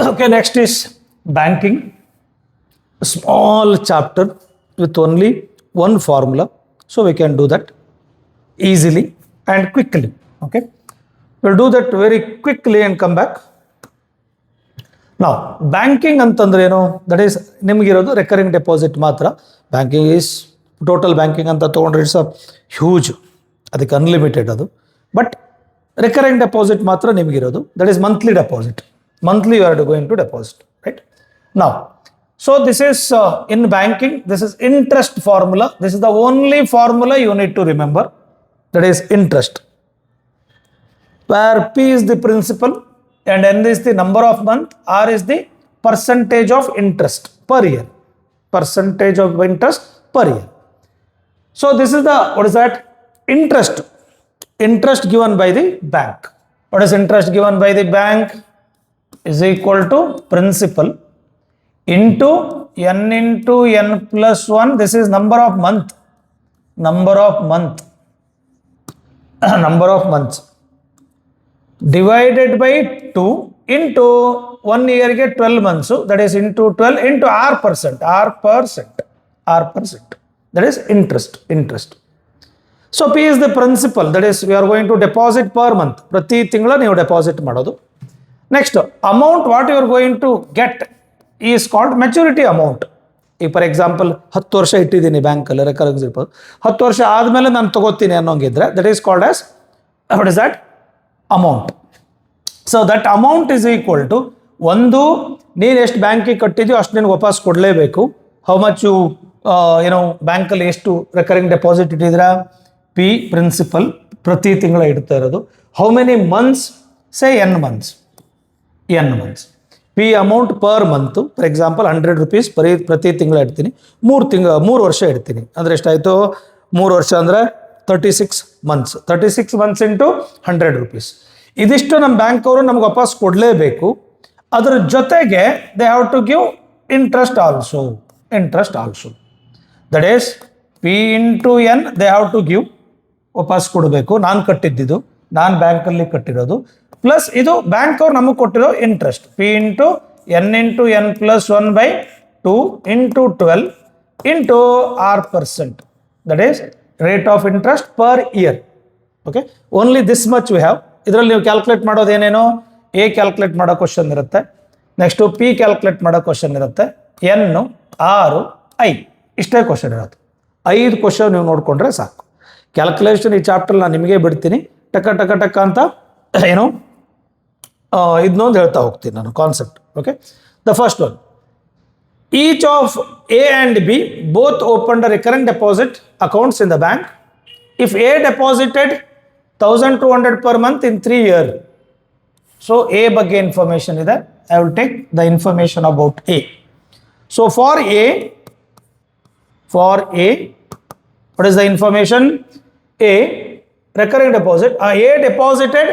Okay, next is banking. A small chapter with only one formula. So we can do that easily and quickly. Okay, we'll do that very quickly and come back. Now, banking ಅಂತಂದ್ರೆ ಏನು? That is ನಿಮಗಿರೋದು recurring deposit ಮಾತ್ರ. Banking is total banking ಅಂತ ತೊಗೊಂಡ್ರೆ it's a huge, ಅದಕ್ಕೆ unlimited ಅದು. But recurring deposit ಮಾತ್ರ ನಿಮಗಿರೋದು. That is monthly deposit. Monthly you are going to deposit, right? Now, so this is in banking, this is interest formula. This is the only formula you need to remember. That is interest. Where P is the principal and N is the number of month, R is the percentage of interest per year. Percentage of interest per year. So this is the, what is that? Interest. Interest given by the bank. What is interest given by the bank? Is equal to principal into n plus 1. This is number of month. Number of month. Number of months. Divided by 2 into 1 year get 12 months. So that is into 12 into R percent. R percent. R percent. That is interest. Interest. So P is the principal. That is we are going to deposit per month. ಪ್ರತಿ ತಿಂಗಳ ನೀವು deposit ಮಾಡೋದು. Next, amount what you are going to get is called maturity amount. ಈಗ for example 10 ವರ್ಷ ಇಟ್ಟಿದ್ದೀನಿ ಬ್ಯಾಂಕಲ್ಲಿ recurring ಇರ್ಬೋದು, 10 ವರ್ಷ ಆದಮೇಲೆ ನಾನು ತಗೋತೀನಿ ಅನ್ನೋಂಗಿದ್ರೆ that is called as, what is that? Amount. So that amount is equal to, ಒಂದು ನೀನು ಎಷ್ಟು ಬ್ಯಾಂಕಿಗೆ ಕಟ್ಟಿದ್ಯೋ ಅಷ್ಟು ನೀನು ವಾಪಸ್ ಕೊಡಲೇಬೇಕು. ಹೌ ಮಚ್ ಯು ಬ್ಯಾಂಕಲ್ಲಿ ಎಷ್ಟು ರೆಕರಿಂಗ್ ಡೆಪಾಸಿಟ್ ಇಟ್ಟಿದ್ದೀರಾ? ಪಿ ಪ್ರಿನ್ಸಿಪಲ್ ಪ್ರತಿ ತಿಂಗಳ ಇಡ್ತಾ ಇರೋದು. How many months? Say N months. N months. P amount per month, for example 100 rupees ಪ್ರತಿ ತಿಂಗಳ ಇಡ್ತೀನಿ. 3 ವರ್ಷ ಇಡ್ತೀನಿ ಅಂದರೆ ಎಷ್ಟಾಯಿತು? 3 ವರ್ಷ ಅಂದರೆ 36 months. 36 months into 100 rupees. ಇದಿಷ್ಟು ನಮ್ಮ ಬ್ಯಾಂಕ್ ಅವರು ನಮ್ಗೆ ವಾಪಸ್ ಕೊಡಲೇಬೇಕು. ಅದ್ರ ಜೊತೆಗೆ they have to give interest also. Interest also. That is P into N they have to give, ವಾಪಸ್ ಕೊಡಬೇಕು. ನಾನು ಕಟ್ಟಿದ್ದಿದ್ದು, ನಾನು ಬ್ಯಾಂಕಲ್ಲಿ ಕಟ್ಟಿರೋದು, ಪ್ಲಸ್ ಇದು ಬ್ಯಾಂಕ್ ಅವ್ರು ನಮಗೆ ಕೊಟ್ಟಿರೋ interest. P into N plus 1/2 into 12 into R percent. That is rate of interest per year. Okay, only this much we have. ಇದರಲ್ಲಿ ನೀವು ಕ್ಯಾಲ್ಕುಲೇಟ್ ಮಾಡೋದು ಏನೇನೋ, ಎ ಕ್ಯಾಲ್ಕುಲೇಟ್ ಮಾಡೋ ಕ್ವಶನ್ ಇರುತ್ತೆ, ನೆಕ್ಸ್ಟು ಪಿ ಕ್ಯಾಲ್ಕುಲೇಟ್ ಮಾಡೋ ಕ್ವಶನ್ ಇರುತ್ತೆ, ಎನ್ನು, ಆರು, ಐ, ಇಷ್ಟೇ ಕ್ವಶನ್ ಇರೋದು. 5 ಕ್ವಶನ್ ನೀವು ನೋಡಿಕೊಂಡ್ರೆ ಸಾಕು. ಕ್ಯಾಲ್ಕುಲೇಷನ್ ಈ ಚಾಪ್ಟರ್ ನಾನು ನಿಮಗೆ ಬಿಡ್ತೀನಿ, ಟಕ ಟಕ ಟಕ ಅಂತ ಇದನ್ನೊಂದು ಹೇಳ್ತಾ ಹೋಗ್ತೀನಿ ನಾನು concept. Okay, the first one, each of A and B both open the recurring deposit accounts in the bank. If A deposited 1200 per month in 3 years. So A ಬಗ್ಗೆ ಇನ್ಫಾರ್ಮೇಶನ್ ಇದೆ. I will take the information about A. So for A, what is the information? A, recurring deposit. A deposited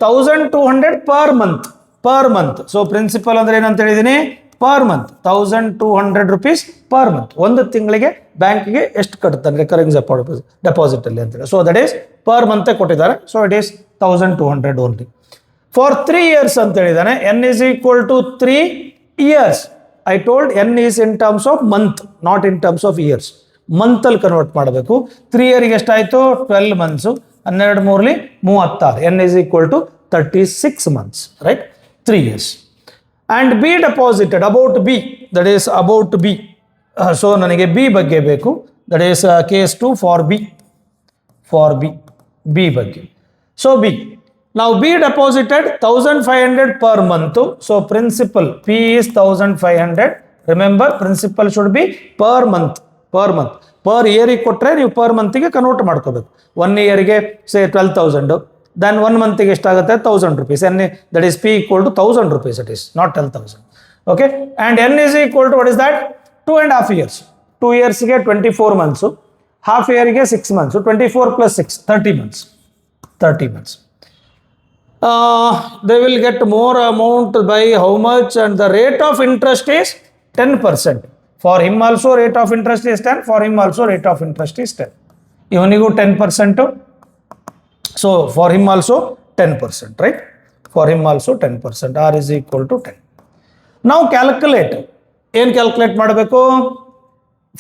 1200 per month. So principal ಅಂದ್ರೆ ಏನಂತ ಹೇಳಿದೀನಿ? Per month 1200 rupees per month. ಒಂದು ತಿಂಗಳಿಗೆ ಬ್ಯಾಂಕಿಗೆ ಎಷ್ಟು ಕಟ್ತಾನೆ recurring deposit ಅಲ್ಲಿ ಅಂತೇಳಿ. So that is per month ಕೊಟ್ಟಿದ್ದಾರೆ. So it is 1200 only. For 3 years ಅಂತ ಹೇಳಿದಾನೆ. N is equal to 3 years. I told N is in terms of month, not in terms of years. ಮಂತಲ್ಲಿ convert ಮಾಡಬೇಕು. 3 years ಎಷ್ಟಾಯಿತು? 12 months. 12 3 36. N is equal to 36 months, right? 3 years. And B deposited, about B, that is about B. So ನನಗೆ B ಬಗ್ಗೆ ಬೇಕು. That is case 2 for B. B ಬಗ್ಗೆ. So B. Now B deposited 1500 per month. So principal P is 1500. Remember, principal should be per month. Per year ಕೊಟ್ಟರೆ ನೀವು per monthಗೆ convert ಮಾಡ್ಕೋಬೇಕು. 1 yearಗೆ say 12,000. Then 1 monthಗೆ ಎಷ್ಟಾಗುತ್ತೆ? 1000 rupees. N, that is P equal to 1000 rupees. It is not 12,000. Okay, and N is equal to, what is that? 2.5 years. 2 yearsಗೆ 24 months. Half yearಗೆ 6 months. So 24 plus 6, 30 months. 30 months. They will get more amount by how much? And the rate of interest is 10%. For him also rate of interest is 10. For him also rate of interest is 10. ಇವನಿಗೂ 10%. So for him also 10%, right? For him also 10%. R is equal to 10. ನಾವು calculate ಏನು calculate ಮಾಡಬೇಕು?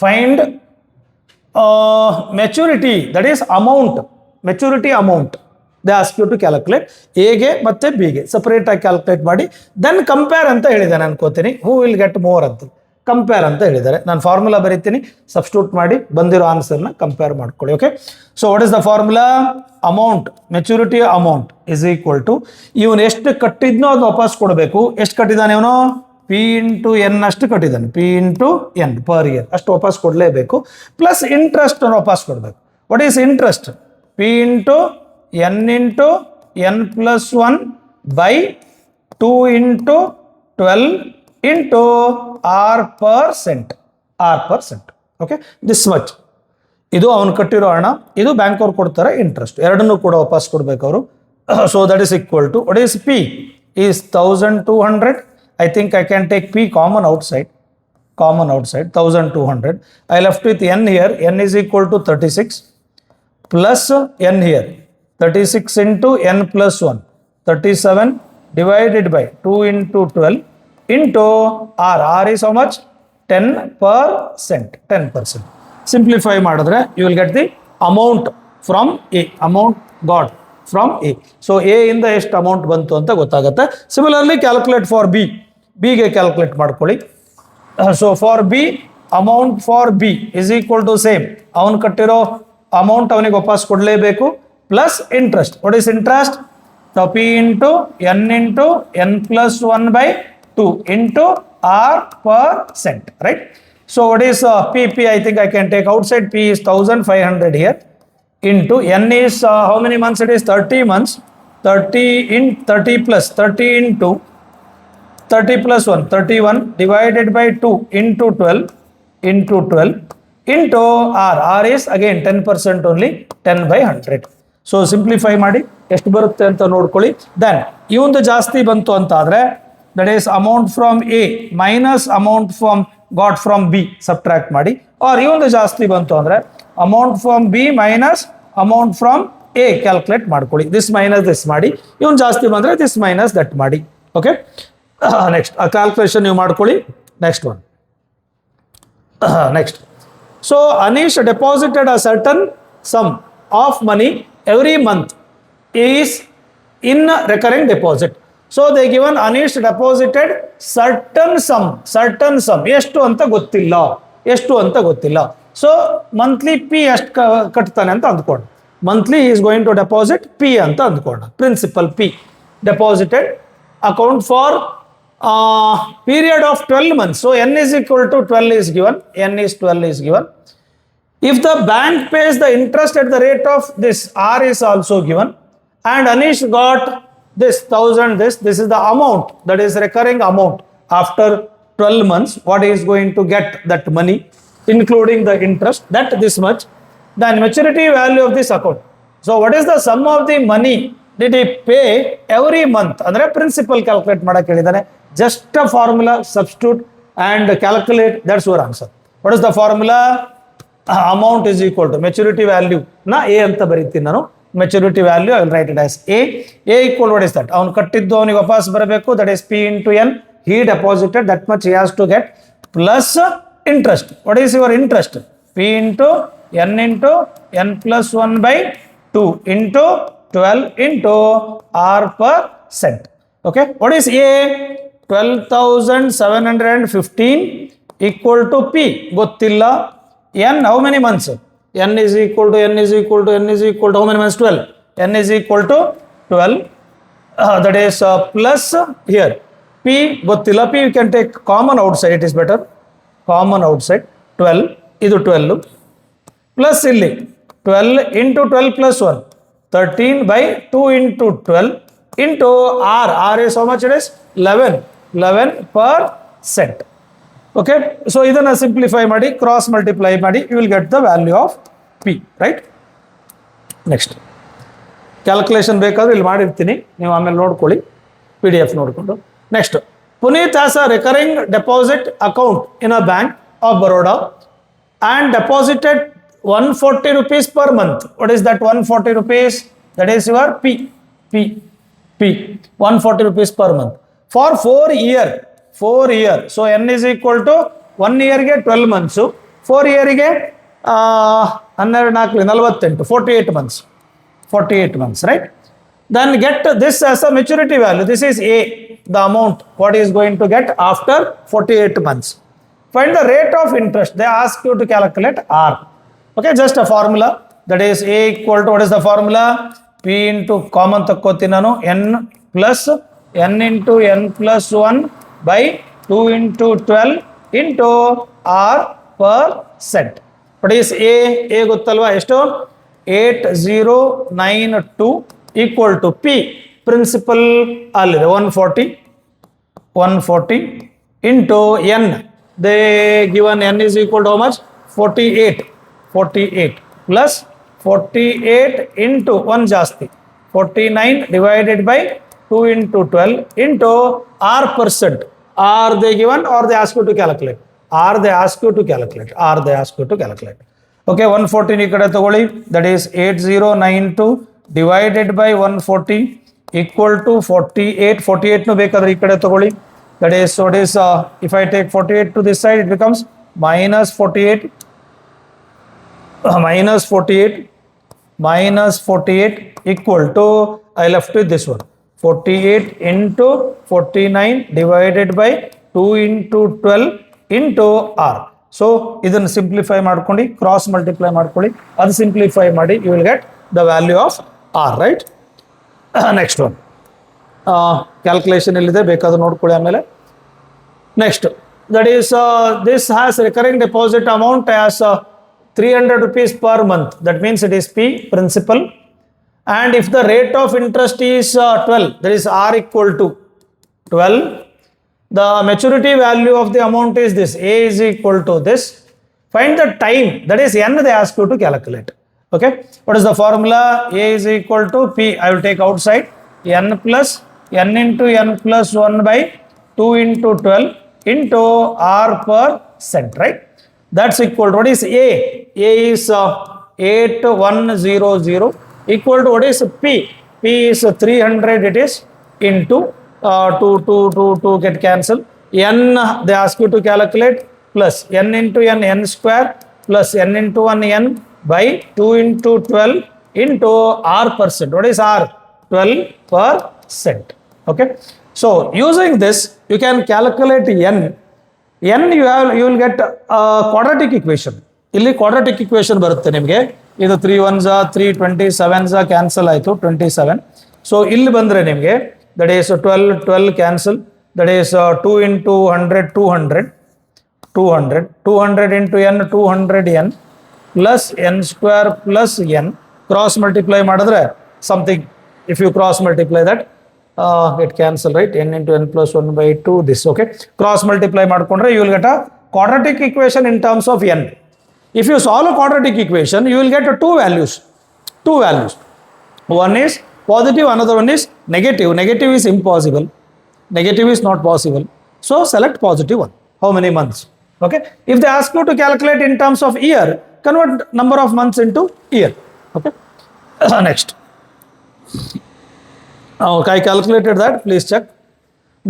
Find maturity, that is amount, maturity amount they ask you to calculate. ಎಗೆ ಮತ್ತು ಬಿಗೆ ಸಪ್ರೇಟಾಗಿ calculate ಮಾಡಿ then compare ಅಂತ ಹೇಳಿದ್ದಾನೆ ಅನ್ಕೋತೀನಿ. ಹೂ ವಿಲ್ ಗೆಟ್ ಮೋರ್ ಅಂತ ಕಂಪೇರ್ ಅಂತ ಹೇಳಿದ್ದಾರೆ. ನಾನು ಫಾರ್ಮುಲಾ ಬರೀತೀನಿ, ಸಬ್ಸ್ಟಿಟ್ಯೂಟ್ ಮಾಡಿ ಬಂದಿರೋ ಆನ್ಸರ್ನ ಕಂಪೇರ್ ಮಾಡ್ಕೊಳ್ಳಿ. Okay, so what is the formula? Amount, maturity amount is equal to ಇವನು ಎಷ್ಟು ಕಟ್ಟಿದ್ನೋ ಅದು ವಾಪಸ್ ಕೊಡಬೇಕು. ಎಷ್ಟು ಕಟ್ಟಿದ್ದಾನೆ ಇವನು? ಪಿ ಇಂಟು ಎನ್ ಅಷ್ಟು ಕಟ್ಟಿದ್ದಾನೆ, P into N per year ಅಷ್ಟು ವಾಪಸ್ ಕೊಡಲೇಬೇಕು. ಪ್ಲಸ್ ಇಂಟ್ರೆಸ್ಟ್ ವಾಪಸ್ ಕೊಡಬೇಕು. What is interest? P into N plus 1 by 2 into 12 into R%. Okay, this much. ಇದು ಅವನು ಕಟ್ಟಿರೋ ಹಣ, ಇದು ಬ್ಯಾಂಕ್ ಅವ್ರು ಕೊಡ್ತಾರೆ ಇಂಟ್ರೆಸ್ಟ್, ಎರಡನ್ನೂ ಕೂಡ ವಾಪಸ್ ಕೊಡ್ಬೇಕು ಅವರು. So that is equal to what is P is 1200. I think I can take P common outside 1200. I left with n here. N is equal to 36 plus n here. 36 into n plus 1, 37 divided by 2 into 12 into R. R is how much? 10%. Simplify ಮಾಡಿದ್ರೆ you will get the amount from A. Amount got from A. So A ಇಂದ ಎಷ್ಟು amount ಬಂತು ಅಂತ ಗೊತ್ತಾಗುತ್ತೆ. Similarly calculate for B. ಬಿಗೆ calculate ಮಾಡ್ಕೊಳ್ಳಿ. So for B, amount for B is equal to same, ಅವನು ಕಟ್ಟಿರೋ ಅಮೌಂಟ್ ಅವನಿಗೆ ವಾಪಸ್ ಕೊಡಲೇಬೇಕು plus interest. What is interest? P into N plus 1 by 2 into R%. Right. So what is P? I think I can take outside. P is 1500 here into n is how many months it is? 30 months. 30 plus 30 into 30 plus 1, 31 divided by 2 into 12 into R. R is again 10% only, 10 by 100. So simplify ಮಾಡಿ ಎಷ್ಟು ಬರುತ್ತೆ ಅಂತ ನೋಡ್ಕೊಳ್ಳಿ. Then ಇವಂದು ಜಾಸ್ತಿ ಬಂತು ಅಂತ ಆದರೆ that is amount from A minus amount from got from B subtract ಮಾಡಿ. ಆರ್ ಇವಂದು ಜಾಸ್ತಿ ಬಂತು ಅಂದರೆ amount from B minus amount from A calculate ಮಾಡ್ಕೊಳ್ಳಿ. ದಿಸ್ ಮೈನಸ್ ದಿಸ್ ಮಾಡಿ, ಇವನು ಜಾಸ್ತಿ ಬಂದರೆ ದಿಸ್ ಮೈನಸ್ ದಟ್ ಮಾಡಿ. ಓಕೆ, ನೆಕ್ಸ್ಟ್ ಆ ಕ್ಯಾಲ್ಕುಲೇಷನ್ ನೀವು ಮಾಡ್ಕೊಳ್ಳಿ. Next one. Next, so Anish deposited a certain sum of money every month is in recurring deposit. So they given Anish deposited certain some ಎಷ್ಟು ಅಂತ ಗೊತ್ತಿಲ್ಲ. ಸೊ ಮಂತ್ಲಿ ಪಿ ಎಷ್ಟು ಕಟ್ತಾನೆ ಅಂತ ಅಂದ್ಕೊಂಡು, monthly is going to deposit P ಅಂತ ಅಂದ್ಕೊಂಡು, principal P deposited account for period of 12 months. So n is equal to 12 is given. If the bank pays the interest at the rate of this, R is also given, and Anish got this 1000, this is the amount, that is recurring amount after 12 months. What he is going to get that money, including the interest, that this much. Then maturity value of this account. So what is the sum of the money did he pay every month? Andre principal calculate ಮಾಡಕ್ಕೆ ಹೇಳಿದಾನೆ. Just a formula, substitute and calculate, that's your answer. What is the formula? Amount is equal to maturity value na A anta ಬರೀತೀನಿ ನಾನು. Maturity value I will write it as A equal, what is that? ಅವನು ಕಟ್ಟಿದ್ದು ಅವನಿಗೆ ವಾಪಸ್ ಬರಬೇಕು, that is P into N. He deposited that much, he has to get plus interest. What is your interest? P into N plus 1 by 2 into 12 into R%. Okay, what is A? 12,715 equal to P. ಗೊತ್ತಿಲ್ಲ. N how many months? N is equal to how many months? 12. N is equal to 12. That is plus here. P ಗೊತ್ತಿಲ್ಲ. P you can take common outside, it is better. Common outside 12. ಇದು 12 plus ಇಲ್ಲಿ 12 into 12 plus 1. 13 by 2 into 12 into R. R is how much it is? 11%. Okay, so ಇದನ್ನ simplify ಮಾಡಿ cross multiply ಮಾಡಿ, you will get the value of P, right? Next calculation ಬೇಕಾದ್ರೆ ಇಲ್ಲಿ ಮಾಡಿರ್ತೀನಿ, ನೀವು ಆಮೇಲೆ ನೋಡ್ಕೊಳ್ಳಿ PDF ನೋಡಿಕೊಂಡು. Next, Puneeth has a recurring deposit account in a bank of Baroda and deposited 140 rupees per month. What is that 140 rupees? That is your P. 140 rupees per month for 4 years. 4 year. So n is equal to 1 year ಗೆ 12 months, 4 year ಗೆ 48 months, 48 months, right? Then get this as a maturity value. This is A, the amount what is going to get after 48 months. Find the rate of interest. They ask you to calculate R. Okay, just a formula, that is A equal to, what is the formula? P into common takkotinanu n plus n into n plus 1 by 2 into 12 into R percent. What is A? A gottalva esto? 8092 equal to P, principal allide 140 into n. They given n is equal to how much? 48 plus 48 into 1 jasti, 49 divided by 2 into 12 into R percent. R they given or they ask you to calculate? R they ask you to calculate. Okay, 140 ಈ ಕಡೆ ತಗೊಳ್ಳಿ, that is 8092 divided by 140 equal to 48 ನು ಬೇಕಾದ್ರೆ ಈ ಕಡೆ ತಗೊಳ್ಳಿ, that is, so it is if I take 48 to this side, it becomes minus 48 equal to, I left with this one, 48 into 49 divided by 2 into 12 into R. So ಇದನ್ನು simplify ಮಾಡ್ಕೊಂಡು cross multiply ಮಾಡ್ಕೊಳ್ಳಿ, ಅದು simplify ಮಾಡಿ, you will get the value of R, right? Next one, calculation ಇಲ್ಲಿದೆ, ಬೇಕಾದ್ರೆ ನೋಡ್ಕೊಳ್ಳಿ ಆಮೇಲೆ. Next, that is this has recurring deposit amount as 300 rupees per month. That means it is P, principal. And if the rate of interest is 12, that is R equal to 12. The maturity value of the amount is this, A is equal to this. Find the time, that is n they ask you to calculate. Okay, what is the formula? A is equal to P, I will take outside, n plus n into n plus 1 by 2 into 12 into R percent, right? That's equal to, what is A? A is 8100 equal to, what is P? P is 300, it is into 2 get cancelled. N they ask you to calculate, plus n into n square plus n into 1 n by 2 into 12 into R percent. What is R? 12%. Okay, so using this you can calculate n. You will get quadratic equation. ಇಲ್ಲಿ quadratic equation ಬರುತ್ತೆ ನಿಮಗೆ. ಇದು 3 1s 3 27s cancel ಆಯಿತು, 27. So ಇಲ್ಲಿ ಬಂದರೆ ನಿಮಗೆ that is 12 cancel, that is 2 into 100 200 into n 200 n plus n square plus n, cross multiply ಮಾಡಿದ್ರೆ something, if you cross multiply that get cancel, right? n into n plus 1 by 2 this. Okay, cross multiply ಮಾಡ್ಕೊಂಡ್ರೆ you will get a quadratic equation in terms of n. If you solve a quadratic equation, you will get two values. One is positive, another one is negative. Negative is impossible, negative is not possible, so select positive one. How many months? Okay, if they ask you to calculate in terms of year, convert number of months into year. Okay. Next, okay, I calculated that, please check.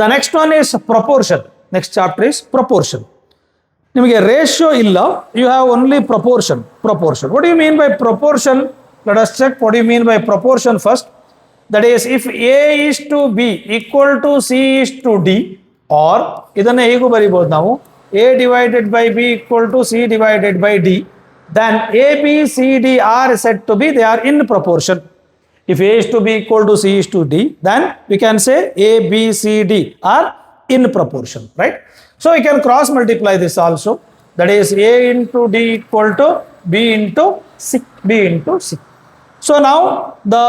The next one is proportion. Next chapter is proportion. ನಿಮಗೆ ratio ಇಲ್ಲ, you have only proportion. What do you mean by proportion? Let us check what do you mean by proportion first. That is, if A is to B equal to C is to D, or ಇದನ್ನ ಹೇಗೂ ಬರೀಬಹುದು ನಾವು, A divided by B equal to C divided by D, then A, B, C, D are said to be, they are in proportion. If A is to B equal to C is to D, then we can say A, B, C, D are in proportion, right? So we can cross multiply this also, that is A into D equal to B into C. So now the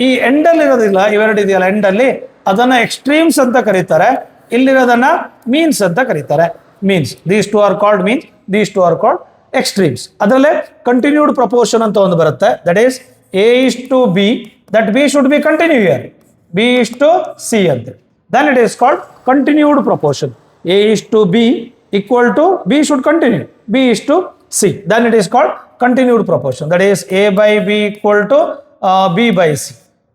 ಈ end ಅಲ್ಲಿ ಇರೋದಿಲ್ಲ, ಇವೆರಡು ಇದೆಯಲ್ಲ end ಅಲ್ಲಿ, ಅದನ್ನ extremes ಅಂತ ಕರೀತಾರೆ, ಇಲ್ಲಿರೋದನ್ನ means ಅಂತ ಕರೀತಾರೆ. Means, these two are called means, these two are called extremes. ಅದರಲ್ಲೇ ಕಂಟಿನ್ಯೂಡ್ ಪ್ರಪೋರ್ಷನ್ ಅಂತ ಒಂದು ಬರುತ್ತೆ, that is A is to B, that B should be continue here, B is to C ಅಂತ, then it is called continued proportion. A is to B equal to B should continue, B is to C, then it is called continued proportion. That is A by B equal to B by C.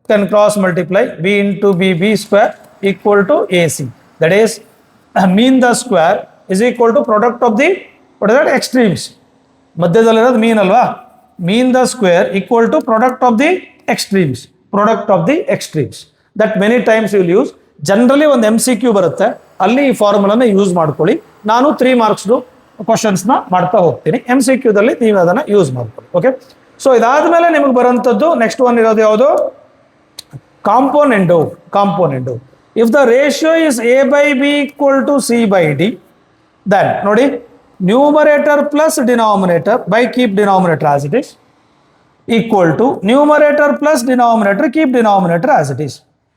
Can cross multiply, B into B, B square equal to AC. That is mean the square is equal to product of the what is that extremes. ಮಧ್ಯದಲ್ಲಿರೋದು mean ಅಲ್ವಾ, mean the square equal to product of the extremes, product of the extremes. That many times will use. Generally ಒಂದು MCQ ಬರುತ್ತೆ, ಅಲ್ಲಿ ಈ ಫಾರ್ಮುಲಾನ use ಮಾಡ್ಕೊಳ್ಳಿ. ನಾನು 3 ಮಾರ್ಕ್ಸ್ದು ಕ್ವಶನ್ಸ್ನ ಮಾಡ್ತಾ ಹೋಗ್ತೀನಿ. MCQದಲ್ಲಿ ನೀವು ಅದನ್ನು ಯೂಸ್ ಮಾಡ್ಕೊಳ್ಳಿ. ಓಕೆ, ಸೊ ಇದಾದ್ಮೇಲೆ ನಿಮಗೆ ಬರೋಂಥದ್ದು ನೆಕ್ಸ್ಟ್ ಒನ್ ಇರೋದು ಯಾವುದು? Component. Component if the ratio is A/B equal to C/D, then ನೋಡಿ, numerator plus denominator by keep denominator as it is equal to numerator plus denominator keep denominator as it is.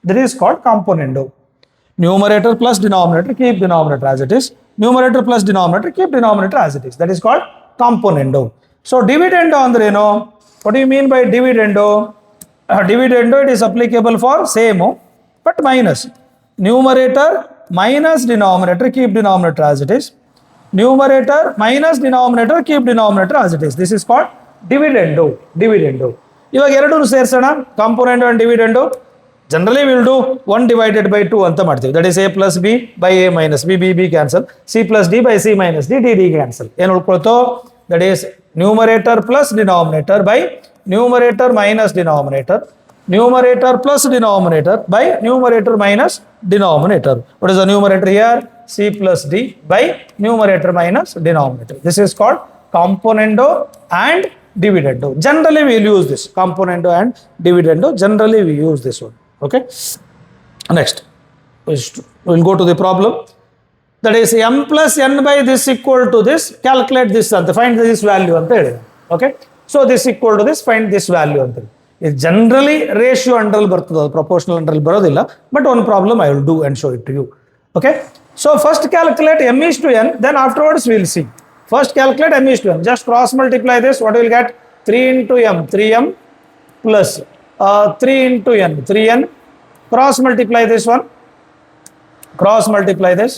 That is called componendo. Numerator plus denominator keep denominator as it is. Numerator plus denominator keep denominator as it is. That is called componendo. So dividendo ಅಂದ್ರೆ ಏನು? What do you mean by dividendo? Dividendo, it is applicable for same but minus. Numerator minus denominator keep denominator as it is. Numerator minus denominator keep denominator as it is. This is called dividendo. Dividendo. ಇವಾಗ ಎರಡೂ ಸೇರಿಸೋಣ, componendo and dividendo. Generally will do 1 divided by 2 ಅಂತ ಮಾಡ್ತೀವಿ. ದಟ್ is A plus B by A minus B, B cancel. C plus D by C minus D, D cancel. ಏನು ಉಳ್ಕೊಳ್ತೋ? That is numerator plus denominator by numerator minus denominator. Numerator plus denominator by numerator minus denominator. What is the numerator here? C plus D by numerator minus denominator. This is called componendo and dividendo. Generally we will use this componendo and dividendo. Generally we use this one. Okay, next we will go to the problem. That is m plus n by this equal to this. Calculate this and find this value anta ಹೇಳಿದೆ. Okay, so this equal to this, find this value anta. ಇದು generally ratio ಅಂಡರಲ್ಲಿ ಬರ್ತದೆ, proportional ಅಂಡರಲ್ಲಿ ಬರೋದಿಲ್ಲ. But one problem I will do and show it to you. Okay, so first calculate m/n, then afterwards will see. First calculate m/n. Just cross multiply this. What will get? 3 into m, 3m plus 3 into n, 3n. Cross multiply this one. Cross multiply this.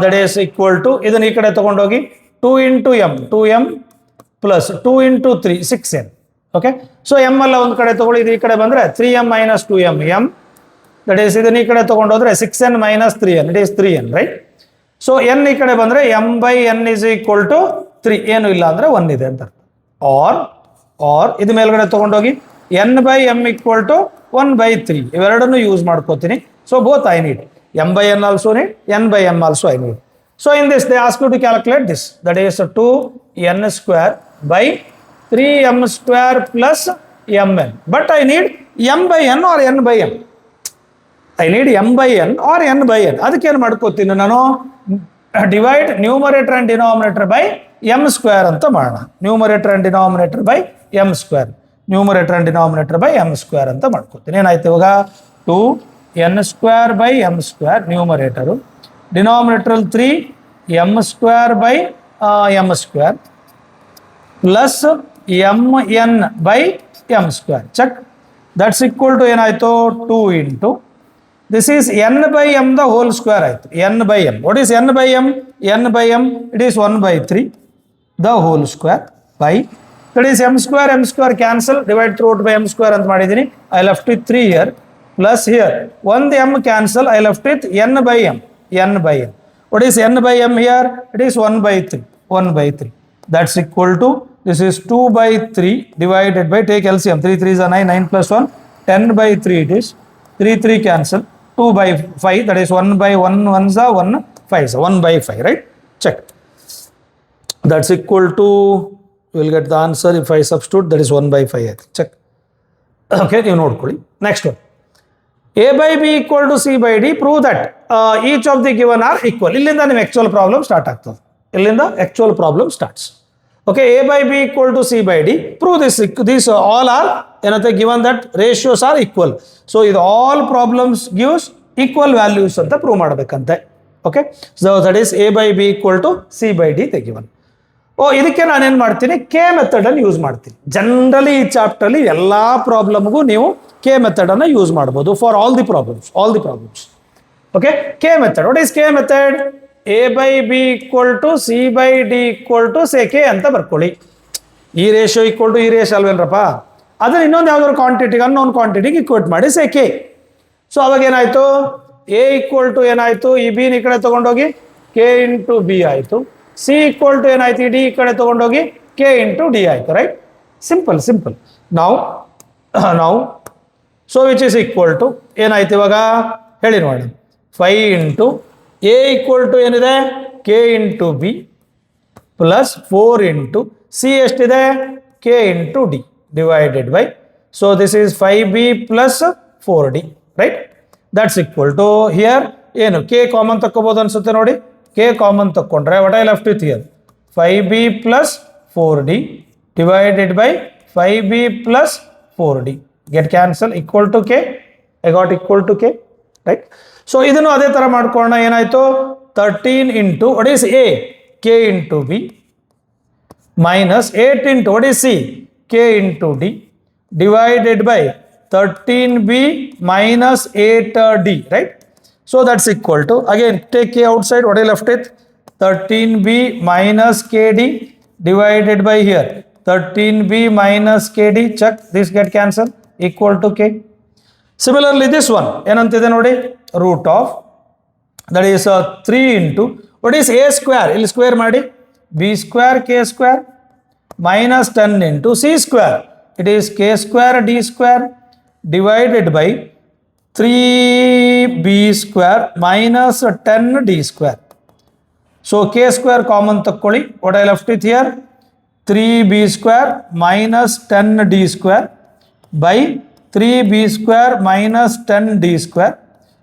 That is equal to, ಇದನ್ನು ಈ ಕಡೆ ತಗೊಂಡೋಗಿ 2 into m, 2m plus 2 into 3, 6n. Okay, so M ಎಲ್ಲ ಒಂದು ಕಡೆ ತಗೊಳ್ಳಿ, ಇದು ಈ ಕಡೆ ಬಂದರೆ 3m minus 2m, m. That is ಇದನ್ನ ಈ ಕಡೆ ತೊಗೊಂಡೋದ್ರೆ 6n minus 3n, it is 3n, right? So n ಈ ಕಡೆ ಬಂದರೆ m/n is equal to 3, ಏನು ಇಲ್ಲ ಅಂದರೆ 1 ಇದೆ ಅಂತ. ಆರ್ ಇದು ಮೇಲ್ಗಡೆ ತೊಗೊಂಡೋಗಿ n/m equal to 1/3, ಇವೆರಡನ್ನು ಯೂಸ್ ಮಾಡ್ಕೋತೀನಿ. So both I need m/n also need, n/m also I need. So in this they ask you to calculate this. That is 2n² by 3m square plus mn. But I need m/n or n/m. I need m/n or n/n. ಅದಕ್ಕೆ ಏನು ಮಾಡ್ಕೋತೀನಿ ನಾನು? Divide numerator and denominator by m² ಅಂತ ಮಾಡೋಣ. Numerator and denominator by m². Numerator and denominator by m² ಅಂತ ಮಾಡ್ಕೋತೀನಿ. ಏನಾಯ್ತು ಇವಾಗ? 2n² by m² numerator, denominator 3m² by m² plus mn by m². Check. That's equal to ಏನಾಯಿತು? 2 into this is n/m the whole square ಆಯಿತು. n/m. What is n/m? n/m it is 1/3 the whole square by, that is m² cancel, divide throughout by m² ಅಂತ ಮಾಡಿದ್ದೀನಿ. I left with 3 here plus here 1 m cancel, I left with n/m. n/m. What is n/m here? It is 1/3. 1/3. That's equal to, this is 2/3 divided by, take LCM, 3 3s are 9, 9 plus 1, 10/3 it is, 3 3 cancel, 2/5, that is 1/1, 1s are 1, 5s are 1/5, right? Check. That's equal to, you will get the answer if I substitute, that is 1/5. Check. Okay, you note. Next one. A/B equal to C/D, prove that each of the given are equal. ಇಲ್ಲಿಂದ ನಿಮ್ಮ actual problem start ಆಗ್ತದೆ. ಇಲ್ಲಿಂದ actual problem starts. Okay, A/B equal to C/D, prove this. These all are ಏನಂತ given that ratios are equal. So ಇದು all problems gives equal values ಅಂತ prove ಮಾಡಬೇಕಂತೆ. Okay, so that is A/B equal to C/D ತೆ given. ಇದಕ್ಕೆ ನಾನೇನು ಮಾಡ್ತೀನಿ? K ಮೆಥಡನ್ನು use ಮಾಡ್ತೀನಿ. ಜನರಲಿ ಈ ಚಾಪ್ಟರ್ಲಿ ಎಲ್ಲ ಪ್ರಾಬ್ಲಮ್ಗೂ ನೀವು ಕೆ ಮೆಥಡನ್ನು ಯೂಸ್ ಮಾಡ್ಬೋದು for all the problems. Okay, K method. What is K method? A/B equal to C/D equal to say K ಅಂತ ಬರ್ಕೊಳ್ಳಿ. ಈ ರೇಷಿಯೋ ಈಕ್ವಲ್ ಟು ಈ ರೇಷಿಯೋ ಅಲ್ವೇನ್ರಪ್ಪ? ಅದನ್ನು ಇನ್ನೊಂದು ಯಾವ್ದಾದ್ರು ಕ್ವಾಂಟಿಟಿಗೆ ಅನ್ನೋನ್ ಕ್ವಾಂಟಿಟಿಗೆ ಇಕ್ವೇಟ್ ಮಾಡಿ ಸೇ K. ಸೊ ಅವಾಗ ಏನಾಯಿತು? ಎ ಈಕ್ವಲ್ ಟು ಏನಾಯಿತು, ಈ ಬಿ ಈ ಕಡೆ ತೊಗೊಂಡೋಗಿ ಕೆ ಇಂಟು ಬಿ ಆಯಿತು. ಸಿ ಈಕ್ವಲ್ ಟು ಏನಾಯ್ತು, ಈ ಡಿ ಈ ಕಡೆ ತೊಗೊಂಡೋಗಿ ಕೆ ಇಂಟು ಡಿ ಆಯಿತು. Right, simple simple. ನಾವು so which is equal to ಏನಾಯ್ತು ಇವಾಗ ಹೇಳಿ ನೋಡಿ, 5 ಇಂಟು ಎ ಈಕ್ವಲ್ ಟು ಏನಿದೆ K into B plus 4 into C ಎಷ್ಟಿದೆ K into D divided by, so this is 5b plus 4d. Right, that's equal to here ಏನು K common ತಕ್ಕೋಬೋದು ಅನ್ಸುತ್ತೆ ನೋಡಿ. ಕೆ ಕಾಮನ್ ತಕ್ಕೊಂಡ್ರೆ what I left with here 5b plus 4d divided by 5b plus 4d. Get cancel, equal to k. I got equal to k. Right? So ಇದನ್ನು ಅದೇ ತರ ಮಾಡ್ಕೊಳ್ಳೋಣ. ಏನಾಯ್ತು 13 into what is a k into b minus 8 into what is c k into d divided by 13b minus 8d. Right? So that's equal to, again take k outside, what I left it 13b minus kd divided by here 13b minus kd, check, this get cancelled, equal to k. Similarly this one ಏನಂತಿದೆ ನೋಡಿ, root of that is 3 into what is a square, ಇಲ್ಲಿ square ಮಾಡಿ b square k square minus 10 into c square, it is k square d square divided by 3b square minus 10 d square. So k square common ತಕ್ಕೊಳ್ಳಿ, what I left it here 3b square minus 10d square by 3b square minus 10d square.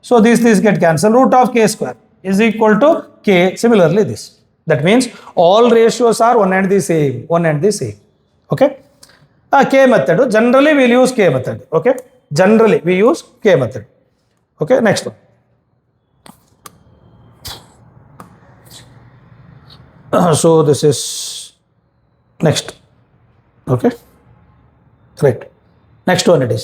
So this get cancelled. Root of k square is equal to k. Similarly this. That means all ratios are one and the same. Okay. K method. Generally we will use k method. Okay. Generally we use k method. Okay. Next one. So this is next. Okay. Right. Next one it is.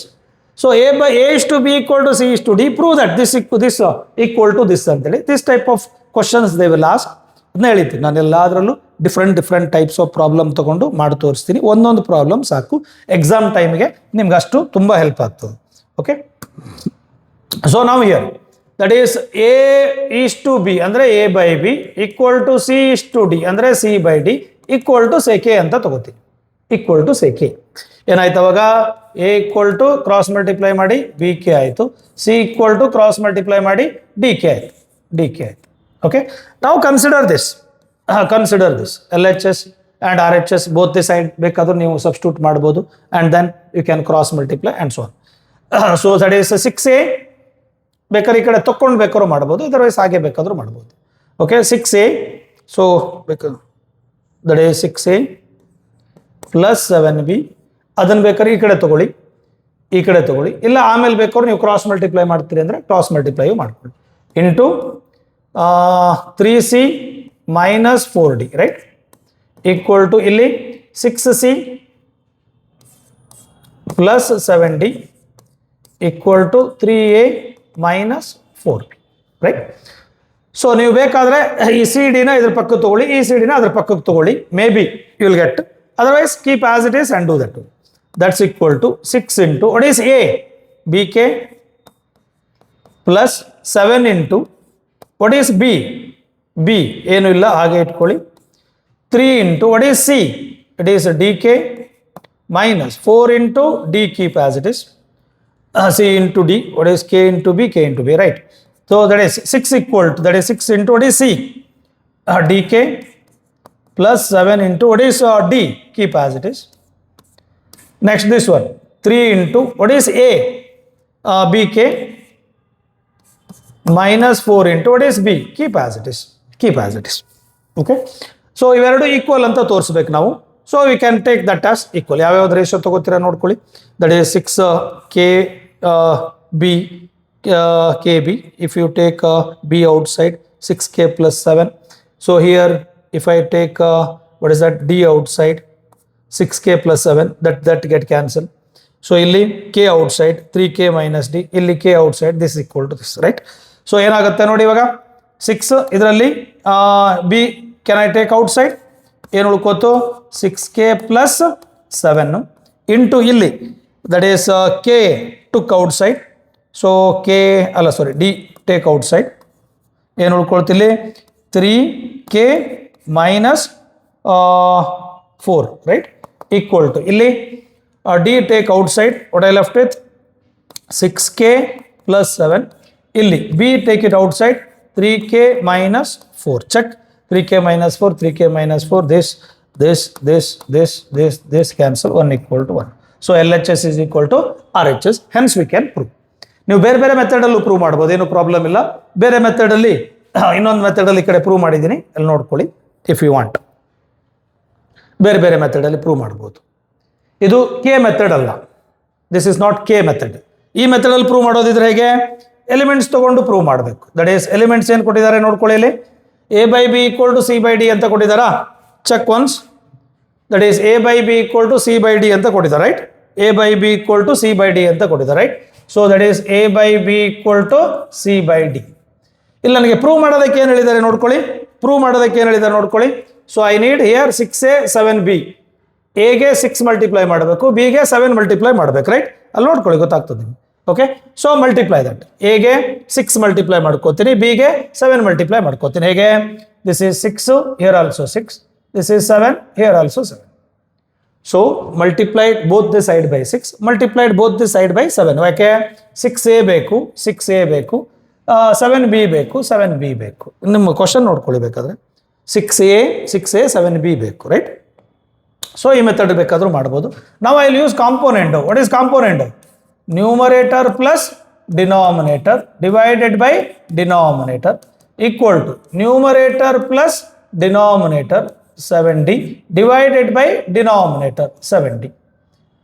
So a by a is to b equal to c is to d. Prove that this equal to this anteli. This type of questions they will ask. ಅದನ್ನ ಹೇಳಿದ್ದೀನಿ ನಾನು ಎಲ್ಲಾದ್ರಲ್ಲೂ different types of problem ತಗೊಂಡು ಮಾಡಿ ತೋರಿಸ್ತೀನಿ. ಒಂದೊಂದು problem ಸಾಕು, exam ಟೈಮ್ಗೆ ನಿಮ್ಗೆ ಅಷ್ಟು ತುಂಬ ಹೆಲ್ಪ್ ಆಗ್ತದೆ. ಓಕೆ, ಸೊ ನಾವು here that is A is to B ಅಂದರೆ A by B equal to C is to D ಅಂದರೆ C by D equal to say K ಅಂತ ತಗೋತೀನಿ. ಈಕ್ವಲ್ ಟು ಸೆಕೆ ಏನಾಯ್ತು ಅವಾಗ, A equal to cross multiply ಮಾಡಿ B K ಆಯಿತು, C equal to cross multiply ಮಾಡಿ D K ಆಯಿತು. Okay, ನಾವು consider this L H S and R H S both the side ಬೇಕಾದ್ರೂ ನೀವು ಸಬ್ಸ್ಟಿಟ್ಯೂಟ್ ಮಾಡ್ಬೋದು and then you can cross multiply and so on. So that is 6a ಬೇಕಾದ್ರೆ ಈ ಕಡೆ ತಕ್ಕೊಂಡು ಬೇಕಾದ್ರೂ ಮಾಡ್ಬೋದು, ಅದರ್ವೈಸ್ ಹಾಗೆ ಬೇಕಾದ್ರೂ ಮಾಡ್ಬೋದು. ಓಕೆ, 6a ಸೊ ಬೇಕಾದ್ರೆ that is 6a plus 7b ಅದನ್ನು ಬೇಕಾದ್ರೆ ಈ ಕಡೆ ತಗೊಳ್ಳಿ, ಇಲ್ಲ ಆಮೇಲೆ ಬೇಕಾದ್ರೆ ನೀವು ಕ್ರಾಸ್ ಮಲ್ಟಿಪ್ಲೈ ಮಾಡ್ತೀರಿ ಅಂದರೆ ಕ್ರಾಸ್ ಮಲ್ಟಿಪ್ಲೈ ಮಾಡ್ಕೊಳ್ಳಿ. Into 3c minus 4d, right, equal to ಇಲ್ಲಿ 6c plus 7d equal to 3a minus 4b, right. So ನೀವು ಬೇಕಾದರೆ ಈ ಸಿ ಡಿನ ಇದ್ರ ಪಕ್ಕಕ್ಕೆ ತಗೊಳ್ಳಿ, ಈ ಸಿ ಡಿನ ಅದ್ರ ಪಕ್ಕಕ್ಕೆ ತಗೊಳ್ಳಿ, may be you will get, otherwise keep as it is and do that. That's equal to 6 into what is A B K plus 7 into what is B ಏನು ಇಲ್ಲ ಹಾಗೆ ಇಟ್ಕೊಳ್ಳಿ, 3 into what is C it is D K minus 4 into D keep as it is, C into D what is K into B right. So that is 6 equal to that is 6 into what is C D K plus 7 into what is D keep as it is. Next this one 3 into what is A B K minus 4 into what is b, keep as it is. Okay, so ಇವೆರಡು equal ಅಂತ ತೋರಿಸ್ಬೇಕು ನಾವು. So we can take that as equal. ಯಾವ್ಯಾವ್ದು ratio ತಗೋತೀರಾ ನೋಡ್ಕೊಳ್ಳಿ. That is 6 b kb. If you take b outside 6k plus 7. So here if I take what is that d outside 6k plus 7 that get cancelled. So ಇಲ್ಲಿ k outside 3k minus d, ಇಲ್ಲಿ k outside, this is equal to this, right. So ಏನಾಗುತ್ತೆ ನೋಡಿ ಇವಾಗ 6 ಇದರಲ್ಲಿ B can I take outside, ಏನು ಉಳ್ಕೋತು 6k plus 7 into ಇಲ್ಲಿ that is K took outside, so K ಅಲ್ಲ ಸಾರಿ D take outside. ಏನು ಉಳ್ಕೊಳ್ತಿಲ್ಲಿ 3k minus 4, right, equal to ಇಲ್ಲಿ d take outside, what I left with 6k plus 7. ಇಲ್ಲಿ b take it outside 3k minus 4. Check 3k minus 4, 3k minus 4, this cancel, 1 equal to 1. So LHS is equal to RHS, hence we can prove. ನೀವು ಬೇರೆ ಬೇರೆ ಮೆಥಡಲ್ಲೂ prove ಮಾಡ್ಬೋದು, ಏನು problem ಇಲ್ಲ. ಬೇರೆ ಮೆಥಡಲ್ಲಿ ಇನ್ನೊಂದು ಮೆಥಡಲ್ಲಿ ಈ ಕಡೆ ಪ್ರೂವ್ ಮಾಡಿದ್ದೀನಿ, ಅಲ್ಲಿ ನೋಡ್ಕೊಳ್ಳಿ ಇಫ್ ಯು ವಾಂಟ್. ಬೇರೆ ಬೇರೆ ಮೆಥಡಲ್ಲಿ ಪ್ರೂವ್ ಮಾಡ್ಬೋದು. ಇದು ಕೆ ಮೆಥಡ್ ಅಲ್ಲ, this is not K method. ಈ ಮೆಥಡಲ್ಲಿ ಪ್ರೂವ್ ಮಾಡೋದಿದ್ರೆ ಹೇಗೆ, ಎಲಿಮೆಂಟ್ಸ್ ತಗೊಂಡು ಪ್ರೂವ್ ಮಾಡಬೇಕು. ದಟ್ ಈಸ್ ಎಲಿಮೆಂಟ್ಸ್ ಏನು ಕೊಟ್ಟಿದ್ದಾರೆ ನೋಡ್ಕೊಳ್ಳಿ. ಇಲ್ಲಿ a by b equal to c by d ಅಂತ ಕೊಟ್ಟಿದ್ದಾರಾ, check once. That is a by b equal to c by d ಅಂತ ಕೊಟ್ಟಿದ್ದಾರೆ, right. a by b equal to c by d ಅಂತ ಕೊಟ್ಟಿದ್ದಾರೆ, right. So that is a by b equal to c by d. ಇಲ್ಲಿ ನನಗೆ prove ಮಾಡೋದಕ್ಕೆ ಏನು ಹೇಳಿದ್ದಾರೆ ನೋಡ್ಕೊಳ್ಳಿ, so I need here 6a 7b. ಎಗೆ 6 ಮಲ್ಟಿಪ್ಲೈ ಮಾಡಬೇಕು, ಬಿಗೆ 7 ಮಲ್ಟಿಪ್ಲೈ ಮಾಡಬೇಕು, ರೈಟ್. ಅಲ್ಲಿ ನೋಡ್ಕೊಳ್ಳಿ, ಗೊತ್ತಾಗ್ತದೆ ನಿಮ್ಗೆ. Okay, so multiply that. ಎಗೆ 6 ಮಲ್ಟಿಪ್ಲೈ ಮಾಡ್ಕೋತೀನಿ, ಬಿಗೆ 7 ಮಲ್ಟಿಪ್ಲೈ ಮಾಡ್ಕೋತೀನಿ. ಹೇಗೆ, this is 6, here also 6, this is 7, here also 7. So multiplied both the side by 6, multiplied both the side by 7. ಯಾಕೆ, 6a ಬೇಕು, 6a ಬೇಕು, 7b ಬೇಕು, 7b ಬೇಕು. ನಿಮ್ಮ ಕ್ವಶನ್ ನೋಡ್ಕೊಳ್ಳಿ ಬೇಕಾದ್ರೆ 6a 7b ಬೇಕು, ರೈಟ್. ಸೊ ಈ ಮೆಥಡ್ ಬೇಕಾದರೂ ಮಾಡ್ಬೋದು. ನಾವು I will use component. What is component? Numerator plus denominator divided by denominator equal to numerator plus denominator 7d divided by denominator 7d.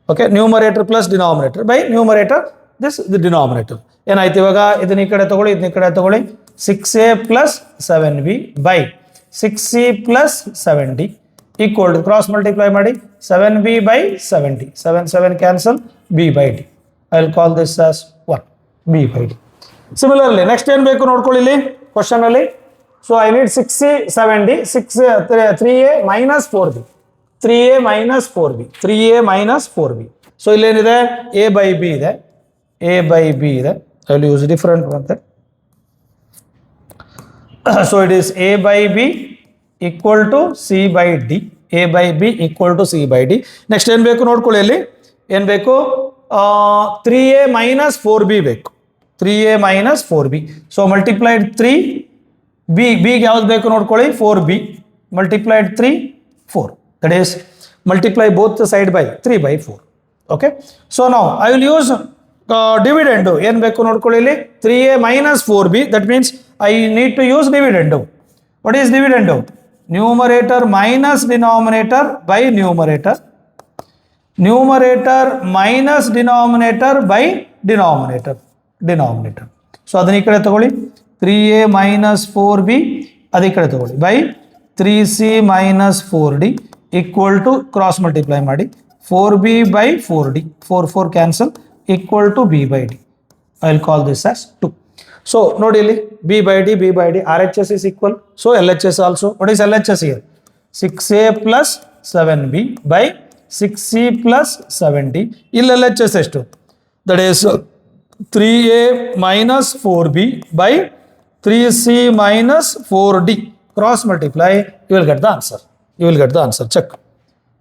Okay, numerator plus denominator by numerator, this the denominator. ಏನಾಯ್ತು ಇವಾಗ, ಇದನ್ನ ಈ ಕಡೆ ತಗೊಳ್ಳಿ, ಇದನ್ನ ಈ ಕಡೆ ತಗೊಳ್ಳಿ. 6a plus 7b by 6c plus 7d equal to, cross multiply ಮಾಡಿ, 7b by 7d, 7 7 cancel, b by d. I will call this as 1, b by d. Similarly next ಏನು ಬೇಕು ನೋಡ್ಕೊಳ್ಳಿ ಇಲ್ಲಿ ಕ್ವಶನ್ ಅಲ್ಲಿ. So I need 6c 7d, 3a minus 4b, 3a minus 4b, 3a minus 4b. So ಇಲ್ಲೇನಿದೆ, a by b ಇದೆ, a by b ಇದೆ. I will use different one there. So it is a by b equal to c by d, a by b equal to c by d. Next ಏನು ಬೇಕು ನೋಡ್ಕೊಳ್ಳಿ ಇಲ್ಲಿ, ಏನು ಬೇಕು, 3a minus 4b ಬೇಕು, 3a minus 4b. So multiplied 3, b ಗೆ ಯಾವ್ದು ಬೇಕು ನೋಡ್ಕೊಳ್ಳಿ, 4b multiplied 3 4, that is multiply both the side by 3 by 4. Okay, so now I will use dividend. ಏನು ಬೇಕು ನೋಡ್ಕೊಳ್ಳಿ ಇಲ್ಲಿ, 3a minus 4b, that means I need to use dividend. What is dividend? Numerator minus denominator by numerator, numerator minus denominator by denominator. So ಅದನ್ನ ಈ ಕಡೆ ತಗೊಳ್ಳಿ, 3a minus 4b ಅದೇ ಕಡೆ ತಗೊಳ್ಳಿ, by 3c minus 4d equal to, cross multiply ಮಾಡಿ, 4b by 4d, 4 4 cancel, equal to b by d. I will call this as 2. So ನೋಡಿ ಇಲ್ಲಿ, b by d, RHS is equal, so LHS also. What is LHS here? 6a plus 7b by 6c plus 7d. ಇಲ್ಲಿ LHS ಎಷ್ಟು? That is 3a minus 4b by 3c minus 4d. Cross multiply, you will get the answer. Check.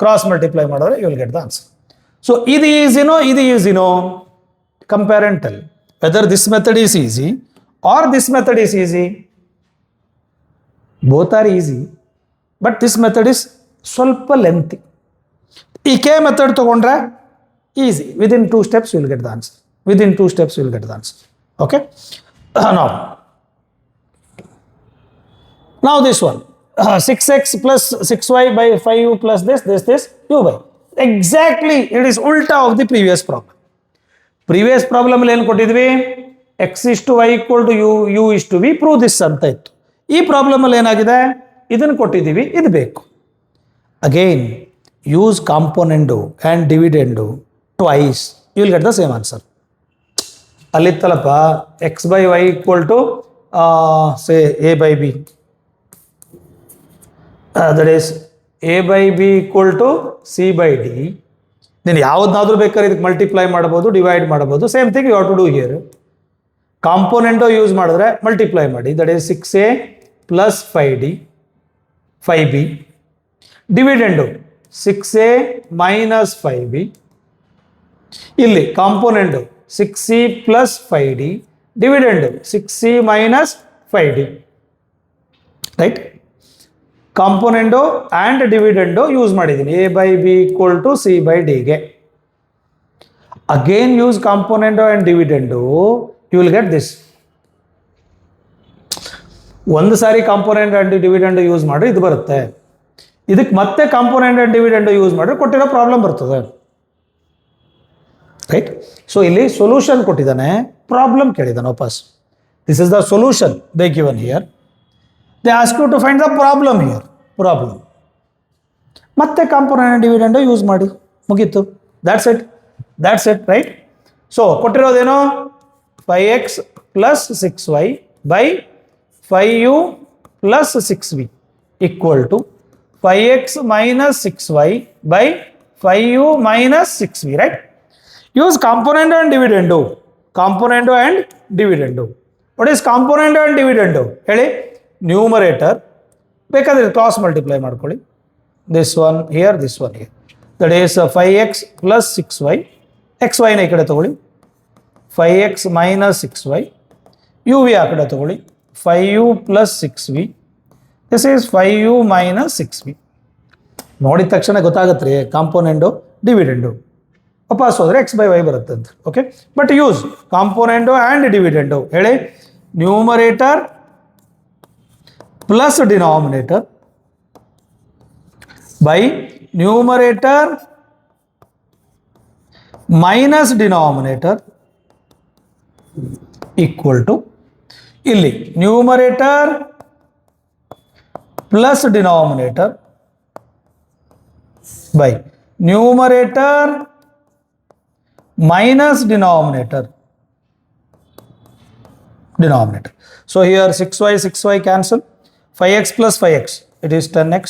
Cross multiply ಮಾಡಿದ್ರೆ you will get the answer. So ಇದು ಈಸಿನೋ, compare and tell whether this method is easy or this method is easy. Both are easy, but this method is ಸ್ವಲ್ಪ lengthy. ಈ K method ತಗೊಂಡ್ರೆ easy, within 2 steps you will get the answer. Okay, now this one, 6x plus 6y by 5u plus this u by. Exactly, it is ulta of the previous problem. Previous problem ಅಲ್ಲಿ ಏನು ಕೊಟ್ಟಿದ್ವಿ, x is to y equal to u is to v, prove this ಅಂತ ಇತ್ತು. ಈ problem ಅಲ್ಲಿ ಏನಾಗಿದೆ, ಇದನ್ನು ಕೊಟ್ಟಿದ್ದೀವಿ, ಇದು ಬೇಕು. Again use componendo and dividendo twice, you will get the same answer. ಅಲ್ಲಿತ್ತಲ್ಲಪ್ಪ, x by y equal to say a by b, that is a by b equal to c by d. ನೀನು ಯಾವುದನ್ನಾದ್ರೂ ಬೇಕಾದ್ರೆ ಇದಕ್ಕೆ multiply ಮಾಡ್ಬೋದು, divide ಮಾಡ್ಬೋದು. Same thing you have to do here. Component use ಮಾಡಿದ್ರೆ multiply ಮಾಡಿ, that is 6a plus 5b. Dividendo 6a minus 5b. ಇಲ್ಲಿ component 6c plus 5d, dividendo 6c minus 5d. Right? Component and dividendo use ಮಾಡಿದ್ದೀನಿ, a by b equal to c by ಡಿಗೆ. Again use component and dividendo, you will get this. ಒಂದು ಸಾರಿ component and dividend use ಮಾಡಿ ಇದು ಬರುತ್ತೆ. ಇದಕ್ಕೆ ಮತ್ತೆ component and dividend use ಮಾಡಿ ಕೊಟ್ಟಿರೋ ಪ್ರಾಬ್ಲಮ್ ಬರ್ತದೆ. ರೈಟ್? ಸೊ ಇಲ್ಲಿ ಸೊಲ್ಯೂಷನ್ ಕೊಟ್ಟಿದ್ದಾನೆ, ಪ್ರಾಬ್ಲಮ್ ಕೇಳಿದ್ದಾನೆ ವಾಪಸ್. This is the solution they given here. They ask you to find the problem here. Problem ಮತ್ತೆ ಕಾಂಪೋನೆಂಟ್ ಆ್ಯಂಡ್ ಡಿವಿಡೆಂಡ್ ಯೂಸ್ ಮಾಡಿ, ಮುಗೀತು. That's it. ರೈಟ್? ಸೊ ಕೊಟ್ಟಿರೋದೇನೋ 5x plus 6y by 5u plus 6v equal to 5x minus 6y by 5u minus 6v, right? Use component and dividend. Component and dividend. What is component and dividend? ಹೇಳಿ, numerator ಬೇಕಾದ್ರೆ cross multiply ಮಾಡ್ಕೊಳ್ಳಿ. This one here, this one here. That is 5x plus 6y. xy ನ ಈ ಕಡೆ ತಗೊಳ್ಳಿ, 5x minus 6y. uv ಆ ಕಡೆ ತಗೊಳ್ಳಿ, 5u plus 6v. This is 5u minus 6v. ನೋಡಿದ ತಕ್ಷಣ ಗೊತ್ತಾಗುತ್ತೆ ರೀ ಕಾಂಪೋನೆಂಟು ಡಿವಿಡೆಂಡು. ವಾಪಸ್ ಹೋದರೆ x ಬೈ y ಬರುತ್ತೆ ಅಂತ. Okay, but use component and dividendo. ಹೇಳಿ, numerator plus denominator by numerator minus denominator equal to ಇಲ್ಲಿ numerator plus denominator by numerator minus denominator. So here 6y cancel, 5x plus 5x, it is 10x.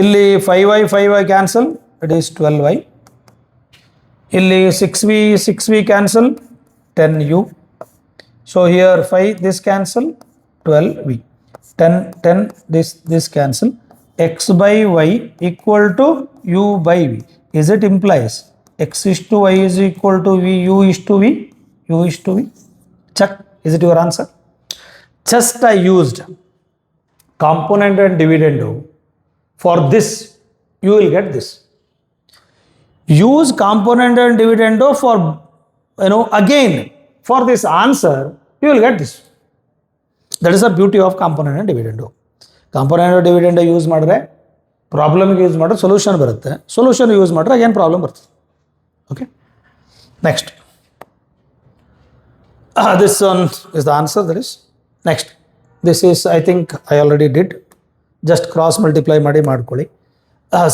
Illi 5y cancel, it is 12y. Illi 6v cancel, 10u. So here 5 this cancel, 12v. 10 this cancel. X by y equal to u by v. Is it implies x is to y is equal to v, u is to v? Check. Is it your answer? Just I used component and dividend for this. You will get this. Use component and dividend for, again for this answer, you will get this. That is the beauty of component and dividend. Component dividend use ಮಾಡಿದ್ರೆ ಪ್ರಾಬ್ಲಮ್ಗೆ use ಮಾಡಿದ್ರೆ solution ಬರುತ್ತೆ, solution use ಮಾಡಿದ್ರೆ ಏನು problem ಬರ್ತದೆ. Okay, next this one is the answer. That is next. This is I think I already did. Just cross multiply ಮಾಡ್ಕೊಳ್ಳಿ.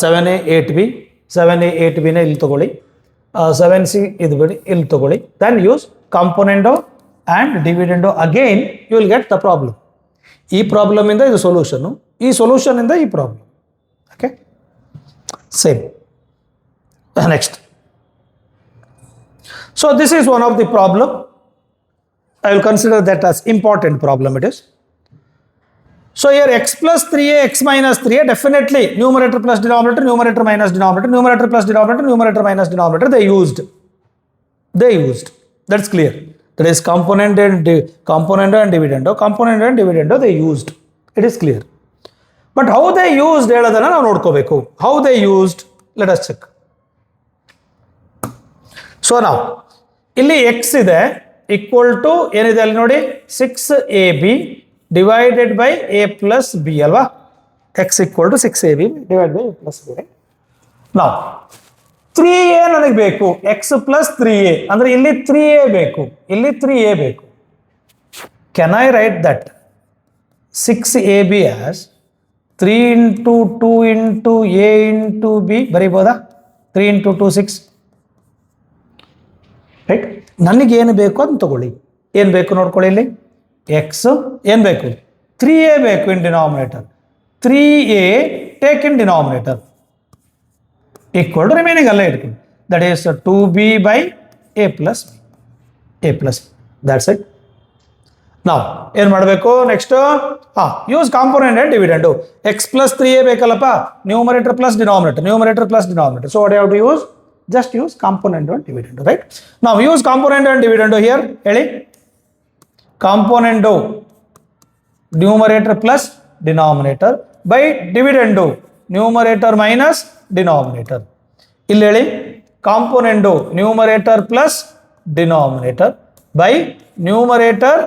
7a 8b, 7a 8bನ ಇಲ್ಲಿ ತೊಗೊಳ್ಳಿ, 7c ಇದು ಬಿಡಿ ಇಲ್ಲಿ ತೊಗೊಳ್ಳಿ. Then use componendo and dividendo. Again you will get the problem. ಈ ಪ್ರಾಬ್ಲಮಿಂದ ಇದು ಸೊಲ್ಯೂಷನ್ನು, ಈ ಸೊಲ್ಯೂಷನಿಂದ ಈ problem. Okay, same. Next. So this is one of the problem. I will consider that as important problem it is. So here x plus 3a, x minus 3a, definitely numerator plus denominator, numerator minus denominator, numerator plus denominator, numerator minus denominator, they used. That's clear. That is component and dividend. Component and dividend they used. It is clear. But how they used ಹೇಳೋದನ್ನ ನಾವು ನೋಡ್ಕೋಬೇಕು. How they used, let us check. So now ಇಲ್ಲಿ x ಇದೆ equal to ಏನಿದೆ ಅಲ್ಲಿ ನೋಡಿ 6ab divided by a plus b ಅಲ್ವಾ. x equal to 6ab divided by a plus b. Now 3a ನನಗೆ ಬೇಕು, x plus 3a ಅಂದರೆ ಇಲ್ಲಿ 3a ಬೇಕು, ಇಲ್ಲಿ 3a ಬೇಕು. Can I write that 6ab as 3 into 2 into a into b ಬರೀಬೋದಾ? 3 into 2 6, right? ನನಗೆ ಏನು ಬೇಕು ಅಂತ ತಗೊಳ್ಳಿ. ಏನು ಬೇಕು ನೋಡ್ಕೊಳ್ಳಿ. ಇಲ್ಲಿ x ಏನು ಬೇಕು? 3a ಬೇಕು in denominator. 3a take in denominator equal to remaining ಅಲ್ಲೇ ಇಟ್ಕೊಳ್ಳಿ. That is 2b by a plus b. That's it. ನಾವು ಏನು ಮಾಡಬೇಕು next? Use component and dividendo. X plus 3a ಬೇಕಲ್ಲಪ್ಪ, numerator plus denominator. So what have to use? Just use component and dividendo, right? ನಾವು use component and dividendo here. ಹೇಳಿ, component numerator plus denominator by dividendo numerator minus denominator. ಇಲ್ಲಿ ಹೇಳಿ, component numerator plus denominator by numerator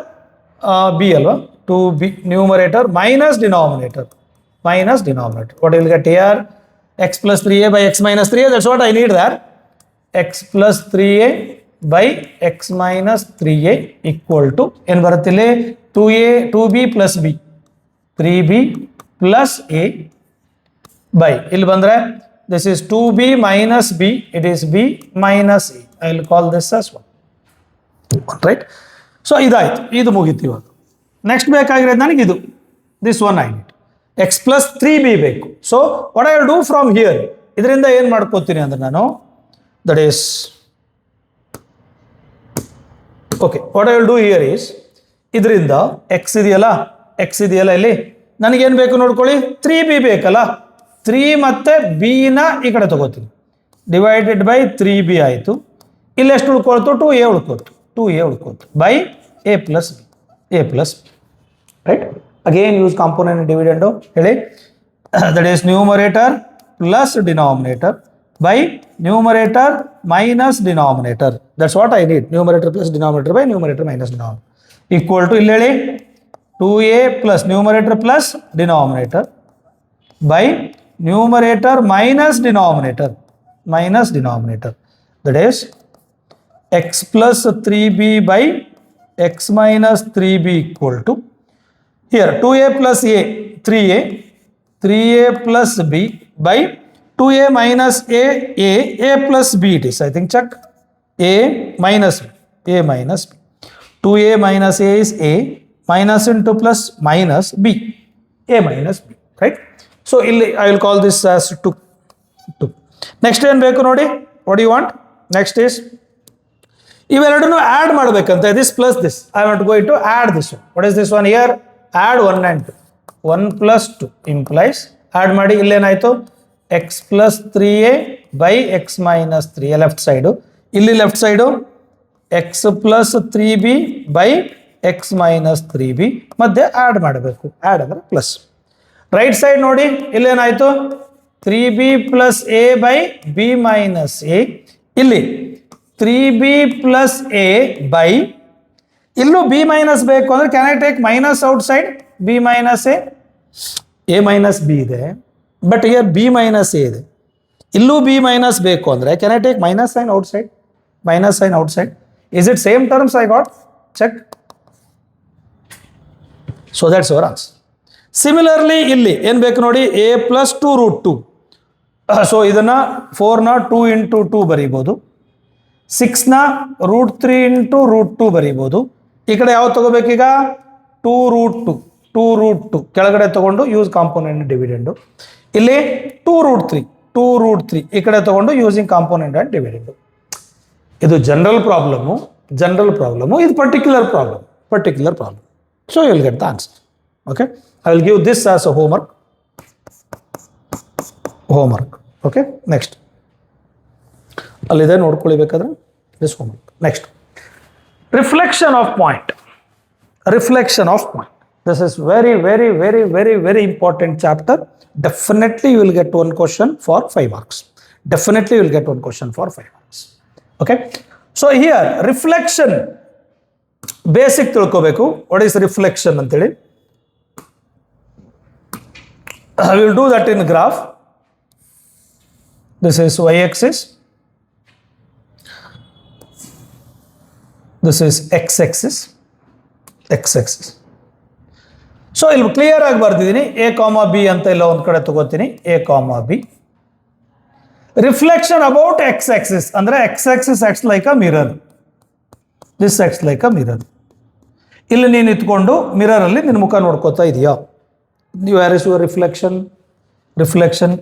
b alwa, 2b numerator minus denominator. What you will get here? X plus 3a by x minus 3a. That's what I need there. X plus 3a by x minus 3a equal to n barathile 2b plus b, 3b plus a by illi bandre this is 2b minus b, it is b minus a. I will call this as 1, right? So ಇದಾಯ್ತು, ಇದು ಮುಗೀತು. ಇವಾಗ next ಬೇಕಾಗಿರೋದು ನನಗೆ ಇದು, this one I need. X plus 3b ಬೇಕು. So what I will do from here, ಇದರಿಂದ ಏನು ಮಾಡ್ಕೋತೀನಿ ಅಂದ್ರೆ ನಾನು, that is okay, what I will do here is, ಇದರಿಂದ ಎಕ್ಸ್ ಇದೆಯಲ್ಲ ಇಲ್ಲಿ, ನನಗೇನು ಬೇಕು ನೋಡ್ಕೊಳ್ಳಿ, 3b ಬೇಕಲ್ಲ, 3 ಮತ್ತು b ನ ಈ ಕಡೆ ತಗೋತೀನಿ, ಡಿವೈಡೆಡ್ ಬೈ 3b ಆಯಿತು. ಇಲ್ಲಿ ಎಷ್ಟು ಉಳ್ಕೊಳ್ತು? 2a ಉಳ್ಕೊಳ್ತು by a plus b, right? Again use component and dividend. ಹೇಳಿ, that is numerator plus denominator by numerator minus denominator. That's what I need. Numerator plus denominator by numerator minus denominator equal to, ಇಲ್ಲಿ ಹೇಳಿ, 2a plus numerator plus denominator by numerator minus denominator. That is x plus 3b by x minus 3b equal to, here 2a plus a, 3a plus b by 2a minus a plus b it is, I think, check, a minus b, 2a minus a is a, minus into plus minus b, a minus b, right? So I will call this as 2. Next ಏನು ಬೇಕು ನೋಡಿ, what do you want? Next is, ಇವೆರಡನ್ನು add ಮಾಡಬೇಕಂತ, this plus this, I want go to add this one. What is this one here? Add 1 and 2, 1 plus 2 implies, add ಮಾಡಿ, ಇಲ್ಲೇನಾಯಿತು, x plus 3a by x minus 3a left side, ಇಲ್ಲಿ left side x plus 3b by x minus 3b ಮಧ್ಯೆ add ಮಾಡಬೇಕು, add ಅಂದರೆ plus. Right side ನೋಡಿ, ಇಲ್ಲೇನಾಯಿತು, 3b plus a by b minus a, ಇಲ್ಲಿ 3b plus a by, ಇಲ್ಲೂ b minus ಬೇಕು ಅಂದರೆ can I take minus outside, b minus a minus b ಇದೆ, but here b minus a ಇದೆ, ಇಲ್ಲೂ b minus ಬೇಕು ಅಂದರೆ can I take minus sign outside. Is it same terms I got? Check. So that's our answer. Similarly ಇಲ್ಲಿ ಏನು ಬೇಕು ನೋಡಿ, a plus 2 root 2. So ಇದನ್ನು 4ನ 2 into 2 ಬರೀಬೋದು, 6ನ √3 into √2 ಬರೀಬೋದು. ಈ ಕಡೆ ಯಾವ್ದು ತಗೋಬೇಕೀಗ? 2 root 2 ಕೆಳಗಡೆ ತಗೊಂಡು ಯೂಸ್ ಕಾಂಪೋನೆಂಟ್ ಡಿವಿಡೆಂಡು. ಇಲ್ಲಿ 2 √3 ಈ ಕಡೆ ತಗೊಂಡು ಯೂಸಿಂಗ್ ಕಾಂಪೋನೆಂಟ್ ಆ್ಯಂಡ್ ಡಿವಿಡೆಂಡು. ಇದು ಜನರಲ್ ಪ್ರಾಬ್ಲಮ್ಮು, ಇದು particular problem. So you will get the answer. Okay, I will give this as a homework. Okay, next ಅಲ್ಲಿದೆ ನೋಡ್ಕೊಳ್ಬೇಕಾದ್ರೆ this homework. Next, reflection of point. This is very important chapter. Definitely you will get one question for 5 marks. Okay, so here reflection basic ತಿಳ್ಕೋಬೇಕು. What is reflection ಅಂತೇಳಿ, I will do that in graph. This is y-axis, this is x-axis. So ಇಲ್ಲಿ clear ಆಗಿ ಬರ್ತಿದ್ದೀನಿ, a, b ಅಂತ ಇಲ್ಲ ಒಂದು ಕಡೆ ತಗೋತೀನಿ, a, b. Reflection about x-axis ಅಂದರೆ x-axis acts like a mirror. This acts like a mirror. ಇಲ್ಲಿ ನೀನು ಇಟ್ಕೊಂಡು ಮಿರರಲ್ಲಿ ನಿನ್ನ ಮುಖ ನೋಡ್ಕೋತಾ ಇದೆಯಾ? Where is your reflection?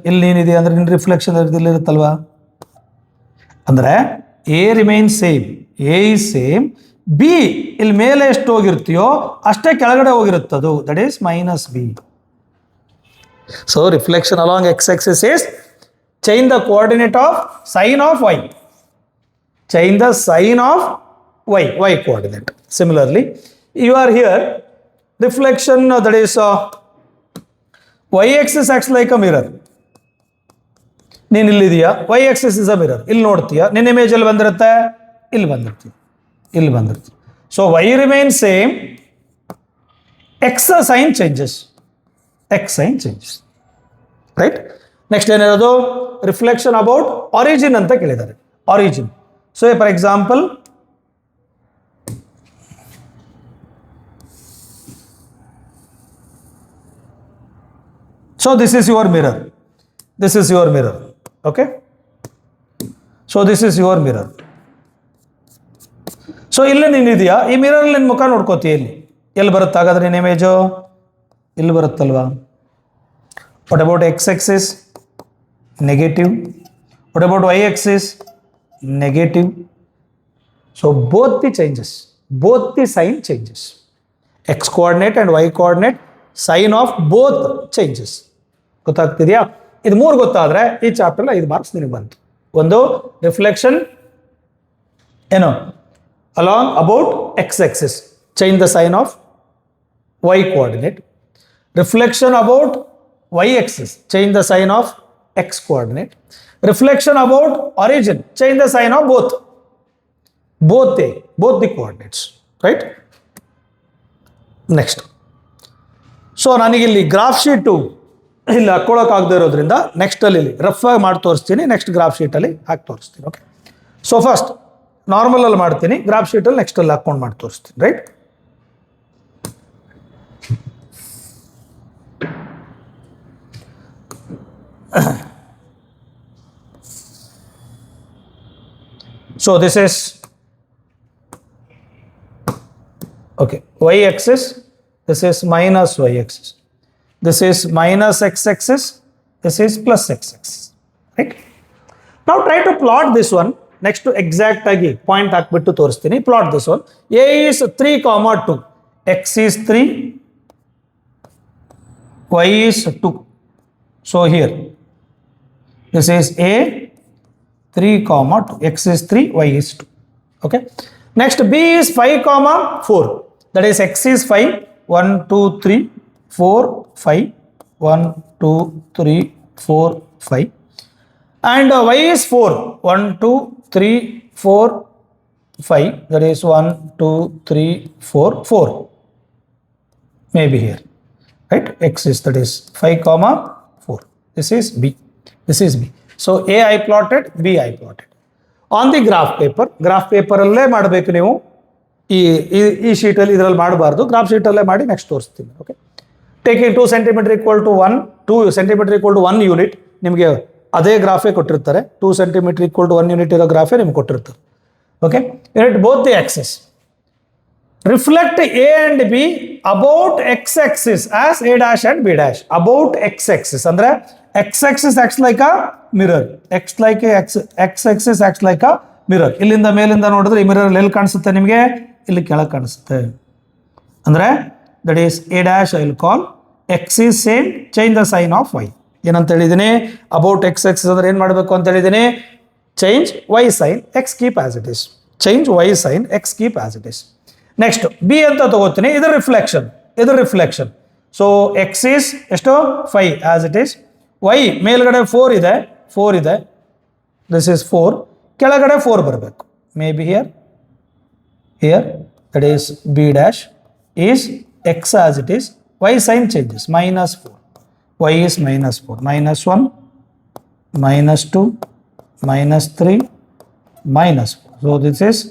ಇಲ್ಲಿ ನೀನಿದೆಯಾ ಅಂದರೆ ನಿನ್ನ ರಿಫ್ಲೆಕ್ಷನ್ ಇರುತ್ತಲ್ವಾ? ಅಂದರೆ a remains same, a is same, b ಇಲ್ಲಿ ಮೇಲೆ ಎಷ್ಟು ಹೋಗಿರ್ತೀಯೋ ಅಷ್ಟೇ ಕೆಳಗಡೆ ಹೋಗಿರುತ್ತದು, that is minus b. So reflection along x axis is change the coordinate of sine of y. Change the sine of y coordinate. Similarly, you are here, reflection that is y axis acts like a mirror. ನೀನು ಇಲ್ಲಿದೆಯಾ, y axis is a mirror. ಇಲ್ಲಿ ನೋಡ್ತೀಯಾ, ನಿನ್ನ image ಎಲ್ಲಿ ಬಂದಿರುತ್ತೆ, ಇಲ್ಲಿ ಬಂದಿರ್ತೀವಿ. ಸೊ y remains same, x sign changes. Right? Next ಏನಿರೋದು, reflection about origin ಅಂತ ಕೇಳಿದ್ದಾರೆ. Origin. So for example, so this is your mirror. Okay, so this is your mirror. So ಇಲ್ಲೇ ನೀನಿದೆಯಾ, ಈ ಮಿರರ್ ನಿನ್ನ ಮುಖ ನೋಡ್ಕೋತೀಯ, ಎಲ್ಲಿ ಬರುತ್ತೆ ಹಾಗಾದ್ರೆ ನಿನ್ನ ಇಮೇಜು, ಇಲ್ಲಿ ಬರುತ್ತಲ್ವಾ. What about x-axis? Negative. What about y-axis? Negative. So both the sign changes. X coordinate and y coordinate, sign of both changes. ಗೊತ್ತಾಗ್ತಿದೆಯಾ? ಇದು 3 ಗೊತ್ತಾದ್ರೆ ಈ ಚಾಪ್ಟರ್ 5 ಮಾರ್ಕ್ಸ್ ನಿನಗೆ ಬಂತು. ಒಂದು ರಿಫ್ಲೆಕ್ಷನ್ ಏನು along about x-axis, change the sign of y coordinate. Reflection about y-axis, change the sign of x coordinate. Reflection about origin, change the sign of both the coordinates, right? Next. So ನನಗಿಲ್ಲಿ graph sheet ಇಲ್ಲಿ ಹಾಕ್ಕೊಳ್ಳೋಕ್ಕಾಗದೇ ಇರೋದ್ರಿಂದ next ಅಲ್ಲಿ rough ಆಗಿ ಮಾಡಿ ತೋರಿಸ್ತೀನಿ, next graph ಶೀಟಲ್ಲಿ ಹಾಕಿ ತೋರಿಸ್ತೀನಿ. Okay, so first normal ಅಲ್ಲಿ ಮಾಡ್ತೀನಿ, ಗ್ರಾಫ್ ಶೀಟಲ್ಲಿ ನೆಕ್ಸ್ಟ್ ಅಲ್ಲಿ ಹಾಕೊಂಡು ಮಾಡಿ ತೋರಿಸ್ತೀನಿ, right? So this is okay, y axis, this is minus y axis, this is minus x axis, this is plus x axis, right? Now try to plot this one. Next to exact agi point hakbittu toristini, plot this one. A is 3, 2, x is 3, y is 2. So here this is A 3, 2, x is 3, y is 2. Okay. Next B is 5, 4. That is x is 5, 1, 2, 3, 4, 5, 1, 2, 3, 4, 5. And y is 4, 1, 2, 3, 4, 5. That is 1, 2, 3, 4, 4. Maybe here, right? X is, that is 5, 4. This is B. So A I plotted, B I plotted. On the graph paper ಅಲ್ಲೇ ಮಾಡಬೇಕು ನೀವು, ಈ ಶೀಟಲ್ಲಿ ಇದರಲ್ಲಿ ಮಾಡಬಾರ್ದು, graph ಶೀಟಲ್ಲೇ ಮಾಡಿ next ತೋರಿಸ್ತೀನಿ. Okay, taking 2 cm equal to 1 unit, ನಿಮಗೆ ಅದೇ ಗ್ರಾಫೇ ಕೊಟ್ಟಿರ್ತಾರೆ. 2 cm equal to 1 ಯೂನಿಟ್ ಇರೋ ಗ್ರಾಫೇ ನಿಮ್ಗೆ ಕೊಟ್ಟಿರ್ತಾರೆ. Okay, unit both the Axis. Reflect A and B about x-axis as A dash and B dash. About x-axis ಅಂದ್ರೆ x-axis acts like a mirror. X-axis acts like a mirror. ಇಲ್ಲಿಂದ ಮೇಲಿಂದ ನೋಡಿದ್ರೆ ಈ mirror ಎಲ್ಲಿ ಕಾಣಿಸುತ್ತೆ ನಿಮಗೆ, ಇಲ್ಲಿ ಕೆಳಗೆ ಕಾಣಿಸುತ್ತೆ. ಅಂದ್ರೆ that is A dash I will call, x is same, change the sign of y. ಏನಂತ ಹೇಳಿದ್ದೀನಿ, about x-axis ಅಂದ್ರೆ ಏನು ಮಾಡಬೇಕು ಅಂತ ಹೇಳಿದ್ದೀನಿ, change y sign, x keep as it is. Change y sign, x keep as it is. Next B ಅಂತ ತಗೋತೀನಿ, ಇದು ರಿಫ್ಲೆಕ್ಷನ್. ಸೊ ಎಕ್ಸ್ ಈಸ್ ಎಷ್ಟು 5 ಆಸ್ ಇಟ್ ಈಸ್, ವೈ ಮೇಲ್ಗಡೆ 4 ಇದೆ, ದಿಸ್ ಈಸ್ 4, ಕೆಳಗಡೆ 4 ಬರಬೇಕು. May be here that is B dash is X as it is, why sign changes, -4, Y is -4, -1, -2, -3, -4. So this is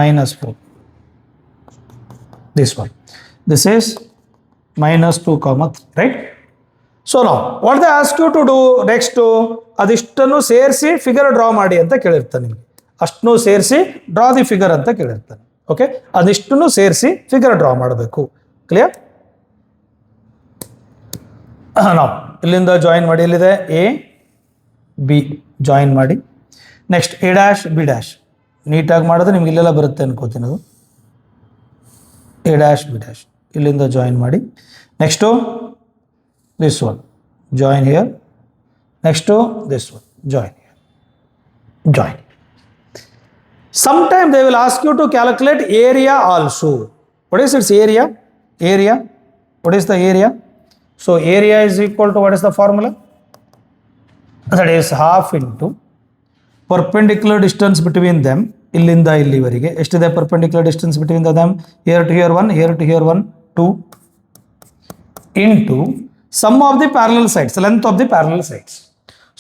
-4. This one, this is -2, 3, right? So now what they ask you to do next, ಅದಿಷ್ಟನ್ನು ಸೇರಿಸಿ figure draw ಮಾಡಿ ಅಂತ ಕೇಳಿರ್ತಾನೆ ನಿಮಗೆ. ಅಷ್ಟನ್ನು ಸೇರಿಸಿ draw the figure ಅಂತ ಕೇಳಿರ್ತಾನೆ. Okay, ಅದಿಷ್ಟನ್ನು ಸೇರಿಸಿ figure draw ಮಾಡಬೇಕು. Clear? ನಾವು ಇಲ್ಲಿಂದ ಜಾಯಿನ್ ಮಾಡಿ, ಇಲ್ಲಿದೆ A B ಜಾಯಿನ್ ಮಾಡಿ. Next A dash B dash ನೀಟಾಗಿ ಮಾಡಿದ್ರೆ ನಿಮ್ಗೆ ಇಲ್ಲೆಲ್ಲ ಬರುತ್ತೆ ಅನ್ಕೋತೀನಿ ಅದು. ಎ ಡ್ಯಾಶ್ ಬಿ ಡ್ಯಾಶ್ ಇಲ್ಲಿಂದ ಜಾಯಿನ್ ಮಾಡಿ. Next this one join here. Next this one join here. Join. Sometime they will ask you to calculate area also. What is its area? Area. What is the area? So area is equal to, what is the formula? That is half into perpendicular distance between them. ಇಲ್ಲಿಂದ ಇಲ್ಲಿವರೆಗೆ ಎಷ್ಟಿದೆ perpendicular distance between them? Here to here 1, here to here 1, 2 into sum of the parallel sides, length of the parallel sides.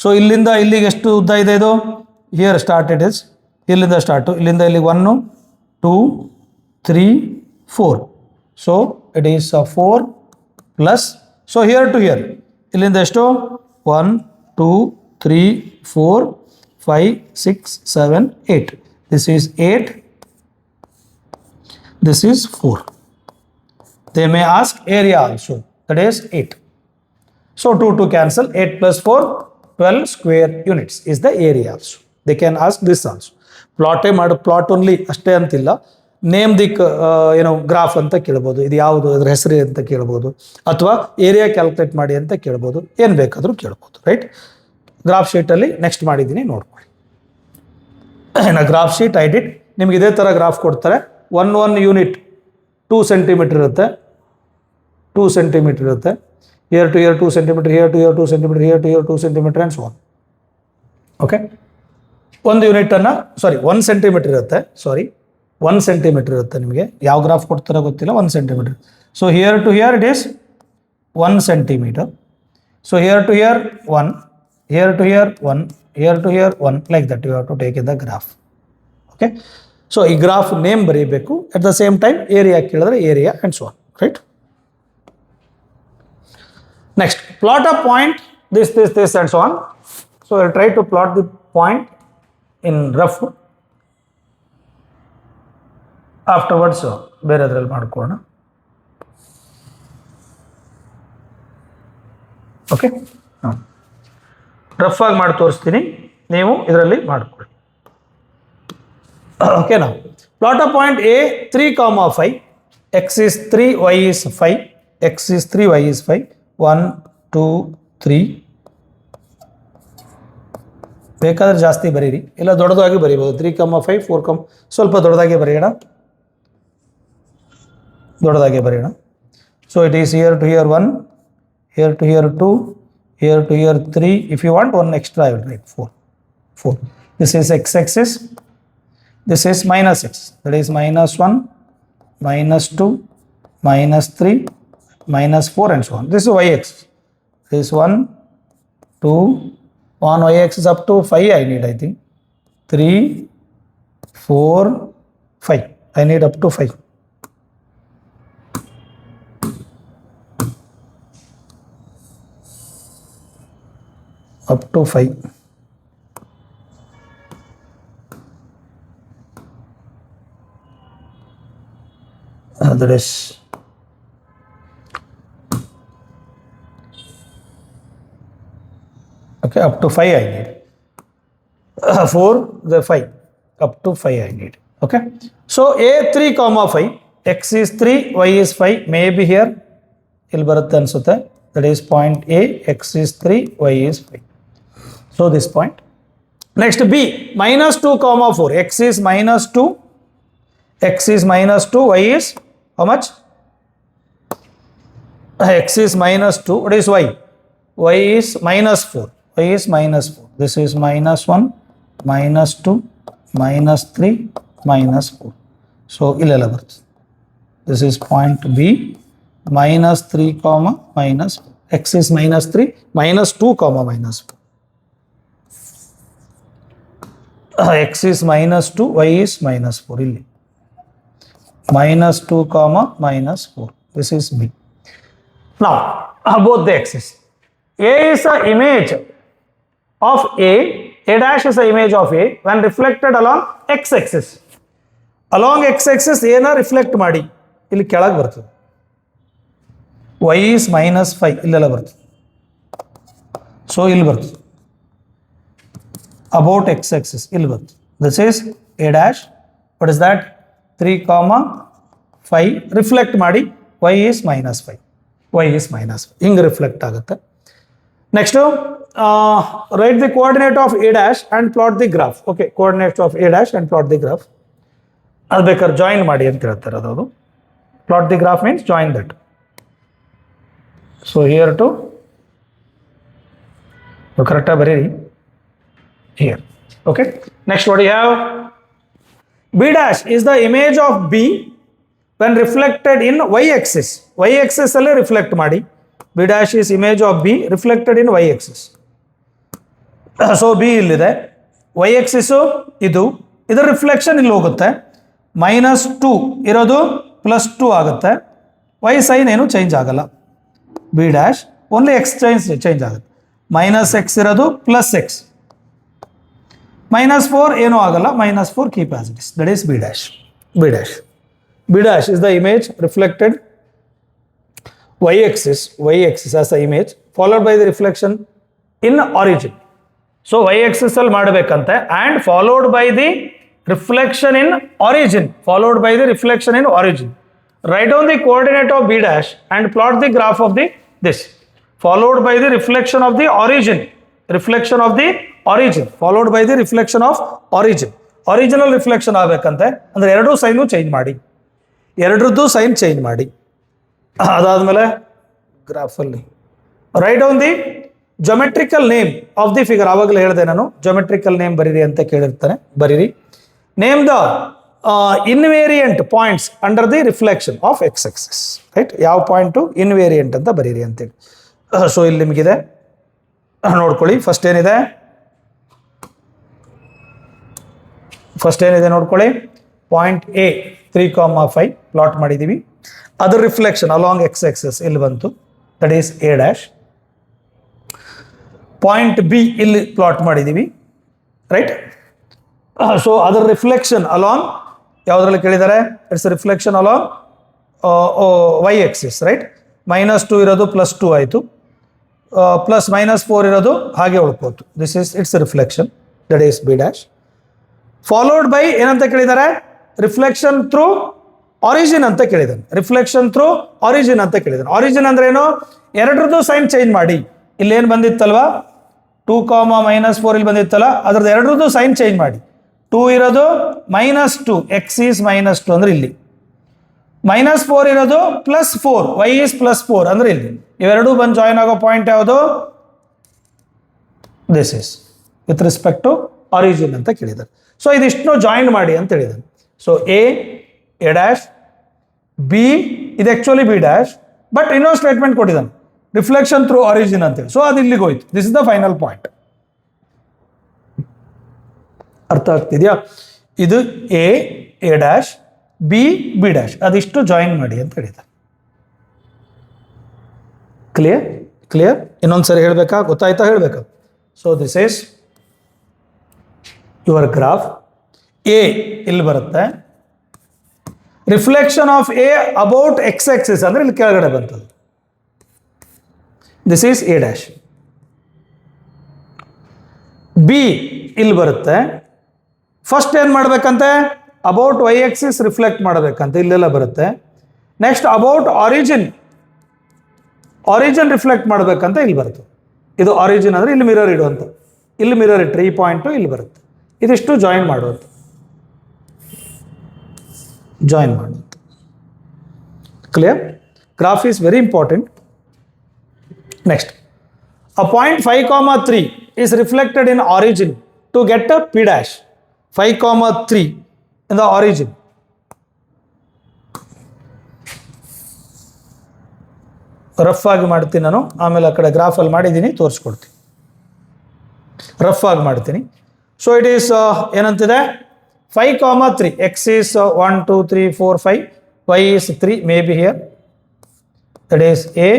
So ಇಲ್ಲಿಂದ ಇಲ್ಲಿಗೆ ಎಷ್ಟು ಉದ್ದ ಇದೆ ಇದು? Here start it is. ಇಲ್ಲಿಂದ ಸ್ಟಾರ್ಟು, ಇಲ್ಲಿಂದ ಇಲ್ಲಿಗೆ 1, 2, 3, 4. So it is 4 plus, so here to here ಇಲ್ಲಿಂದ ಎಷ್ಟು? 1, 2, 3, 4, 5, 6, 7, 8. This is 8. This is 4. They may ask area also. That is 8. So 2 to cancel. 8 plus 4, 12 square units is the area also. They can ask this also. ಪ್ಲಾಟೇ ಮಾಡಿ, plot only ಅಷ್ಟೇ ಅಂತಿಲ್ಲ. Name the graph ಅಂತ ಕೇಳ್ಬೋದು, ಇದು ಯಾವುದು ಅದ್ರ ಹೆಸರು ಅಂತ ಕೇಳ್ಬೋದು, ಅಥವಾ ಏರಿಯಾ ಕ್ಯಾಲ್ಕುಲೇಟ್ ಮಾಡಿ ಅಂತ ಕೇಳ್ಬೋದು, ಏನು ಬೇಕಾದರೂ ಕೇಳ್ಬೋದು. ರೈಟ್. ಗ್ರಾಫ್ ಶೀಟಲ್ಲಿ ನೆಕ್ಸ್ಟ್ ಮಾಡಿದ್ದೀನಿ, ನೋಡ್ಕೊಳ್ಳಿ. ಗ್ರಾಫ್ ಶೀಟ್ ಐಡಿಟ್ ನಿಮ್ಗೆ ಇದೇ ಥರ ಗ್ರಾಫ್ ಕೊಡ್ತಾರೆ. 1 ಯೂನಿಟ್ 2 ಸೆಂಟಿಮೀಟರ್ ಇರುತ್ತೆ, 2 ಸೆಂಟಿಮೀಟರ್ ಇರುತ್ತೆ. Here to here 2 centimetre, here to here 2 centimetre, here to here 2 centimetre and so on. Okay. 1 ಯೂನಿಟನ್ನು, ಸಾರಿ 1 ಸೆಂಟಿಮೀಟರ್ ಇರುತ್ತೆ, ಸಾರಿ 1 ಸೆಂಟಿಮೀಟರ್ ಇರುತ್ತೆ. ನಿಮಗೆ ಯಾವ ಗ್ರಾಫ್ ಕೊಡ್ತಾರೋ ಗೊತ್ತಿಲ್ಲ. 1 centimetre. So here to here it is 1 centimetre. So here to here 1, here to here 1, here to here 1, like that you have to take in the graph. Okay. So ಈ graph name ಬರೀಬೇಕು. At the same time area ಕೇಳಿದ್ರೆ area and so on. Right. Next, plot a point this and so on. So I try to plot the point in rough. afterwards ಬೇರೆದ್ರಲ್ಲಿ ಮಾಡ್ಕೊಳ್ಳೋಣ. Okay. Rough ಆಗಿ ಮಾಡಿ ತೋರಿಸ್ತೀನಿ, ನೀವು ಇದರಲ್ಲಿ ಮಾಡ್ಕೊಳ್ಳಿ. Okay. ನಾವು plot a point A 3,5, x is 3, y is 5, x is 3, y is 5, 1, 2, 3. ಬೇಕಾದ್ರೆ ಜಾಸ್ತಿ ಬರೀರಿ, ಇಲ್ಲ ದೊಡ್ಡದಾಗಿ ಬರೀಬೋದು. 3,5, 4, ಸ್ವಲ್ಪ ದೊಡ್ಡದಾಗಿ ಬರೆಯೋಣ, ದೊಡ್ಡದಾಗಿ ಬರೆಯೋಣ. So it is here to here 1, here to here 2, here to here 3. If you want 1 extra I will write 4. This is x axis, this is minus x, that is -1, -2, -3, -4 and so on. This is y axis. This is 1, 2, on y axis up to 5 I need, I think 3, 4, 5. I need up to 5. Up to 5. That is okay. Up to 5 I need. 4, the 5. Up to 5 I need. Okay. So A 3,5, x is 3, y is 5. Maybe here ಇಲ್ಲಿ ಬರುತ್ತೆ ಅನ್ಸುತ್ತೆ. That is point A, x is 3, y is 5. So this point. Next B, -2,4, x is -2, x is -2, y is how much? X is -2. What is y? Y is -4. Y is -4. This is -1, -2, -3, -4. So ಇಲ್ಲೆಲ್ಲ ಬರ್ತದೆ. This is point B, -3, -4. X is -3, -2, -4. X is -2, y is -4. ಇಲ್ಲಿ -2, -4. This is B. Now both the axes. A is an image of A dash is an image of A when reflected along x axis. Along x axis A na reflect ಮಾಡಿ ಇಲ್ಲಿ ಕೆಳಗೆ ಬರ್ತದೆ. y is -5 ಇಲ್ಲೆಲ್ಲ ಬರ್ತದೆ. So ಇಲ್ಲಿ ಬರ್ತದೆ. About x axis ಇಲ್ಲಿ ಬರ್ತದೆ. This is A dash. What is that? 3, 5 reflect ಮಾಡಿ y is -5, y is -5 ಹಿಂಗೆ ರಿಫ್ಲೆಕ್ಟ್ ಆಗುತ್ತೆ. Next write the coordinate of a dash and plot the graph. Okay, coordinate of a dash and plot the graph. ಅದು ಬೇಕಾದ್ರೆ join ಮಾಡಿ ಅಂತ ಹೇಳ್ತಾರೆ ಅದು. Plot the graph means join that. So here to correct ಬರೀರಿ here. Okay, next what do you have? B dash is the image of B when reflected in y axis. Y axis ಅಲ್ಲಿ reflect ಮಾಡಿ. B dash is image of B reflected in y axis. So B ಇಲ್ಲಿದೆ, y axis ಇದು, ಇದರ reflection ಇಲ್ಲಿ ಹೋಗುತ್ತೆ. -2 ಇರೋದು +2 ಆಗುತ್ತೆ. y sign ಏನು ಚೇಂಜ್ ಆಗಲ್ಲ. B dash only x change ಆಗುತ್ತೆ. -x ಇರೋದು +x, -4 ಏನೂ ಆಗಲ್ಲ, -4 keep as it is. That is B dash. B dash. B dash is the image reflected y axis as the image followed by the reflection in origin. So y axis ಅಲ್ಲಿ ಮಾಡಬೇಕಂತೆ and followed by the reflection in origin. Write down the coordinate of B dash and plot the graph of this. Followed by the reflection of the origin. Followed by the reflection of origin. Original reflection ಆಗಬೇಕಂತೆ, ಅಂದ್ರೆ ಎರಡೂ sign change ಮಾಡಿ, ಎರಡರದ್ದು sign change ಮಾಡಿ. ಅದಾದಮೇಲೆ ಗ್ರಾಫಲ್ಲಿ write down the geometrical name of the figure. ಆವಾಗಲೇ ಹೇಳಿದೆ ನಾನು, geometrical name ಬರೀರಿ ಅಂತ ಕೇಳಿರ್ತಾನೆ, ಬರೀರಿ. Name the invariant points under the reflection of x axis. Right, ಯಾವ ಪಾಯಿಂಟು ಇನ್ವೇರಿಯಂಟ್ ಅಂತ ಬರೀರಿ ಅಂತೇಳಿ. ಸೊ ಇಲ್ಲಿ ನಿಮಗಿದೆ ನೋಡ್ಕೊಳ್ಳಿ. ಫಸ್ಟ್ ಏನಿದೆ ನೋಡ್ಕೊಳ್ಳಿ. ಪಾಯಿಂಟ್ A 3,5 ಪ್ಲಾಟ್ ಮಾಡಿದ್ದೀವಿ. ಅದರ ರಿಫ್ಲೆಕ್ಷನ್ ಅಲಾಂಗ್ ಎಕ್ಸ್ ಆಕ್ಸಿಸ್ ಇಲ್ಲಿ ಬಂತು, that is A dash. Point B ಇಲ್ಲಿ ಪ್ಲಾಟ್ ಮಾಡಿದ್ದೀವಿ, ರೈಟ್. ಸೊ ಅದರ ರಿಫ್ಲೆಕ್ಷನ್ ಅಲಾಂಗ್ ಯಾವುದ್ರಲ್ಲಿ ಕೇಳಿದ್ದಾರೆ? It's reflection along y axis, right. -2 ಇರೋದು +2 ಆಯಿತು, +-4 ಇರೋದು ಹಾಗೆ ಉಳ್ಕೋತು. This is it's reflection, that is B dash. Followed by ಏನಂತ ಕೇಳಿದ್ದಾರೆ? ರಿಫ್ಲೆಕ್ಷನ್ ಥ್ರೂ ಆರಿಜಿನ್ ಅಂತ ಕೇಳಿದ್ದಾನೆ. ಆರಿಜಿನ್ ಅಂದ್ರೆ ಏನು? ಎರಡರದ್ದು ಸೈನ್ ಚೇಂಜ್ ಮಾಡಿ. ಇಲ್ಲಿ ಏನು ಬಂದಿತ್ತಲ್ವಾ, 2, -4 ಇಲ್ಲಿ ಬಂದಿತ್ತಲ್ಲ, ಅದ್ರದ್ದು ಎರಡರದ್ದು ಸೈನ್ ಚೇಂಜ್ ಮಾಡಿ. 2 ಇರೋದು -2, x is -2 ಅಂದ್ರೆ ಇಲ್ಲಿ, -4 ಇರೋದು +4, y is +4 ಅಂದ್ರೆ ಇಲ್ಲಿ. ಇವೆರಡೂ ಬಂದು ಜಾಯಿನ್ ಆಗೋ ಪಾಯಿಂಟ್ ಯಾವುದು? This is with respect to origin ಅಂತ ಕೇಳಿದ್ದಾರೆ. ಸೊ ಇದಿಷ್ಟು ಜಾಯಿನ್ ಮಾಡಿ ಅಂತ ಹೇಳಿದ್ದಾನೆ. ಸೊ A dash, B ಇದು ಆಕ್ಚುಲಿ B dash, ಬಟ್ ಇನ್ನೊಂದು ಸ್ಟೇಟ್ಮೆಂಟ್ ಕೊಟ್ಟಿದ್ದಾನೆ, ರಿಫ್ಲೆಕ್ಷನ್ ಥ್ರೂ ಆರಿಜಿನ್ ಅಂತೇಳಿ. ಸೊ ಅದು ಇಲ್ಲಿಗೆ ಹೋಯ್ತು. This is the final point. ಅರ್ಥ ಆಗ್ತಿದೆಯಾ? ಇದು A dash, B dash, ಅದಿಷ್ಟು ಜಾಯಿನ್ ಮಾಡಿ ಅಂತ ಹೇಳಿದ್ದಾರೆ. ಕ್ಲಿಯರ್? ಇನ್ನೊಂದ್ಸರಿ ಹೇಳ್ಬೇಕಾ? ಗೊತ್ತಾಯ್ತಾ? ಹೇಳ್ಬೇಕಾ? So this is your graph. A ಇಲ್ಲಿ ಬರುತ್ತೆ, reflection of A about x axis ಅಂದ್ರೆ ಇಲ್ಲಿ ಕೆಳಗಡೆ ಬಂತದ್ದು. This is A dash. B ಇಲ್ಲಿ ಬರುತ್ತೆ. ಫಸ್ಟ್ ಏನು ಮಾಡಬೇಕಂತೆ? ಅಬೌಟ್ ವೈ ಆಕ್ಸಿಸ್ ರಿಫ್ಲೆಕ್ಟ್ ಮಾಡಬೇಕಂತ ಇಲ್ಲೆಲ್ಲ ಬರುತ್ತೆ. ನೆಕ್ಸ್ಟ್ ಅಬೌಟ್ ಆರಿಜಿನ್ ರಿಫ್ಲೆಕ್ಟ್ ಮಾಡಬೇಕಂತ ಇಲ್ಲಿ ಬರುತ್ತೆ. ಇದು ಆರಿಜಿನ್ ಅಂದರೆ ಇಲ್ಲಿ ಮಿರರ್ ಇಡುವಂಥ, ಇಲ್ಲಿ ಮಿರರ್ ಇಟ್ಟರೆ ಈ ಪಾಯಿಂಟು ಇಲ್ಲಿ ಬರುತ್ತೆ. ಇದಿಷ್ಟು ಜಾಯಿನ್ ಮಾಡುವಂಥ. Clear? Graph is very important. Next, a point 5,3 is reflected in origin to get a P dash. 5,3 in the origin. Rough ಆಗಿ ಮಾಡ್ತೀನಿ ನಾನು, ಆಮೇಲೆ ಆ ಕಡೆ ಗ್ರಾಫಲ್ಲಿ ಮಾಡಿದ್ದೀನಿ, ತೋರಿಸ್ಕೊಡ್ತೀನಿ. ರಫ್ ಆಗಿ ಮಾಡ್ತೀನಿ. ಸೊ ಇಟ್ ಈಸ್ ಏನಂತಿದೆ? 5,3, x is 1, 2, 3, 4, 5, y is 3, maybe here. That is A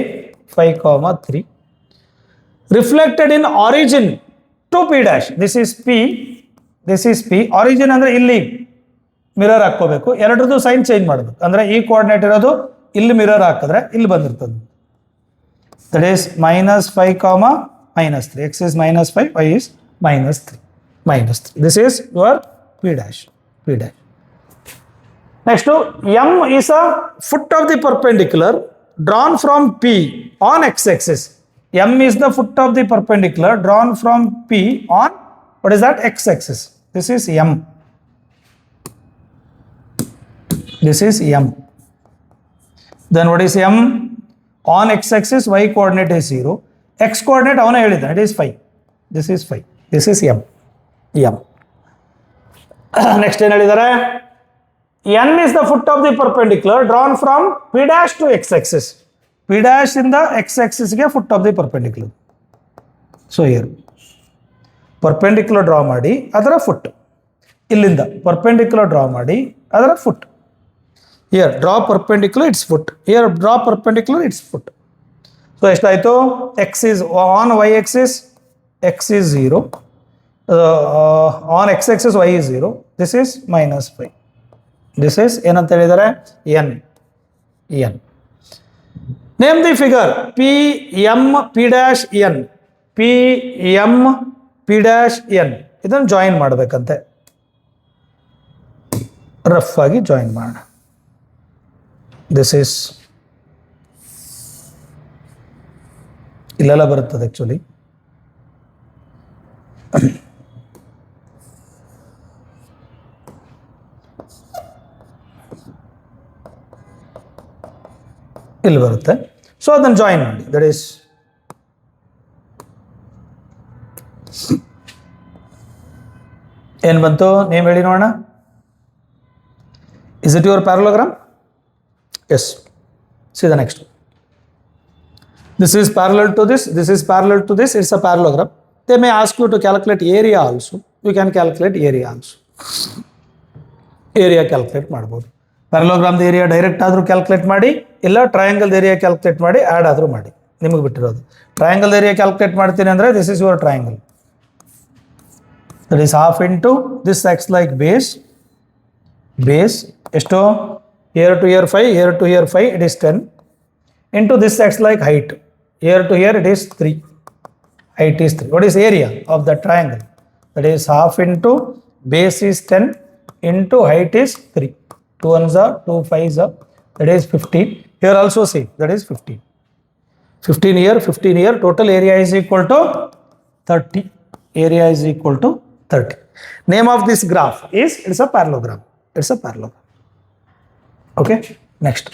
5,3. Reflected in origin to P dash. This is P. Origin ಅಂದರೆ ಇಲ್ಲಿ ಮಿರರ್ ಹಾಕೋಬೇಕು, ಎರಡರದ್ದು ಸೈನ್ ಚೇಂಜ್ ಮಾಡಬೇಕು. ಅಂದರೆ ಈ ಕೋಆರ್ಡಿನೇಟ್ ಇರೋದು ಇಲ್ಲಿ ಮಿರರ್ ಹಾಕಿದ್ರೆ ಇಲ್ಲಿ ಬಂದಿರ್ತದೆ. That is -5, -3. X is -5, y is -3. This is your P dash. Next, M is a foot of the perpendicular drawn from P on x-axis. M is the foot of the perpendicular drawn from P on, what is that, x-axis. This is M. This is M. Then what is M? On x-axis, y coordinate is 0. X coordinate, it is 5. This is 5. This is M. M. Next, N is the foot of the perpendicular drawn from P dash to x-axis. P dash in the x-axis is foot of the perpendicular. So here, perpendicular draw ಮಾಡಿ ಅದರ foot. ಇಲ್ಲಿಂದ perpendicular draw ಮಾಡಿ ಅದರ foot. Here draw perpendicular, its foot. Here draw perpendicular, its foot. So ಎಷ್ಟಾಯಿತು? X is on y-axis, x is 0. On x-axis, y is 0. This is minus 5. This is ಏನಂತ ಹೇಳಿದರೆ n. n. Name the figure P M P dash n. P M P dash n. ಇದನ್ನು join ಮಾಡಬೇಕಂತೆ. Rough ಆಗಿ join ಮಾಡೋಣ. This is ಇಲ್ಲೆಲ್ಲ ಬರುತ್ತದೆ actually. ಇಲ್ಲಿ ಬರುತ್ತೆ. So ಅದನ್ನು ಜಾಯಿನ್ ಮಾಡಿ. ದಟ್ ಈಸ್ ಏನು ಬಂತು? ನೇಮ್ ಹೇಳಿ ನೋಡೋಣ. Is it your parallelogram? Yes. See the next one. This is parallel to this. This is parallel to this. It's a parallelogram. They may ask you to calculate area also. You can calculate area also. Area calculate ಮಾಡಬಹುದು. Parallelogram the area direct ಆದರೂ calculate ಮಾಡಿ, ಇಲ್ಲ triangle area calculate ಮಾಡಿ, add ಆದರೂ ಮಾಡಿ. ನಿಮಗೆ ಬಿಟ್ಟಿರೋದು. Triangle area calculate ಮಾಡ್ತೀನಿ ಅಂದರೆ this is your triangle. That is half into this acts like base. Base ಎಷ್ಟು? Here to here 5, here to here 5, it is 10. Into this acts like height. Here to here it is 3. Height is 3. What is area of the triangle? That is half into base is 10 into height is 3. 2 ones are 2 5s are, that is 15. Here also see, that is 15. 15 here, 15 here. Total area is equal to 30. Area is equal to 30. Name of this graph is, it's a parallelogram. It's a parallelogram. Okay, next.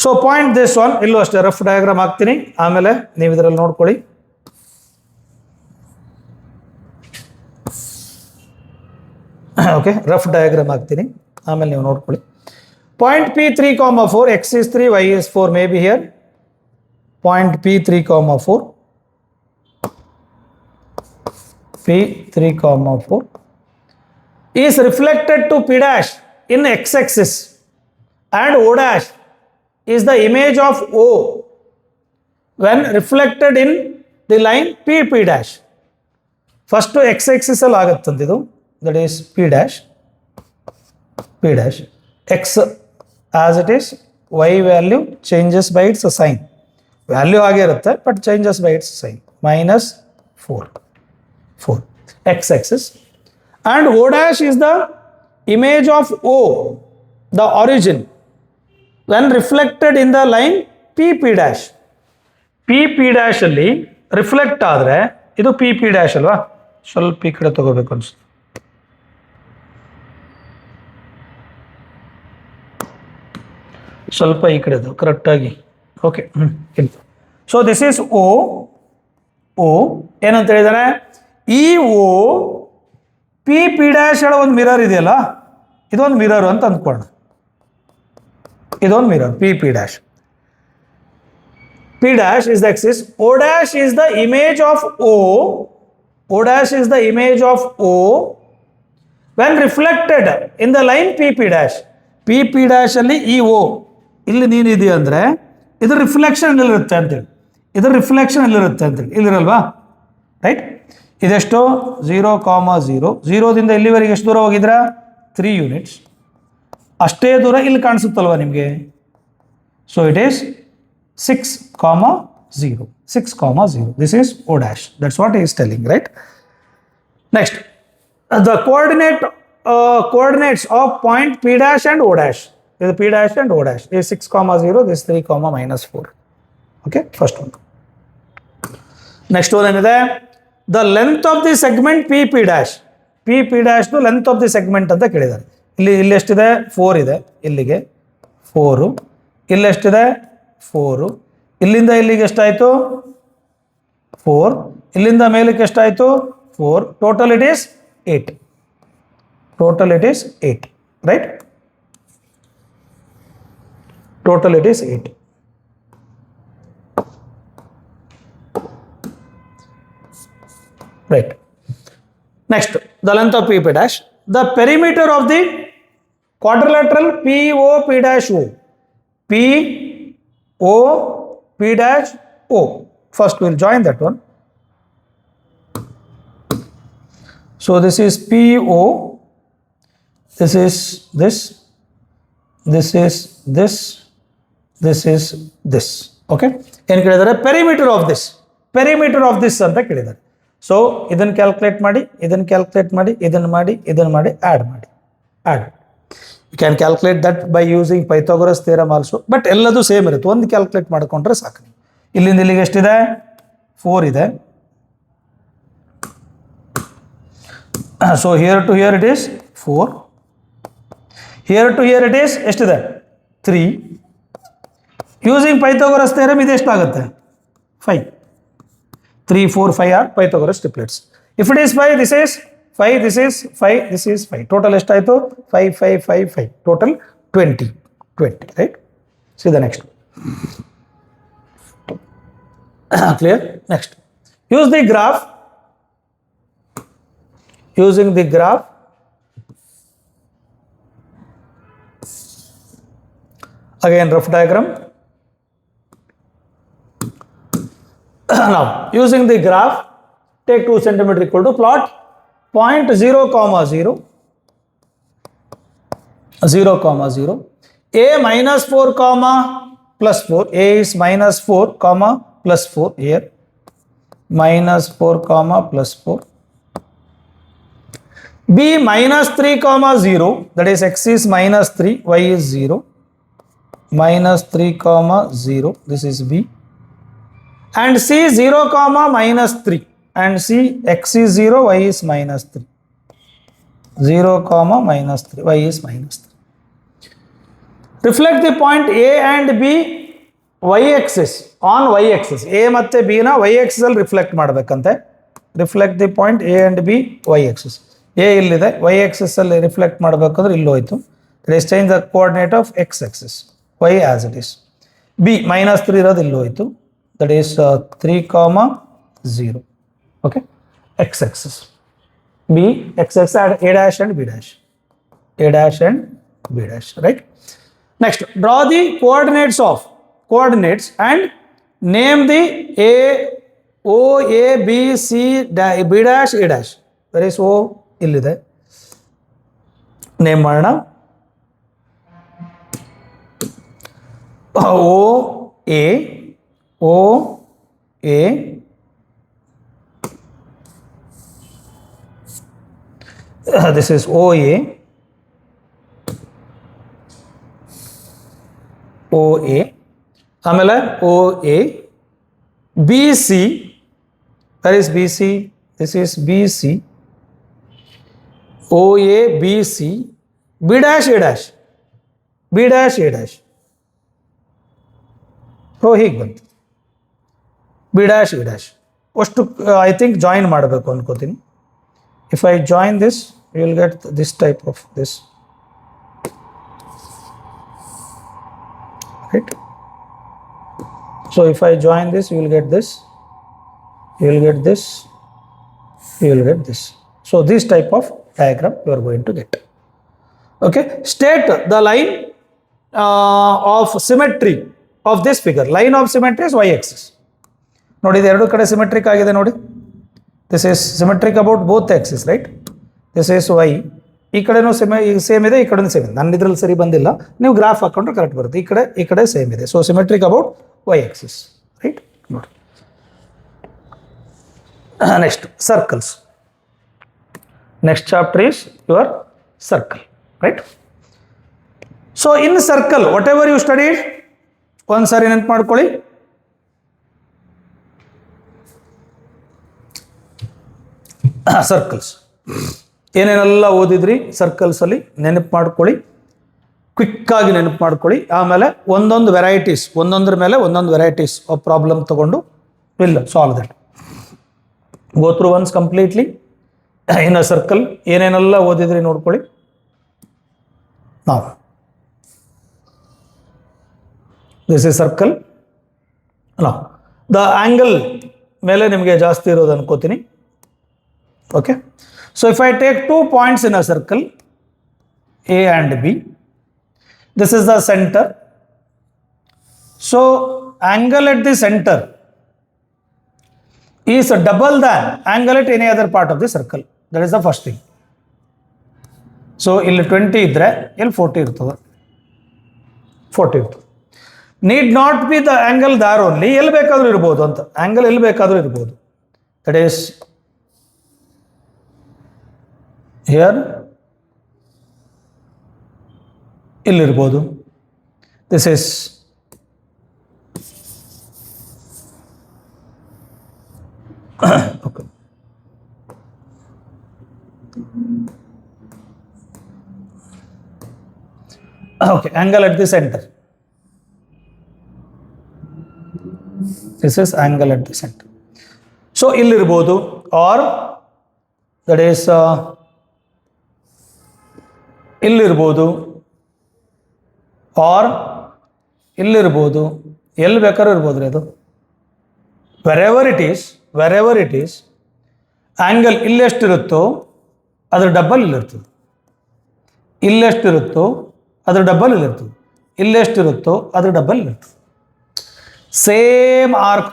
So point this one, ಇಲ್ಲೂ ಅಷ್ಟೇ rough diagram ಹಾಕ್ತೀನಿ, ಆಮೇಲೆ ನೀವು ಇದರಲ್ಲಿ ನೋಡ್ಕೊಳ್ಳಿ. Okay, rough diagram ಹಾಕ್ತೀನಿ, ಆಮೇಲೆ ನೀವು ನೋಡ್ಕೊಳ್ಳಿ. Point P3, 4, x is 3, y is 4 may be here. Point P3, 4, P3, 4 is reflected to P dash in x-axis. And O dash is the image of O when reflected in the line P dash. First to x-axis ಅಲ್ಲಿ ಆಗುತ್ತಂತಿದು, that is P dash. X as it is, y value changes by its sign. Value ಹಾಗೆ ಇರುತ್ತೆ, but changes by its sign. Minus 4. X-axis. And O dash is the image of O, the origin, when reflected in the line P dash. P dash ಅಲ್ಲಿ reflect ಆದರೆ ಇದು P dash ಅಲ್ವಾ? ಸ್ವಲ್ಪ ಈ ಕಡೆ ತಗೋಬೇಕು ಅನ್ಸುತ್ತೆ. ಸ್ವಲ್ಪ ಈ ಕಡೆ ಕರೆಕ್ಟಾಗಿ. Okay, so this is O ಏನಂತ ಹೇಳಿದಾರೆ? ಈ O P dash ಹೇಳೋ ಒಂದು ಮಿರರ್ ಇದೆಯಲ್ಲ, ಇದೊಂದು ಮಿರರ್ ಅಂತ ಅಂದ್ಕೊಳ್ಳೋಣ. ಇದೊಂದು mirror P dash. P dash is the axis. O dash is the image of O. O dash is the image of O when reflected in the line P dash. P dash ಅಲ್ಲಿ ಈ O ಇಲ್ಲಿ ನೀನಿದೆಯಾ ಅಂದರೆ ಇದು reflection ಎಲ್ಲಿರುತ್ತೆ ಅಂತೇಳಿ, ಇದು reflection ಎಲ್ಲಿರುತ್ತೆ ಅಂತೇಳಿ, ಇಲ್ಲಿರಲ್ವಾ? ರೈಟ್. ಇದೆಷ್ಟು? 0,0. 0ದಿಂದ ಇಲ್ಲಿವರೆಗೆ ಎಷ್ಟು ದೂರ ಹೋಗಿದ್ರ? 3 ಯೂನಿಟ್ಸ್. ಅಷ್ಟೇ ದೂರ ಇಲ್ಲಿ ಕಾಣಿಸುತ್ತಲ್ವ ನಿಮಗೆ? So it is 6,0. 6,0. This is O dash. That's what he is telling, right? Next, the coordinate coordinates of point P dash and O dash. This P dash and O dash is 6 comma 0, this 3 comma minus 4. Okay, first one. Next one is the length of the segment PP dash. PP dash the length of the segment ಅಂತ ಕೇಳಿದ್ದಾರೆ. ಇಲ್ಲಿ ಎಷ್ಟಿದೆ 4 ಇದೆ, ಇಲ್ಲಿಗೆ 4, ಇಲ್ಲಿ ಎಷ್ಟಿದೆ 4, ಇಲ್ಲಿಂದ ಇಲ್ಲಿಗೆ ಎಷ್ಟಾಯಿತು 4, ಇಲ್ಲಿಂದ ಮೇಲಕ್ಕೆ ಎಷ್ಟಾಯಿತು 4, total it is 8. Total it is 8, right? Total it is 8. Right. Next, the length of PP dash. The perimeter of the quadrilateral POP dash O. POP dash O. First we'll join that one. So this is PO. This is this. This is this. This is this. Okay. ಏನು ಕೇಳಿದ್ದಾರೆ perimeter of this. Perimeter of this ಅಂತ ಕೇಳಿದ್ದಾರೆ. So ಇದನ್ನು calculate ಮಾಡಿ, ಇದನ್ನು calculate ಮಾಡಿ, ಇದನ್ನು ಮಾಡಿ, ಇದನ್ನು ಮಾಡಿ, ಆ್ಯಡ್ ಮಾಡಿ, add. You can calculate that by using Pythagoras theorem also. But ಎಲ್ಲದೂ ಸೇಮ್ ಇರುತ್ತೆ, ಒಂದು ಕ್ಯಾಲ್ಕುಲೇಟ್ ಮಾಡಿಕೊಂಡ್ರೆ ಸಾಕು. ಇಲ್ಲಿಂದ ಇಲ್ಲಿಗೆ ಎಷ್ಟಿದೆ 4 ಇದೆ. So here to here it is 4. Here to here it is ಎಷ್ಟಿದೆ 3. ಯೂಸಿಂಗ್ ಪೈಥಾಗೊರಸ್ ಥಿಯರಮ್ ಇದು ಎಷ್ಟಾಗುತ್ತೆ 5. 3, 4, 5 are Pythagoras triplets. If it is 5, this is 5, this is 5, this is 5. Total eshtayitu 5, 5, 5, 5. Total 20, right? See the next. Clear? Next. Use the graph. Using the graph. Again, rough diagram. Now, using the graph, take 2 centimeter equal to plot point 0, 0, 0, 0, a minus 4, plus 4, a is minus 4, plus 4 here, minus 4, plus 4, b minus 3, 0, that is x is minus 3, y is 0, minus 3, 0, this is b. And c 0, minus 3, and c x is 0, y is minus 3, 0, minus 3, y is minus 3. Reflect the point a and b y-axis on y-axis. a ಮತ್ತೆ b ನ y-axis ಅಲ್ಲಿ reflect ಮಾಡಬೇಕಂತೆ. Reflect the point a and b y-axis. a ಇಲ್ಲಿದೆ, y-axis ಅಲ್ಲಿ reflect ಮಾಡಬೇಕಂದ್ರೆ ಇಲ್ಲಿ ಹೋಯ್ತು. Let us change the coordinate of x-axis, y as it is. b minus 3 ಇರೋದು ಇಲ್ಲಿ ಹೋಯ್ತು. That is 3, 0. Okay, x-axis. B, x-axis at a dash and b dash. A dash and b dash, right? Next, draw the coordinates and name the A, O, A, B, C, B dash, A dash. Where is O? Illide. Name ಮಾಡೋಣ. O, A, O, A, this is OA, OA, ಆಮೇಲೆ OA, BC, where is BC? This is BC, OA, BC, B dash, A dash, B dash, A dash. So ಹೀಗೆ ಬಂತು b dash, A dash. ಅಷ್ಟು I think join ಮಾಡಬೇಕು ಅನ್ಕೋತೀನಿ. If I join this you will get this type of this, right? So if I join this you will get this, you will get this, you will get this. So this type of diagram you are going to get. Okay, state the line of symmetry of this figure. Line of symmetry is y-axis. ನೋಡಿ, ಇದು ಎರಡು ಕಡೆ symmetric ಆಗಿದೆ ನೋಡಿ. This is symmetric about both Axis, right? This is y. ಈ ಕಡೆನೂ same ಇದೆ, ಈ ಕಡೆನೂ ಸೇಮ್ ಇದೆ. ನನ್ನ ಇದ್ರಲ್ಲಿ ಸರಿ ಬಂದಿಲ್ಲ, ನೀವು ಗ್ರಾಫ್ ಹಾಕೊಂಡ್ರೆ ಕರೆಕ್ಟ್ ಬರುತ್ತೆ. ಈ ಕಡೆ ಸೇಮ್ ಇದೆ. So symmetric about y-axis, right? ನೋಡಿ, next circles. Next chapter is your circle, right? So in circle, whatever you studied, ಒಂದ್ಸಾರಿ ನೆನಪು ಮಾಡ್ಕೊಳ್ಳಿ. ಸರ್ಕಲ್ಸ್ ಏನೇನೆಲ್ಲ ಓದಿದ್ರಿ ಸರ್ಕಲ್ಸ್ ಅಲ್ಲಿ ನೆನಪು ಮಾಡ್ಕೊಳ್ಳಿ, ಕ್ವಿಕ್ ಆಗಿ ನೆನಪು ಮಾಡ್ಕೊಳ್ಳಿ. ಆಮೇಲೆ ಒಂದೊಂದು ವೆರೈಟೀಸ್, ಒಂದೊಂದ್ರ ಮೇಲೆ ಒಂದೊಂದು ವೆರೈಟೀಸ್ ಆಫ್ ಪ್ರಾಬ್ಲಮ್ ತಗೊಂಡು will solve that. Go through once completely in a circle ಏನೇನೆಲ್ಲ ಓದಿದ್ರಿ ನೋಡ್ಕೊಳ್ಳಿ. ನಾವು ದಿಸ್ ಇಸ್ ಸರ್ಕಲ್. ನಾವು ದ ಆಂಗಲ್ ಮೇಲೆ ನಿಮಗೆ ಜಾಸ್ತಿ ಇರೋದು ಅನ್ಕೋತೀನಿ. Okay, so if I take 2 points in a circle, A and B, this is the center. So angle at the center is double than angle at any other part of the circle. That is the first thing. So ಇಲ್ಲಿ 20 ಇದ್ರೆ ಇಲ್ಲಿ 40 ಇರ್ತದೆ. 40 ಇರ್ತದೆ. Need not be the angle there only. ಎಲ್ಲಿ ಬೇಕಾದರೂ ಇರ್ಬೋದು ಅಂತ. Angle ಎಲ್ಲಿ ಬೇಕಾದರೂ ಇರ್ಬೋದು. That is here, ಇಲ್ಲಿರ್ಬೋದು. This is okay. Okay, angle at the center. This is angle at the center. So ಇಲ್ಲಿರ್ಬೋದು, or that is ಇಲ್ಲಿರ್ಬೋದು, ಆರ್ ಇಲ್ಲಿರ್ಬೋದು, ಎಲ್ಲಿ ಬೇಕಾದ್ರೂ ಇರ್ಬೋದು ರೀ ಅದು. ವೆರೆವರ್ ಇಟ್ ಈಸ್ ಆ್ಯಂಗಲ್ ಇಲ್ಲೆಷ್ಟಿರುತ್ತೋ ಅದ್ರ ಡಬ್ಬಲ್ ಇಲ್ಲಿರ್ತದೆ. ಇಲ್ಲೆಷ್ಟಿರುತ್ತೋ ಅದ್ರ ಡಬ್ಬಲ್ ಇಲ್ಲಿರ್ತದೆ. ಇಲ್ಲೆಷ್ಟಿರುತ್ತೋ ಅದ್ರ ಡಬ್ಬಲ್ ಇಲ್ಲಿರ್ತದೆ. ಸೇಮ್ ಆರ್ಕ್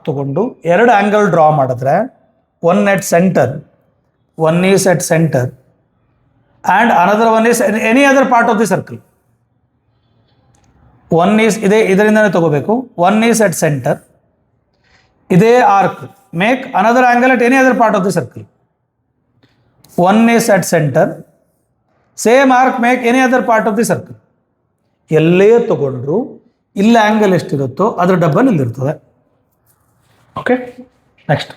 ತಗೊಂಡು ಎರಡು ಆ್ಯಂಗಲ್ ಡ್ರಾ ಮಾಡಿದ್ರೆ one at centre, one is at centre and another one is any other part of the circle. One is ಇದರಿಂದನೇ ತಗೋಬೇಕು. One is at center. ಇದೇ arc make another angle at any other part of the circle. One is at center. Same arc make any other part of the circle. ಎಲ್ಲೇ ತಗೊಂಡ್ರು ಇಲ್ಲಿ angle ಎಷ್ಟಿರುತ್ತೋ ಅದರ double ಇಲ್ಲಿರ್ತದೆ. Okay, next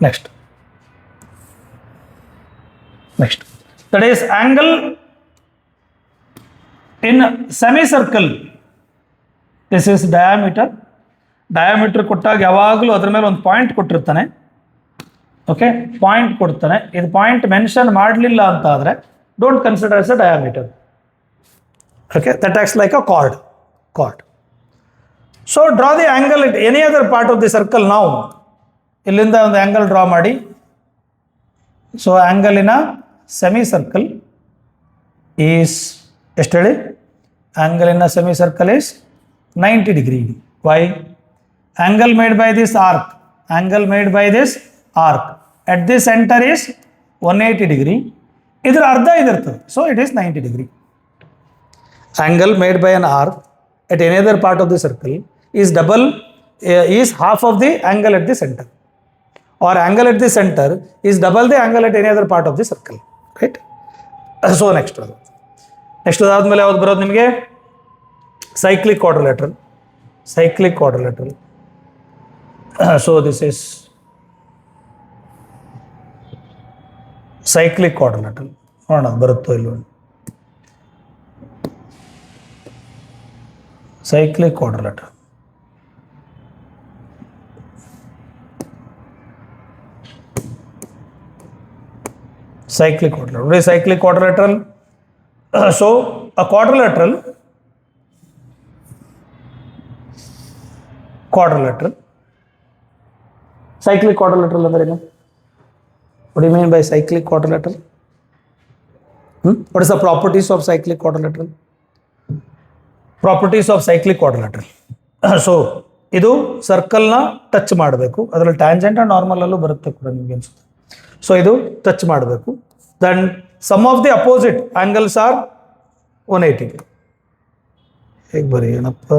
next that is angle in semicircle. This is diameter ಕೊಟ್ಟಾಗ ಯಾವಾಗಲೂ ಅದ್ರ ಮೇಲೆ ಒಂದು ಪಾಯಿಂಟ್ ಕೊಟ್ಟಿರ್ತಾನೆ. ಓಕೆ, ಪಾಯಿಂಟ್ ಕೊಡ್ತಾನೆ. ಇದು ಪಾಯಿಂಟ್ ಮೆನ್ಷನ್ ಮಾಡಲಿಲ್ಲ ಅಂತ ಆದರೆ don't consider as a diameter. Okay, that acts like a chord. So draw the angle at any other part of the circle now. ಇಲ್ಲಿಂದ ಒಂದು ಆ್ಯಂಗಲ್ ಡ್ರಾ ಮಾಡಿ. So angle in a semicircle is ಎಷ್ಟು ಹೇಳಿ? Angle in a semicircle is 90 degree. Why? Angle made by this arc at the centre is 180 degree. ಇದರ ಅರ್ಧ ಇದಿರ್ತದೆ. So it is 90 degree. Angle made by an arc at any other part of the circle is half of the angle at the center, or angle at the center is double the angle at any other part of the circle, right? So next ಅದಾದ್ಮೇಲೆ ಯಾವ್ದು ಬರೋದು ನಿಮಗೆ? cyclic quadrilateral. So this is cyclic quadrilateral. ನೋಡೋಣ ಬರುತ್ತೋ ಇಲ್ವೋ. cyclic quadrilateral. Cyclic quadrilateral. What is cyclic quadrilateral? So a quadrilateral cyclic quadrilateral ಅಂದ್ರೆ ಏನು? What do you mean by cyclic quadrilateral? What is the properties of cyclic quadrilateral? Properties of cyclic quadrilateral. So ಇದು ಸರ್ಕಲ್ನ touch ಮಾಡಬೇಕು. ಅದರಲ್ಲಿ tangent and normal ಅಲ್ಲೂ ಬರುತ್ತೆ ಕೂಡ ನಿಮ್ಗೆ ಅನ್ಸುತ್ತೆ. ಸೊ ಇದು ಟಚ್ ಮಾಡಬೇಕು. Then sum of the opposite angles are 180. ಹೇಗೆ ಬರೀ ಏನಪ್ಪ?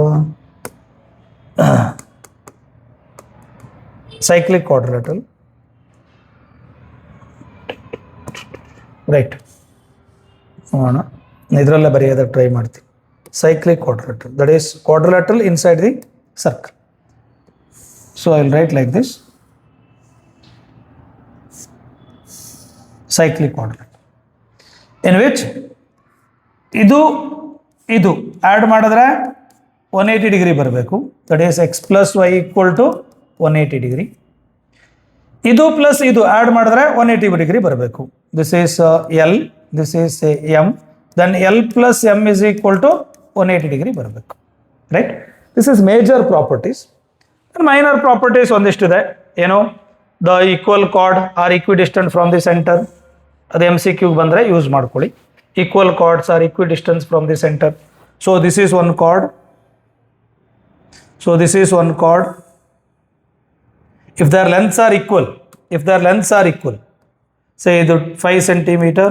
cyclic quadrilateral, right? ನೋಡೋಣ, ಇದರಲ್ಲೇ ಬರೆಯೋದಕ್ಕೆ ಟ್ರೈ ಮಾಡ್ತೀನಿ. Cyclic quadrilateral, that is quadrilateral inside the circle. So I will write like this, cyclic quadrilateral, in which ಇದು ಆ್ಯಡ್ ಮಾಡಿದ್ರೆ 180 ಡಿಗ್ರಿ ಬರಬೇಕು. That is x plus y equal to 180 degree. ಇದು plus ಇದು add ಮಾಡಿದ್ರೆ 180 degree ಬರಬೇಕು. This is l, this is m, then l plus m is equal to 180 degree ಬರಬೇಕು, right? This is major properties. Minor properties ಒಂದಿಷ್ಟಿದೆ. ಏನು? The equal chord are equidistant from the centre. ಅದು m c ಕ್ಯೂಗೆ ಬಂದರೆ use ಮಾಡ್ಕೊಳ್ಳಿ. Equal chords are equidistant from the center. So this is one chord. So this is one chord. If their lengths are equal, say idu 5 centimeter,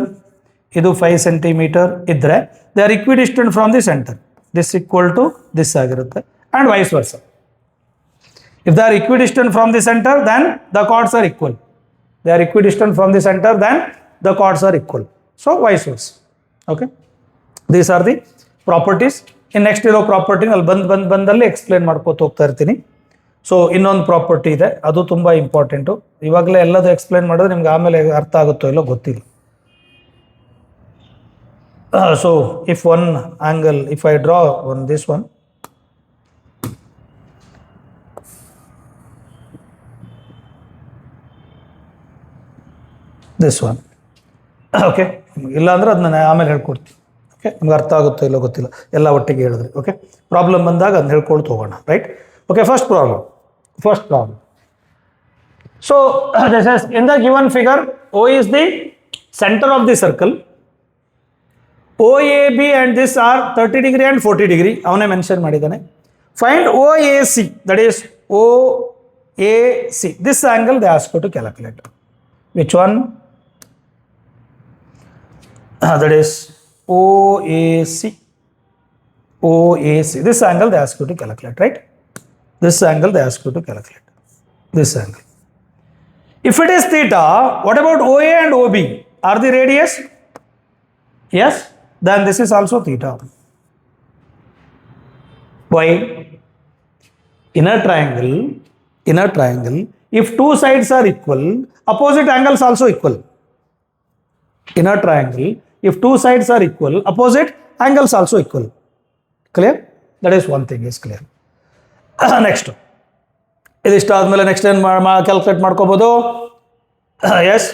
idu 5 centimeter idre, they are equidistant from the center. This equal to this agirutte, and vice versa. If they are equidistant from the center, then the chords are equal. They are equidistant from the center, then the chords are equal. So vice versa. Okay, these are the properties. In next ಇರೋ property ಅಲ್ಲಿ ಬಂದಲ್ಲಿ explain ಮಾಡ್ಕೋತ ಹೋಗ್ತಾ ಇರ್ತೀನಿ. So ಇನ್ನೊಂದು property ಇದೆ, ಅದು ತುಂಬ ಇಂಪಾರ್ಟೆಂಟು. ಇವಾಗಲೇ ಎಲ್ಲದು ಎಕ್ಸ್ಪ್ಲೇನ್ ಮಾಡಿದ್ರೆ ನಿಮ್ಗೆ ಆಮೇಲೆ ಅರ್ಥ ಆಗುತ್ತೋ ಇಲ್ಲೋ ಗೊತ್ತಿಲ್ಲ. So if one angle, if I draw one this one, this one, okay, ಇಲ್ಲ ಅಂದ್ರೆ ಅದನ್ನ ಆಮೇಲೆ ಹೇಳ್ಕೊಡ್ತೀನಿ. ಓಕೆ, ನಿಮ್ಗೆ ಅರ್ಥ ಆಗುತ್ತೋ ಇಲ್ಲೋ ಗೊತ್ತಿಲ್ಲ, ಎಲ್ಲ ಒಟ್ಟಿಗೆ ಹೇಳಿದ್ರೆ. ಓಕೆ, ಪ್ರಾಬ್ಲಮ್ ಬಂದಾಗ ಅದನ್ನ ಹೇಳ್ಕೊಳ್ತು ಹೋಗೋಣ, right? Okay, first problem. So this is in the given figure, O is the center of the circle. OAB and this are 30 degree and 40 degree. ಅವನೇ ಮೆನ್ಷನ್ ಮಾಡಿದ್ದಾನೆ. Find OAC, that is OAC. This angle they ask you to calculate. Which one? That is OAC. This angle they ask you to calculate, right? This angle they ask you to calculate. This angle. If it is theta, what about OA and OB? Are the radius? Yes. Then this is also theta. Why? In a triangle, if two sides are equal, opposite angles also equal. In a triangle, if two sides are equal, opposite angles also equal. Clear? That is one thing is clear. Next, ಇದಿಷ್ಟು ಆದಮೇಲೆ next ಏನು calculate ಮಾಡ್ಕೋಬೋದು? S,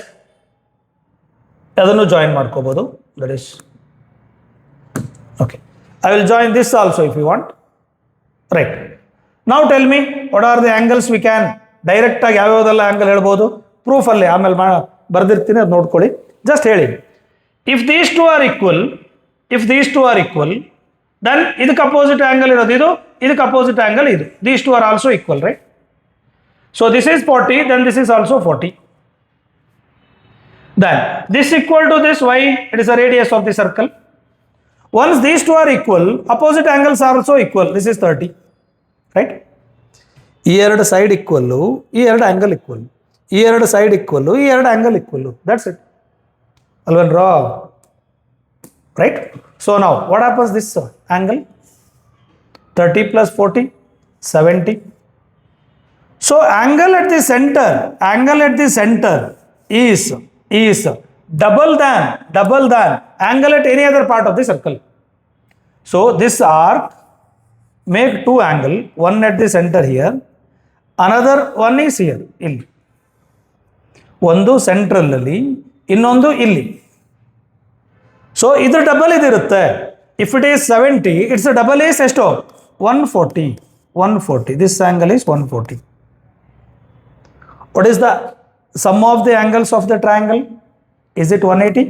ಅದನ್ನು join ಮಾಡ್ಕೋಬೋದು. That is okay. I will join this also if you want, right? ನಾವು tell me what are the angles we can. ಡೈರೆಕ್ಟಾಗಿ ಯಾವ್ಯಾವುದೆಲ್ಲ angle ಹೇಳ್ಬೋದು, ಪ್ರೂಫಲ್ಲಿ ಆಮೇಲೆ ಬರ್ದಿರ್ತೀನಿ, ಅದು ನೋಡ್ಕೊಳ್ಳಿ. ಜಸ್ಟ್ ಹೇಳಿ. If these two are equal, then ಇದಕ್ಕೆ ಅಪೋಸಿಟ್ ಆ್ಯಂಗಲ್ ಇರೋದು ಇದು, ಇದಕ್ಕೆ ಅಪೋಸಿಟ್ ಆ್ಯಂಗಲ್ ಇದು. These two are also equal, right? So this is 40, then this is also 40. Then this equal to this, why? It is the radius of the circle. Once these two are equal, opposite angles are also equal. This is 30, right? ಈ ಎರಡು side equal, ಈ ಎರಡು angle equal, ಈ ಎರಡು side equal, ಈ ಎರಡು angle equal. That's it. Alvan raw, right? So now what happens this angle? 30 plus 40, 70. So angle at the center is double than angle at any other part of the circle. So this arc make two angle, one at the center here, another one is here, ಇಲ್ಲಿ. ಒಂದು central ಅಲ್ಲಿ, ಇನ್ನೊಂದು ಇಲ್ಲಿ. So ಇದ್ರ double ಇದಿರುತ್ತೆ. If it is 70, it's double is ಎಷ್ಟು? 140. This angle is 140. What is the sum of the angles of the triangle? Is it 180?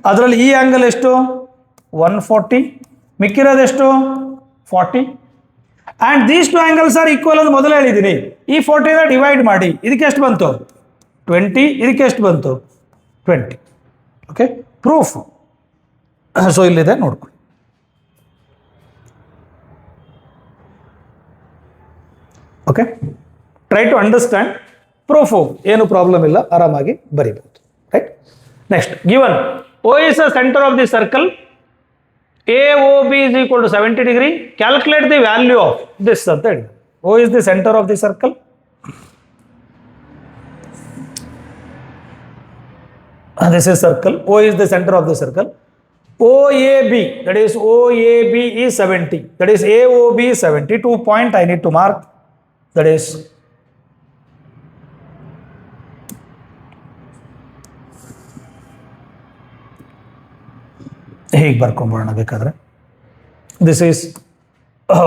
ಅದರಲ್ಲಿ ಈ ಆಂಗಲ್ ಎಷ್ಟು? 140. ಮಿಕ್ಕಿರೋದೆಷ್ಟು? 40. And these two angles are equal ಅಂತ ಮೊದಲು ಹೇಳಿದ್ದೀನಿ. ಈ 40ನ ಡಿವೈಡ್ ಮಾಡಿ, ಇದಕ್ಕೆ ಎಷ್ಟು ಬಂತು? 20. ಇದಕ್ಕೆ ಎಷ್ಟು ಬಂತು? 20. Okay, proof. ಸೊ ಇಲ್ಲಿದೆ ನೋಡ್ಕೊಳ್ಳಿ. Okay, try to understand, proof ಏನು ಪ್ರಾಬ್ಲಮ್ ಇಲ್ಲ, ಆರಾಮಾಗಿ ಬರೀಬಹುದು. Right. Next given O is the center of the circle, AOB is equal to 70 degree, calculate the value of this ಅಂತ ಹೇಳಿ. O is the center of the circle, this is circle, O is the center of the circle, OAB, that is OAB is 70, that is AOB is 70, 2 point I need to mark, that is ಹೀಗೆ ಬರ್ಕೊಂಬೋಣ ಬೇಕಾದ್ರೆ. This is O,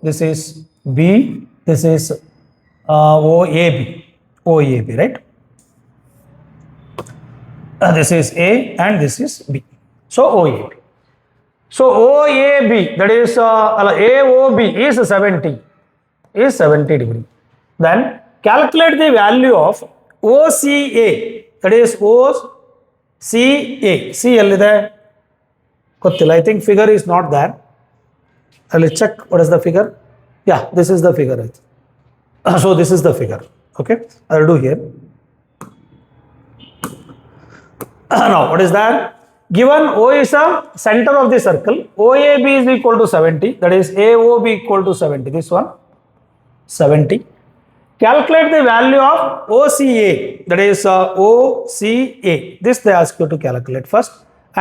this is B, this is OAB, OAB, right? This is A and this is B. So OAB. So OAB, that is AOB is 70 degree. Then calculate the value of OCA, that is OCA. C ಎಲ್ಲಿದೆ ಗೊತ್ತಿಲ್ಲ. I think figure is not there. I'll check what is the figure. Yeah, this is the figure. So this is the figure. Okay, I'll do here. Now what is that? Given O is a center of the circle, OAB is equal to 70, that is AOB equal to 70, this one 70. Calculate the value of OCA, that is OCA, this they ask you to calculate first,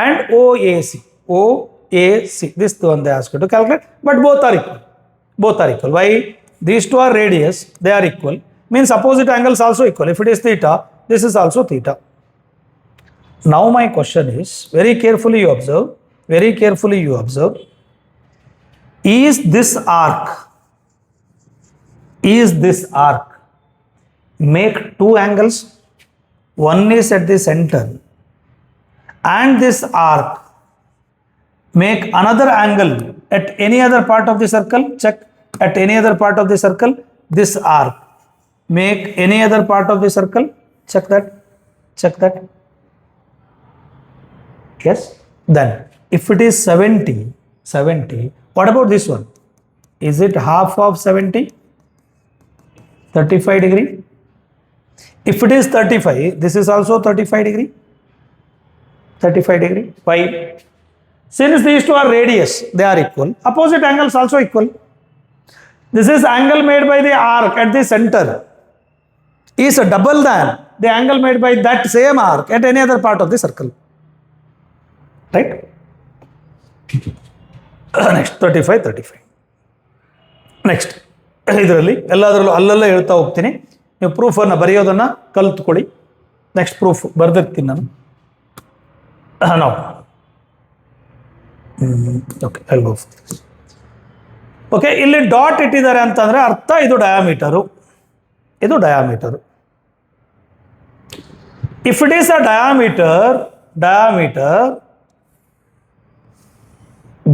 and OAC, this the one they ask you to calculate, but both are equal. Why? These two are radius, they are equal, means opposite angles also equal. If it is theta, this is also theta. Now my question is, very carefully you observe, is this arc make two angles? One is at the center, and this arc make another angle at any other part of the circle. Check, at any other part of the circle, this arc make any other part of the circle. Check that. Yes. Then if it is 70, what about this one? Is it half of 70? 35 degree. If it is 35, this is also 35 degree. Why? Since these two are radius, they are equal. Opposite angles also equal. This is angle made by the arc at the center is double than the angle made by that same arc at any other part of the circle. Right? Next 35. Next ಇದರಲ್ಲಿ ಎಲ್ಲದರಲ್ಲೂ ಅಲ್ಲಲ್ಲೇ ಹೇಳ್ತಾ ಹೋಗ್ತೀನಿ, ನೀವು ಪ್ರೂಫನ್ನು ಬರೆಯೋದನ್ನು ಕಲ್ತ್ಕೊಳ್ಳಿ. Next proof ಬರೆದಿರ್ತೀನಿ ನಾನು. ನಾವು okay, I will go for this. Okay, ಇಲ್ಲಿ dot ಇಟ್ಟಿದ್ದಾರೆ ಅಂತಂದರೆ ಅರ್ಥ ಇದು diameter. If it is a diameter,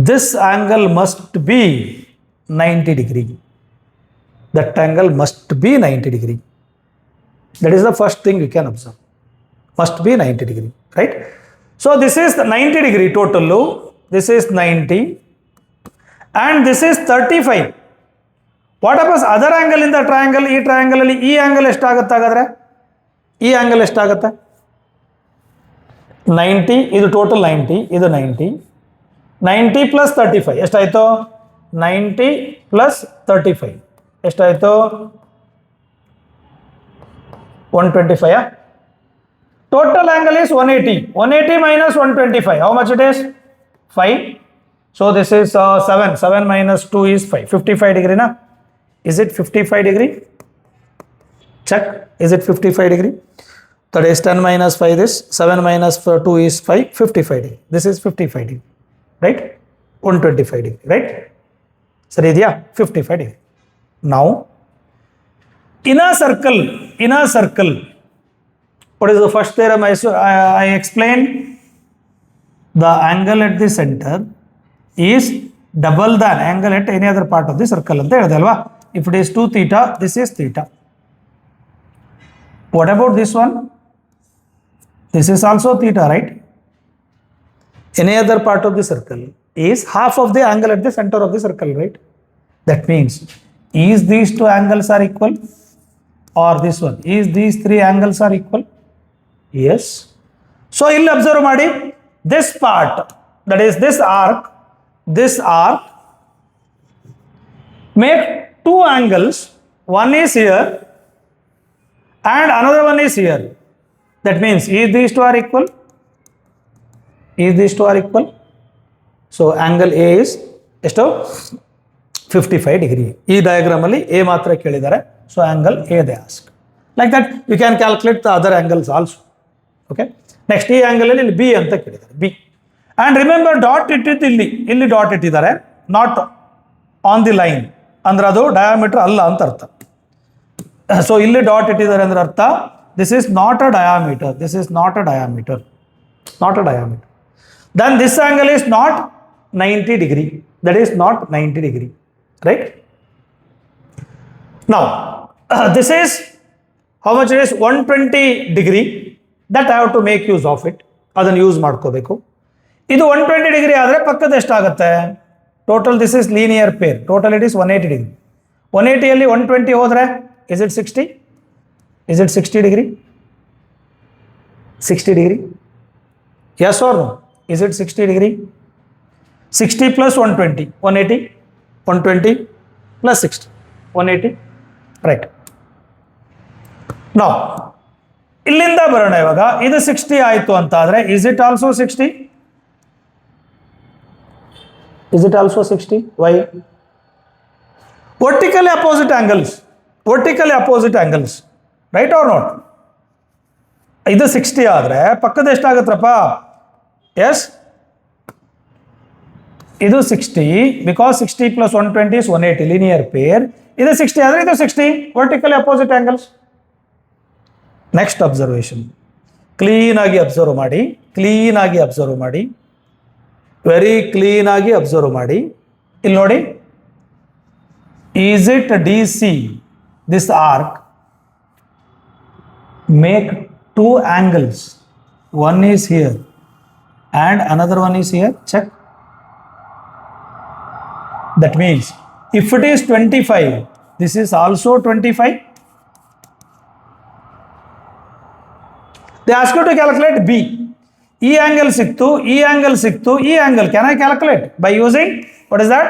this angle must be 90 degree. That angle must be 90 degree. That is the first thing you can observe. Must be 90 degree, right? So this is the 90 degree total. This is 90 and this is 35. What happens other angle in the triangle? ಈ triangle ಅಲ್ಲಿ ಈ angle ಎಷ್ಟಾಗುತ್ತೆ ಹಾಗಾದ್ರೆ? ಈ angle ಎಷ್ಟಾಗುತ್ತೆ? 90, ಇದು total 90, ಇದು 90 plus 35 ಎಷ್ಟಾಯಿತು? 90 plus 35 ಎಷ್ಟಾಯಿತು? 125. Total angle is 180 minus 125. How much it is? 5. So this is 7 minus 2 is 5. 55 degree na? Is it 55 degree? Check. Is it 55 degree? That is 10 minus 5 this. 7 minus 2 is 5. 55 degree. This is 55 degree. Right? 125 degree. Right? Sari idea? 55 degree. Now, in a circle, what is the first theorem I explained? The angle at the center is double than angle at any other part of the circle. If it is 2 theta, this is theta. What about this one? This is also theta, right? Any other part of the circle is half of the angle at the center of the circle, right? That means, is these two angles are equal? or this one. Is these three angles are equal? Yes. So ಇಲ್ಲಿ observe ಮಾಡಿ, this part, that is this arc make two angles. One is here and another one is here. That means is these two are equal? Is these two are equal? So angle A is ಎಷ್ಟು 55 degree. ಈ diagram ಅಲ್ಲಿ A ಮಾತ್ರ ಕೇಳಿದ್ದಾರೆ. So angle A they ask. Like that you can calculate the other angles also. Okay. Next ಈ angle ಅಲ್ಲಿ B ಅಂತ ಕೇಳಿದ್ದಾರೆ. B. And remember dot ಇಟ್ಟಿದ್ದು ಇಲ್ಲಿ dot ಇಟ್ಟಿದ್ದಾರೆ. Not on the line. ಅಂದ್ರೆ ಅದು diameter ಅಲ್ಲ ಅಂತ ಅರ್ಥ. So ಇಲ್ಲಿ dot ಇಟ್ಟಿದ್ದಾರೆ ಅಂದ್ರೆ ಅರ್ಥ this is not a diameter. This is not a diameter. Not a diameter. Then this angle is not 90 degree. That is not 90 degree. Right? Now, this is how much it is 120 degree. That I have to make use of it. ಅದನ್ನು use ಮಾಡ್ಕೋಬೇಕು. ಇದು 120 degree ಆದರೆ ಪಕ್ಕದ ಎಷ್ಟಾಗುತ್ತೆ? Total this is linear pair. Total it is 180 degree. 180 ಅಲ್ಲಿ 120 ಹೋದರೆ is it 60? Is it 60 degree? 60 degree? Yes or no? Is it 60 degree? 60 plus 120, 180, 120 plus 60, 180, right. Now, ಇಲ್ಲಿಂದ ಬರೋಣ ಇವಾಗ, ಇದು 60 ಆಯಿತು ಅಂತ ಆದರೆ, is it also 60? Is it also 60? Why? Vertically opposite angles. Vertically opposite angles. Right or not? ಇದು 60 ಆದರೆ ಪಕ್ಕದ ಎಷ್ಟಾಗುತ್ತಪ್ಪ? ಎಸ್, ಇದು 60 because 60 plus 120 is 180 linear pair. ಇದು 60 ಆದರೆ ಇದು 60 vertically opposite angles. Next observation, ಕ್ಲೀನಾಗಿ ಅಬ್ಸರ್ವ್ ಮಾಡಿ, ಕ್ಲೀನಾಗಿ ಅಬ್ಸರ್ವ್ ಮಾಡಿ, ವೆರಿ ಕ್ಲೀನಾಗಿ ಅಬ್ಸರ್ವ್ ಮಾಡಿ. ಇಲ್ಲಿ ನೋಡಿ, is it DC this arc make two angles, one is here and another one is here? Check. That means if it is 25, this is also 25. They ask you to calculate B. E angle siktu, E angle siktu, E angle. Can I calculate by using what is that?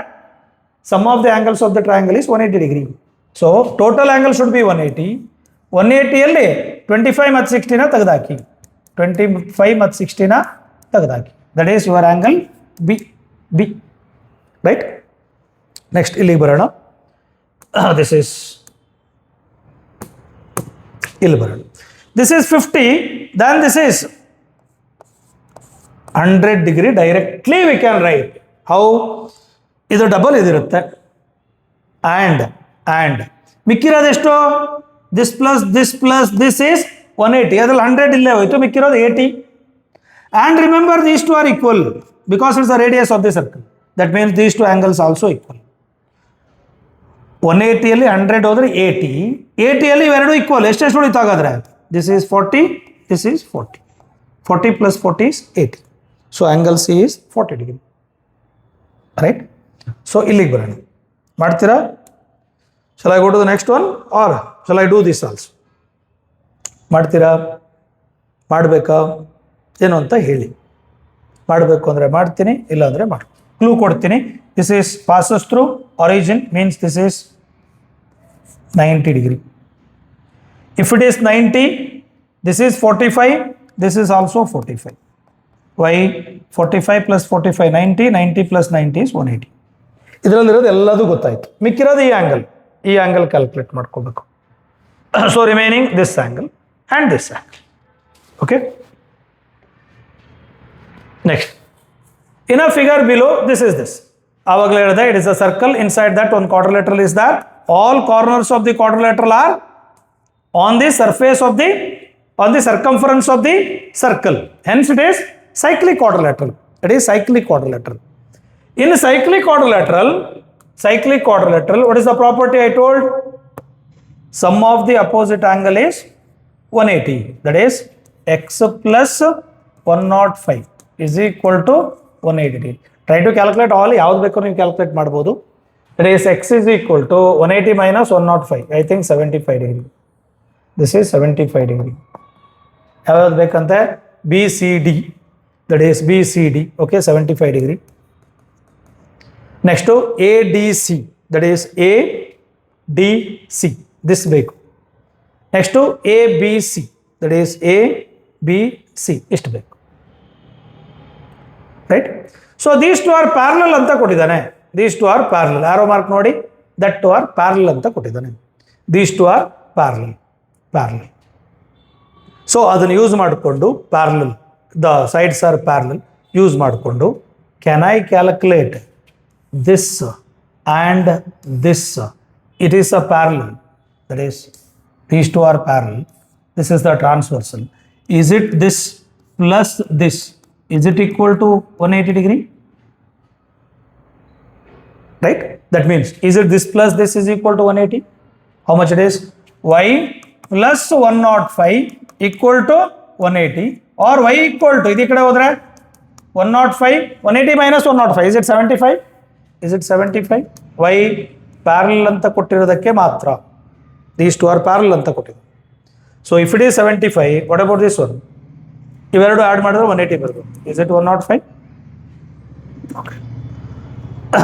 Sum of the angles of the triangle is 180 degree. So total angle should be 180. 180 ಅಲ್ಲಿ 25 ಮತ್ತು 60ನ ತೆಗೆದಾಕಿ, 25 ಮತ್ತು 60ನ ತೆಗೆದಾಕಿ. That is your angle b. Right. Next ಇಲ್ಲಿಗೆ ಬರೋಣ. This is ಇಲ್ಲಿ ಬರೋಣ. This is 50, then this is 100 degree. Directly we can write how, ಇದು ಡಬಲ್ ಇದಿರುತ್ತೆ ಆ್ಯಂಡ್ ಮಿಕ್ಕಿರೋದೆಷ್ಟು? this plus this is 180. ಅದ್ರಲ್ಲಿ 100 ಇಲ್ಲೇ ಹೋಯಿತು, ಮಿಕ್ಕಿರೋದು 80. And remember these two are equal because it's the radius of the circle. That means these two angles also equal. 180 ಅಲ್ಲಿ 100 ಹೋದರೆ 80, 80 ಅಲ್ಲಿ ಇವೆರಡು ಈಕ್ವಲ್. ಎಷ್ಟೆಷ್ಟು ಉಳಿತು ಹಾಗಾದರೆ? This is 40, this is 40. 40 plus 40 is 80. So angle C is 40 degree. Right. So ಇಲ್ಲಿಗೆ ಬರೋಣ. ಮಾಡ್ತೀರಾ? Shall I go to the next one or shall I do this also? ಮಾಡ್ತೀರಾ? ಮಾಡಬೇಕಾ ಏನು ಅಂತ ಹೇಳಿ. ಮಾಡಬೇಕು ಅಂದರೆ ಮಾಡ್ತೀನಿ, ಇಲ್ಲ ಅಂದರೆ ಮಾಡಿ. ಕ್ಲೂ ಕೊಡ್ತೀನಿ. This is passes through origin, means this is 90 degree. If it is 90, this is 45, this is also 45. Why? 45 plus 45 90, 90 plus 90 is 180. ಇದರಲ್ಲಿರೋದು ಎಲ್ಲದೂ ಗೊತ್ತಾಯಿತು. ಮಿಕ್ಕಿರೋದು ಈ ಆಂಗಲ್ ಕ್ಯಾಲ್ಕುಲೇಟ್ ಮಾಡ್ಕೋಬೇಕು. So remaining this angle and this angle. Okay. Next, in a figure below this is this. ಆವಾಗಲೇ ಹೇಳಿದೆ, it is a circle. Inside that one quadrilateral is that. All corners of the quadrilateral are on the surface of the on the circumference of the circle. Hence it is cyclic quadrilateral. It is cyclic quadrilateral. In cyclic quadrilateral, what is the property I told? Sum of the opposite angle is 180. That is x plus 105 is equal to 180. Try to calculate all. ಯಾವ್ದು ಬೇಕು ನೀವು calculate ಮಾಡ್ಬೋದು. That is x is equal to 180 minus 105. I think 75 degree. This is 75 degree. ಯಾವ್ಯಾವ್ದು ಬೇಕಂತೆ? B C D, that is B C D. Okay, 75 degree. Next A D C, that is A D C, this ಬೇಕು. Next A B C, that is A B C, ಇಷ್ಟು ಬೇಕು. Right. So these two are parallel ಅಂತ ಕೊಟ್ಟಿದ್ದಾನೆ. These two are parallel. Arrow mark ನೋಡಿ, that two are parallel ಅಂತ ಕೊಟ್ಟಿದ್ದಾನೆ. These two are parallel. Parallel. So ಅದನ್ನು use ಮಾಡಿಕೊಂಡು, parallel, the sides are parallel use ಮಾಡಿಕೊಂಡು, can I calculate this and this? It is a parallel, that is these two are parallel. This is the transversal. Is it this plus this? Is it equal to 180 degree? Right? That means, is it this plus this is equal to 180? How much it is? Y plus 105 equal to 180, or y equal to, idi kade hodre 105, 180 minus 105, is it 75? Is it 75? Y parallel anta kottirodakke matra. These two are parallel ಅಂತ ಕೊಟ್ಟಿದೆ. So if it is 75, what about this one? ಇವೆರಡು add ಮಾಡಿದ್ರೆ 180 ಬರ್ಬೋದು. Is it 105? Okay,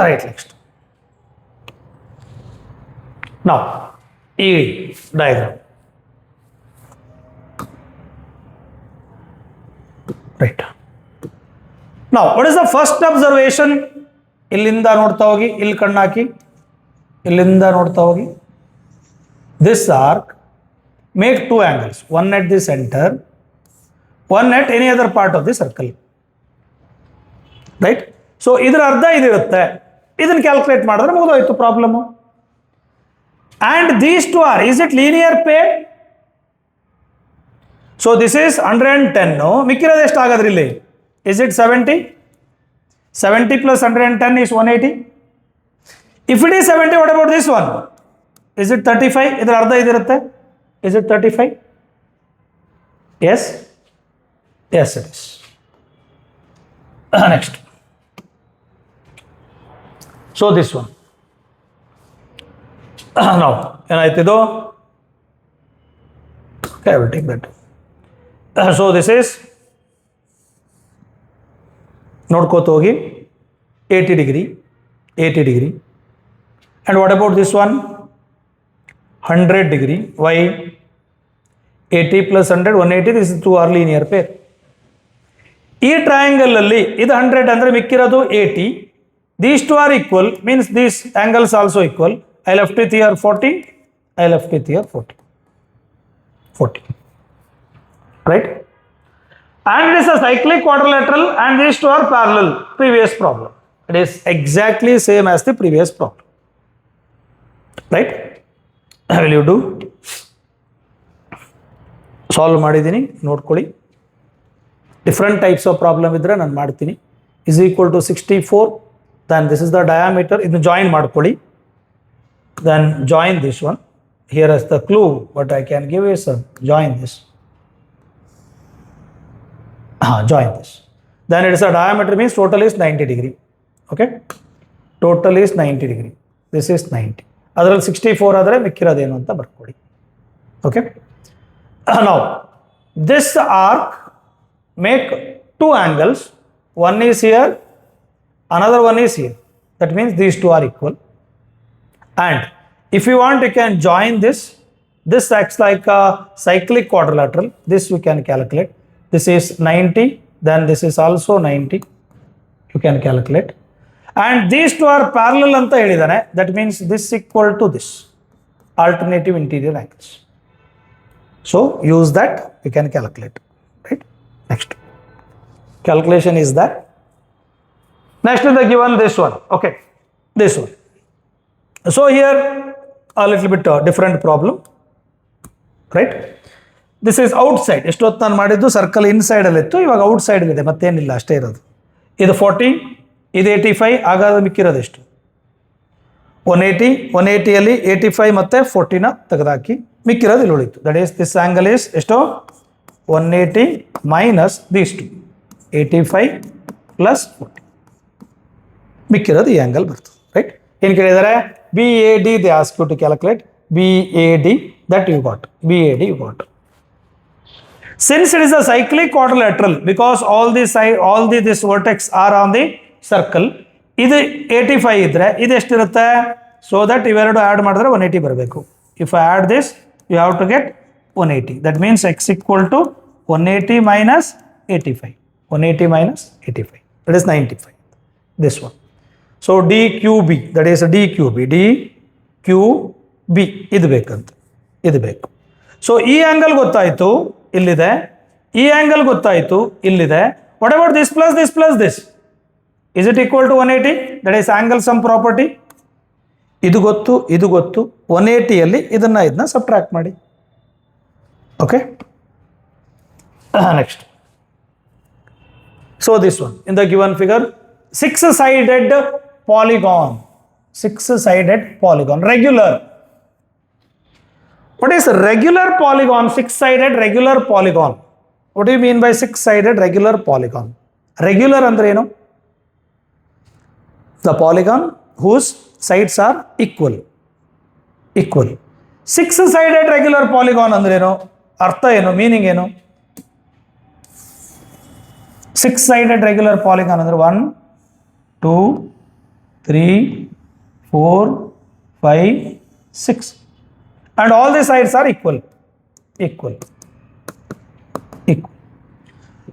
right. Next ನಾವು ಈ diagram, right. ನಾವು what is the first observation? ಇಲ್ಲಿಂದ ನೋಡ್ತಾ ಹೋಗಿ, ಇಲ್ಲಿ ಕಣ್ಣಾಕಿ, ಇಲ್ಲಿಂದ ನೋಡ್ತಾ ಹೋಗಿ. This arc make two angles, one at the center, one at any other part of the circle. Right? So ಇದರ ಅರ್ಧ ಇದಿರುತ್ತೆ. ಇದನ್ನು ಕ್ಯಾಲ್ಕುಲೇಟ್ ಮಾಡಿದ್ರೆ ಮುಗಿದೋಯ್ತು problem. And these two are, is it linear pair? So this is 110. ಮಿಕ್ಕಿರೋದು ಎಷ್ಟು ಆಗೋದ್ರಿ ಇಲ್ಲಿ? Is it 70? 70 plus 110 is 180. If it is 70, what about this one? Is it 35? ಇದರ ಅರ್ಧ ಇದಿರುತ್ತೆ. Is it 35? Yes? Yes, it is. Next. So this one. Now, ಏನಾಯ್ತಿದು? Okay, I will take that. So this is, ನೋಡ್ಕೋತ ಹೋಗಿ, 80 degree, 80 degree. And what about this one? 100 degree. Why? 80 plus 100, 180. This is two are linear pair. ಈ triangle ಅಲ್ಲಿ ಇದು 100 ಅಂದ್ರೆ ಮಿಕ್ಕಿರೋದು 80. These two are equal, means these angles also equal. I left it here 40. I left it here 40. 40. Right? And it is a cyclic quadrilateral, and these two are parallel. Previous problem. It is exactly same as the previous problem. Right? Will you do? Solve ಮಾಡಿದ್ದೀನಿ, ನೋಡ್ಕೊಳ್ಳಿ. Different types of problem ಇದ್ದರೆ ನಾನು ಮಾಡ್ತೀನಿ. Is equal to 64, then this is the diameter. ಇದನ್ನು join ಮಾಡ್ಕೊಳ್ಳಿ. Then join this one. Here is the clue but I can give is join this. Join this. Then it is a diameter, means total is 90 degree. Okay, total is 90 degree. This is 90. ಅದರಲ್ಲಿ 64 ಆದರೆ ಮಿಕ್ಕಿರೋದೇನು ಅಂತ ಬರ್ಕೊಳ್ಳಿ. Okay, now this arc make two angles. One is here, another one is here. That means these two are equal. And if you want, you can join this. This acts like a cyclic quadrilateral. This we can calculate. This is 90, then this is also 90. You can calculate. And these two are parallel anta helidane. That means this equal to this. Alternative interior angles. So use that, you can calculate. Right? Next. Calculation is that. Next is the given this one. Okay. This one. So here a little bit different problem. Right? This is out side. ಎಷ್ಟೊತ್ತು ನಾನು ಮಾಡಿದ್ದು circle ಇನ್ಸೈಡಲ್ಲಿತ್ತು, ಇವಾಗ out ಸೈಡ್ಗಿದೆ, ಮತ್ತೇನಿಲ್ಲ, ಅಷ್ಟೇ ಇರೋದು. ಇದು 40, ಇದು 85, ಹಾಗಾದ್ರೆ ಮಿಕ್ಕಿರೋದು ಎಷ್ಟು? 180. 180ಯಲ್ಲಿ 85 ಮತ್ತು 40ನ ತೆಗೆದಾಕಿ, ಮಿಕ್ಕಿರೋದು ಇಲ್ಲಿ ಉಳಿತು. That is this angle is ಎಷ್ಟು? 180 ಮೈನಸ್ ದೀಸ್ ಟು 85 ಪ್ಲಸ್ 40. ಮಿಕ್ಕಿರೋದು ಈ ಆ್ಯಂಗಲ್ ಬರ್ತದೆ. ರೈಟ್? ಏನು ಕೇಳಿದ್ದಾರೆ? BAD they ask you to calculate. BAD that you got, BAD you got. Since it is a cyclic quadrilateral, because all this vertex are on the circle, ಇದು 85 ಇದ್ರೆ ಇದು ಎಷ್ಟಿರುತ್ತೆ? So that ಇವೆರಡು add ಮಾಡಿದ್ರೆ 180 ಬರಬೇಕು. If I add this you have to get 180. That means x equal to 180 minus 85. 180 minus 85. That is 95. This one. So DQB, that is DQB. DQB ಇದು ಬೇಕಂತ, ಇದು ಬೇಕು. ಸೊ ಈ ಆ್ಯಂಗಲ್ ಗೊತ್ತಾಯಿತು, ಇಲ್ಲಿದೆ. ಈ ಆ್ಯಂಗಲ್ ಗೊತ್ತಾಯಿತು, ಇಲ್ಲಿದೆ. What about this plus this plus this? Is it equal to 180? That is angle sum property. ಇದು ಗೊತ್ತು, ಇದು ಗೊತ್ತು. 180 ಇದನ್ನ ಸಬ್ಟ್ರಾಕ್ಟ್ ಮಾಡಿ. Okay, next. So this one in the given figure, six-sided polygon. Six-sided polygon, regular. What is regular polygon? Six-sided regular polygon. What do you mean by six-sided regular polygon? Regular andre ಏನು? The polygon whose sides are equal. Equal. Six-sided regular polygon ಅಂದ್ರೆ ಏನು? ಅರ್ಥ ಏನು? Meaning ಏನು? Six-sided regular polygon ಅಂದ್ರೆ 1, 2, 3, 4, 5, 6. And all the sides are equal. Equal. Equal.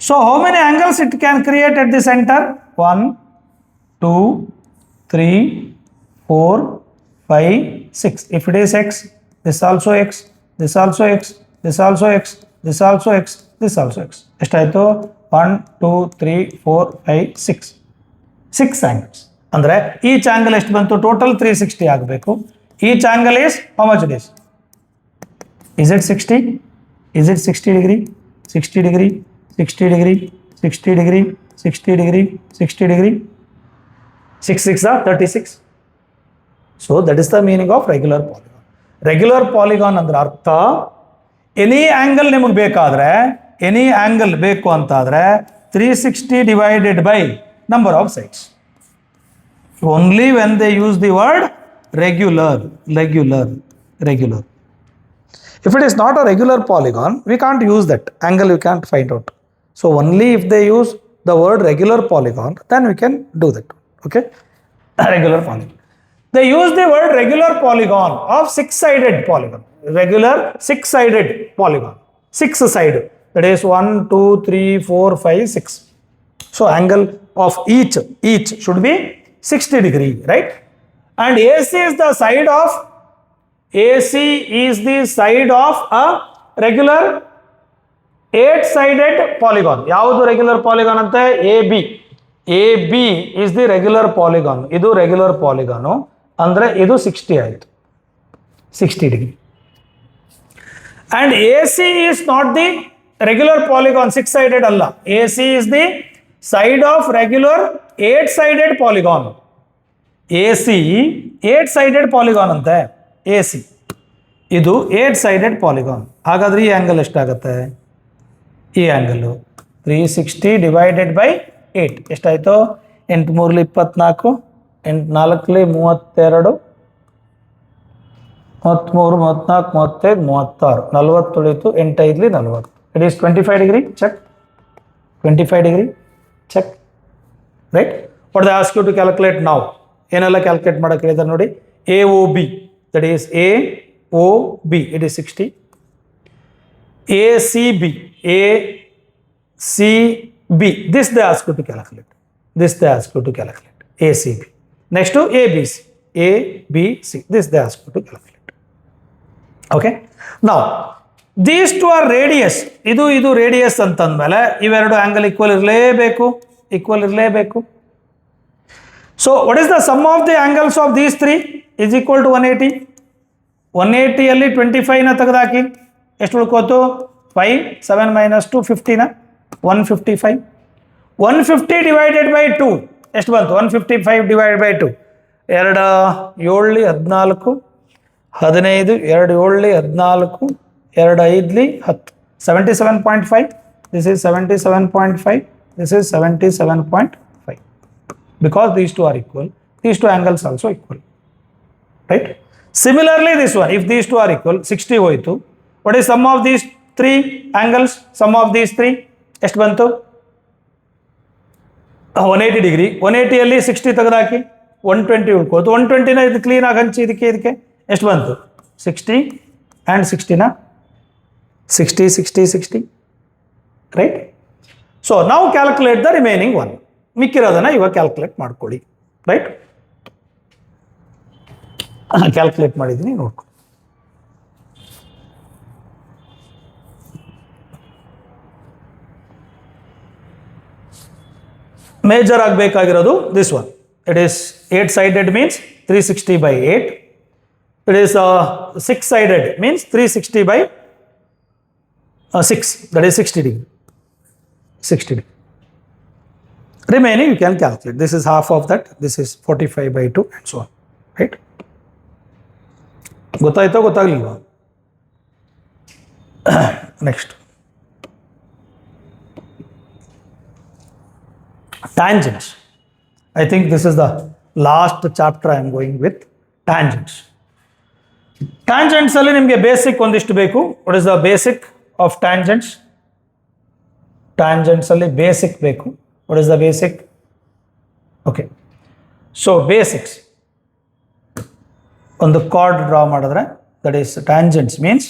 So how many angles it can create at the center? 1, 2, 3, 4, 5, 6. If it is x, this also x, this also x, this also x, this also x, this also x. ಎಷ್ಟಾಯಿತು? 1, 2, 3, 4, 5, 6. 6 angles. ಅಂದರೆ each angle ಎಷ್ಟು ಬಂತು? Total 360 ಆಗಬೇಕು. Each angle is how much it is? Is it 60? Is it 60 degree? 60 degree, 60 degree, 60 degree, 60 degree, 60 degree. 6 6 are 36. So that is the meaning of regular polygon. Regular polygon ಅಂದ್ರೆ ಅರ್ಥ, any angle ನಿಮಗೆ ಬೇಕಾದರೆ, any angle ಬೇಕು ಅಂತಾದರೆ 360 divided by number of sides. Only when they use the word regular. If it is not a regular polygon, we can't use that angle, we can't find out. So only if they use the word regular polygon, then we can do that. Okay, regular polygon. They use the word regular polygon of six-sided polygon. Regular six-sided polygon. Six-sided. That is 1, 2, 3, 4, 5, 6. So angle of each should be 60 degree, right? And AC is the side of a regular 8-sided polygon. ಯಾವುದು regular polygon ಅಂತ? AB. AB is the regular polygon. ಇದು regular polygon ಅಂದ್ರೆ ಇದು 60 ಆಯಿತು, 60 degree. And AC is not the regular polygon, 6-sided ಅಲ್ಲ. AC is the side of regular 8-sided polygon. AC 8-sided polygon ಅಂತೆ. AC ಇದು 8-sided polygon. ಹಾಗಾದ್ರೆ ಈ angle ಎಷ್ಟಾಗುತ್ತೆ? ಈ ಆ್ಯಂಗಲು 360 divided by 8 ಎಷ್ಟಾಯಿತು? 8 3 24, 8 4 32, 33 34 35 36, 40 ಉಳಿತು, 8 5 40. It is 25 degree. Check. 25 degree. Check. Right? What they ask you to calculate now? ಏನೆಲ್ಲ calculate ಮಾಡೋಕೆ ಹೇಳಿದ್ದಾರೆ ನೋಡಿ. AOB, that is AOB, it is 60. ACB, this they ask you to calculate. ACB. Next to ABC, this they ask you to calculate. Okay. Now these two are radius. ಇದು radius ಅಂತಂದ್ಮೇಲೆ ಇವೆರಡು angle equal ಇರಲೇಬೇಕು. So what is the sum of the angles of these three? Is equal to 180. 180 ಅಲ್ಲಿ 25 ನ ತೆಗೆದಾಕಿ ಎಷ್ಟು ಉಳ್ಕೋತು? 5, 7 minus 2, 15 155. 150 divided by 2 ಎಷ್ಟು ಬಂತು? 155 divided by 2. 2 7 14, 15, 2 7 14, 2 5 10. 77.5. This is 77.5. This is 77.5. Because these two are equal, these two angles also equal, right? Similarly, this one, if these two are equal, 60 ಹೋಯಿತು. What is sum of these three angles? Sum of these three ಎಷ್ಟು ಬಂತು? 180 degree. 180 60 ತೆಗೆದಾಕಿ 120 ಉಳ್ಕೋತು. 120ನ ಇದು clean ಆಗಿ ಹಂಚಿ ಇದಕ್ಕೆ ಎಷ್ಟು ಬಂತು? 60 and 60ನ 60 60 60, ರೈಟ್? ಸೊ ನಾವು ಕ್ಯಾಲ್ಕುಲೇಟ್ ದ ರಿಮೈನಿಂಗ್ ಒನ್. ಮಿಕ್ಕಿರೋದನ್ನ ಇವಾಗ ಕ್ಯಾಲ್ಕುಲೇಟ್ ಮಾಡ್ಕೊಳ್ಳಿ, ರೈಟ್? ಕ್ಯಾಲ್ಕುಲೇಟ್ ಮಾಡಿದ್ದೀನಿ, ನೋಡ್ಕೊಳ್ಳಿ. ಮೇಜರ್ ಆಗಬೇಕಾಗಿರೋದು this one. It is 8 sided means 360 by 8. It is 6 sided means 360 by 6, that is 60 degree. 60 degree. Remaining you can calculate. This is half of that. This is 45 by 2 and so on, right? ಗೊತ್ತಾಯ್ತೋ ಗೊತ್ತಾಗ್ಲಿಲ್ವಾ? Next, tangents. I think this is the last chapter I am going with, tangents. Tangents ಅಲ್ಲಿ ನಿಮಗೆ basic ಒಂದಿಷ್ಟು ಬೇಕು. What is the basic of tangents? Tangents ಅಲ್ಲಿ basic ಬೇಕು. What is the basic? Okay. So basics. ಒಂದು card draw ಮಾಡಿದ್ರೆ, that is tangents means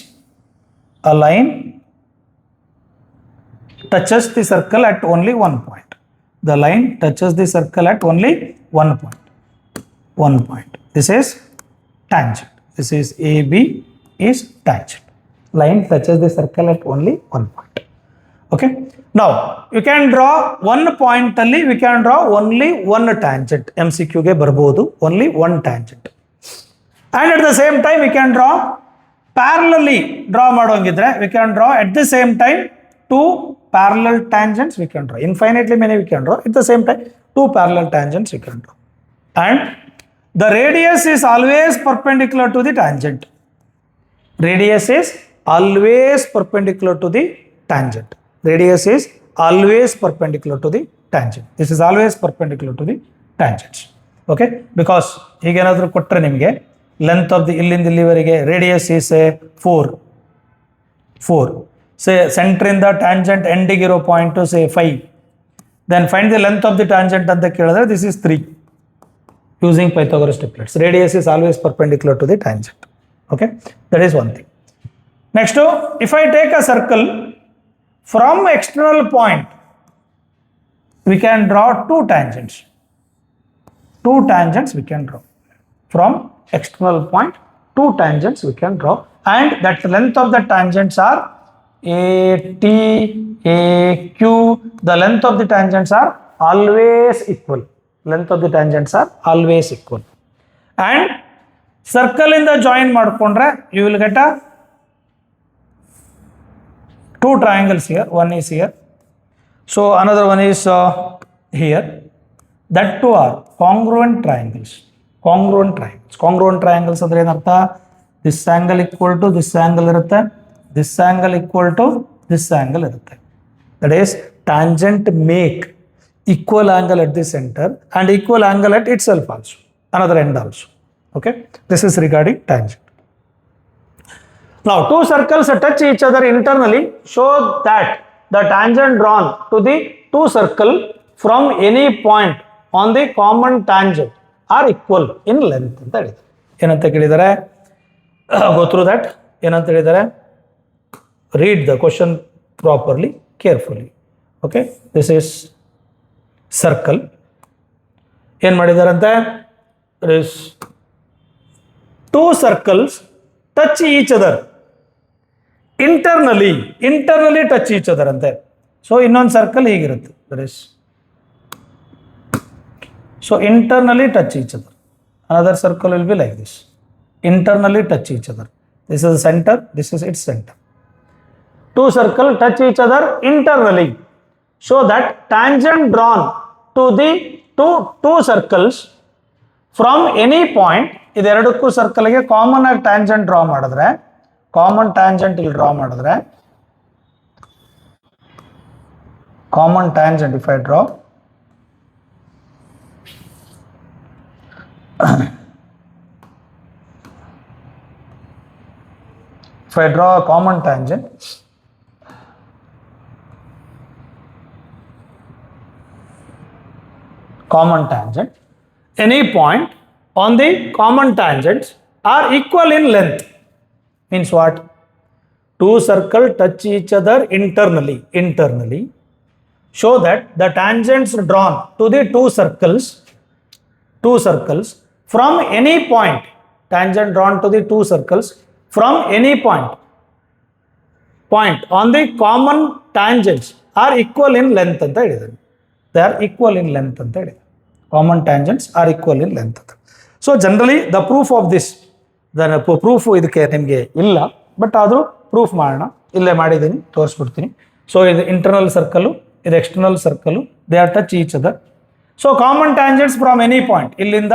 a line touches the circle at only one point. The line touches the circle at only one point. One point. This is tangent. This is AB is tangent. Line touches the circle at only one point. Okay. Now you can draw one point alli. We can draw only one tangent. MCQ ge barbodu only one tangent. And at the same time we can draw parallelly. Draw madongidre we can draw at the same time two parallel tangents we can draw. Infinitely many we can draw. At the same time, two parallel tangents we can draw. And the radius is always perpendicular to the tangent. Radius is always perpendicular to the tangent. Radius is always perpendicular to the tangent. This is always perpendicular to the tangents. Okay? Because ಹೀಗೇನಾದರೂ ಕೊಟ್ಟರೆ ನಿಮಗೆ length of the ಇಲ್ಲಿಂದ ಇಲ್ಲಿವರೆಗೆ radius is 4. Say center in the tangent ending ಇರೋ point say 5. Then find the length of the tangent ಅಂತ ಕೇಳಿದ್ರೆ this is 3 using Pythagoras triplets. Radius is always perpendicular to the tangent. Okay, that is one thing. Next, if I take a circle from external point, we can draw two tangents. Two tangents we can draw from external point. Two tangents we can draw, and that length of the tangents are AT, AQ. The length of the tangents are always equal. Length of the tangents are always equal. And circle in the join ಮಾಡ್ಕೊಂಡ್ರೆ you will get a two triangles here. One is here. So another one is here. That two are congruent triangles. Congruent triangles. Congruent triangles ಅಂದ್ರೆ ಏನರ್ಥ? This angle equal to this angle ಇರುತ್ತೆ. This angle equal to this angle ಇರುತ್ತೆ. That is tangent make equal angle at the center and equal angle at itself also, another end also. Okay, this is regarding tangent. Now two circles touch each other internally, show that the tangent drawn to the two circle from any point on the common tangent are equal in length ಅಂತ ಹೇಳಿದ್ದಾರೆ. ಏನಂತ ಕೇಳಿದ್ದಾರೆ? Go through that. ಏನಂತ ಹೇಳಿದ್ದಾರೆ? Read the question properly, carefully. Okay, this is circle. ಏನು ಮಾಡಿದಾರಂತೆ? There is two circles touch each other internally touch each other ಅಂತೆ. So ಇನ್ನೊಂದು circle ಹೀಗಿರುತ್ತೆ. There is so internally touch each other. Another circle will be like this. Internally touch each other. This is the center, this is its center. Two circles touch each other internally. So that tangent drawn to the two circles from any point, ಇದೆರಡಕ್ಕೂ ಸರ್ಕಲ್ಗೆ common ಆಗಿ tangent draw ಮಾಡಿದ್ರೆ, common tangent ಇಲ್ಲಿ draw ಮಾಡಿದ್ರೆ, common tangent if I draw, I draw a common tangent, any point on the common tangents are equal in length. Means what? Two circles touch each other internally, show that the tangents drawn to the two circles from any point, tangent drawn to the two circles from any point on the common tangents are equal in length ಅಂತ ಹೇಳಿದ್ದಾರೆ. They are equal in length ಅಂತ ಹೇಳಿದ್ದಾರೆ. Common tangents are equal in length. So generally the proof of this, proof ಇದಕ್ಕೆ ನಿಮಗೆ ಇಲ್ಲ, but ಆದರೂ proof ಮಾಡೋಣ. ಇಲ್ಲೇ ಮಾಡಿದ್ದೀನಿ, ತೋರಿಸ್ಬಿಡ್ತೀನಿ. ಸೊ ಇದು ಇಂಟರ್ನಲ್ ಸರ್ಕಲು, ಇದು external circle, they are touch each other. So common tangents from any point, ಇಲ್ಲಿಂದ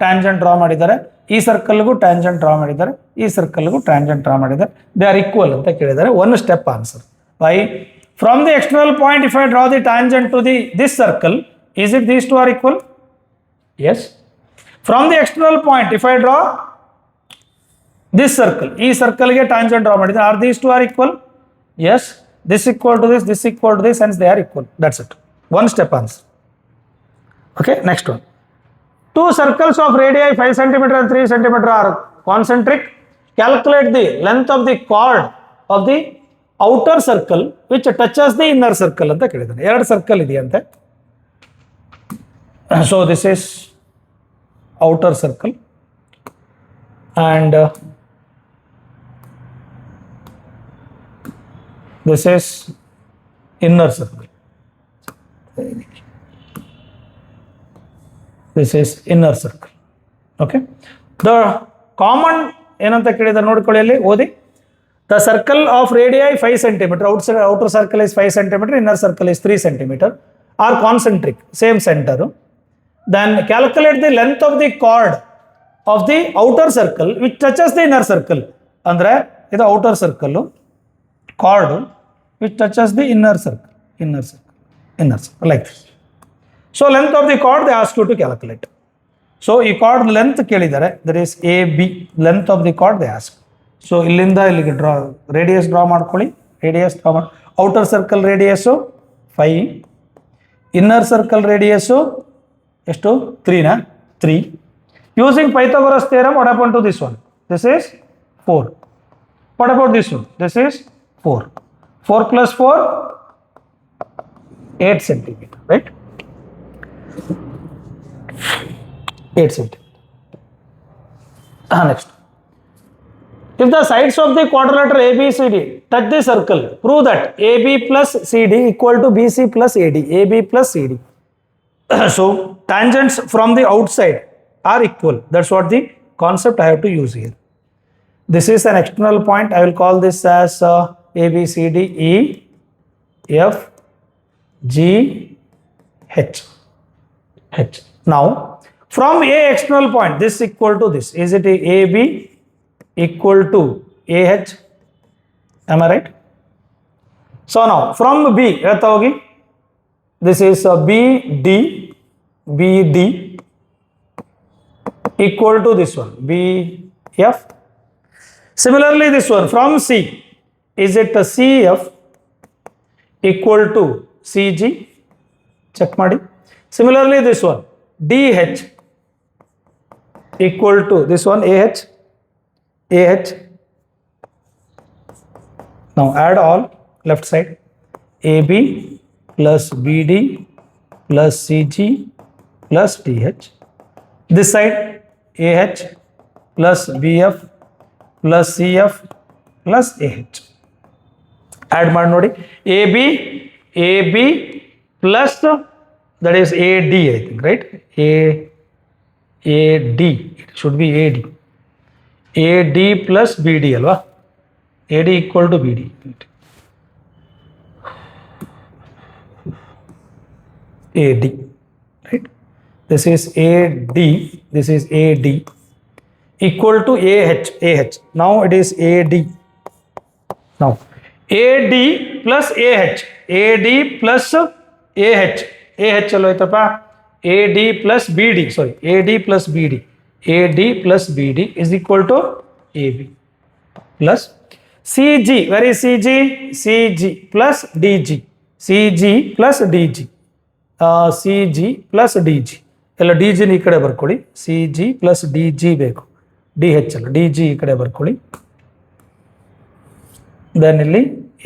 ಟ್ಯಾಂಜೆಂಟ್ ಡ್ರಾ ಮಾಡಿದ್ದಾರೆ, ಈ ಸರ್ಕಲ್ಗೂ ಟ್ಯಾಂಜೆಂಟ್ ಡ್ರಾ ಮಾಡಿದ್ದಾರೆ, ಈ ಸರ್ಕಲ್ಗೂ ಟ್ಯಾಂಜೆಂಟ್ ಡ್ರಾ ಮಾಡಿದ್ದಾರೆ, ದೇ ಆರ್ ಈಕ್ವಲ್ ಅಂತ ಕೇಳಿದ್ದಾರೆ. One step answer. Why? From the external point if I draw the tangent to this circle, is it these two are equal? Yes. From the external point if I draw this circle, ee circle ge tangent draw madide, are these two are equal? Yes. This equal to this equal to this, hence they are equal. That's it. One step answer. Okay, next one. Two circles of radii 5 cm and 3 cm are concentric. Calculate the length of the chord of the outer circle which touches the inner circle anta kelidane. ಎರಡು circle ಇದೆಯಂತೆ. So this is outer circle and this is inner circle. This is inner circle. Okay. The common ಏನಂತ ಕೇಳಿದ್ರೆ ನೋಡ್ಕೊಳ್ಳಿ, ಅಲ್ಲಿ ಓದಿ. The circle of radii 5 cm, outer circle is 5 cm, inner circle is 3 cm, are concentric, same center. Then calculate the length of the chord of the outer circle which touches the inner circle. Andre idu outer circle, chord which touches the inner circle like this. So length of the chord they ask you to calculate. So ee chord length kelidare, that is AB, length of the chord they ask. So illinda illige draw, radius draw ಮಾಡ್ಕೊಳ್ಳಿ, radius draw ಮಾಡಿ. outer circle radius 5, inner circle radius ಎಷ್ಟು 3 ನಾ 3. Using Pythagoras theorem, what happened to this one? This is 4. What about this one? This is 4. 4 plus 4 8 cm, right? 8 cm. Next, if the sides of the quadrilateral ABCD touch the circle, prove that AB plus CD equal to BC plus AD, AB plus CD. So tangents from the outside are equal. That's what the concept I have to use here. This is an external point. I will call this as A, B, C, D, E, F, G, H. Now from A external point, this equal to this. Is it AB equal to AH? Am I right? So now from B, this is BD equal to this one, BF. Similarly this one from C, is it CF equal to CG? Check ಮಾಡಿ. Similarly this one DH equal to this one AH. Now add all left side, AB plus BD plus CG plus DH. This side AH plus BF plus CF plus AH. Add ಮಾಡಿ ನೋಡಿ. AB plus that is AD, I think, right? AD, it should be AD plus BD alva. AD equal to BD. AD, right? This is AD, this is AD equal to AH. Now it is AD. Now AD plus AH plus AH allo aitappa. AD plus BD is equal to AB plus CG, where is CG? CG plus DG. CG plus DG. CG plus DG. ಎಲ್ಲ D ಜಿನ ಈ ಕಡೆ ಬರ್ಕೊಳ್ಳಿ. CG plus DG ಬೇಕು, DH ಅಲ್ಲ, DG ಈ ಕಡೆ ಬರ್ಕೊಳ್ಳಿ. Then ಇಲ್ಲಿ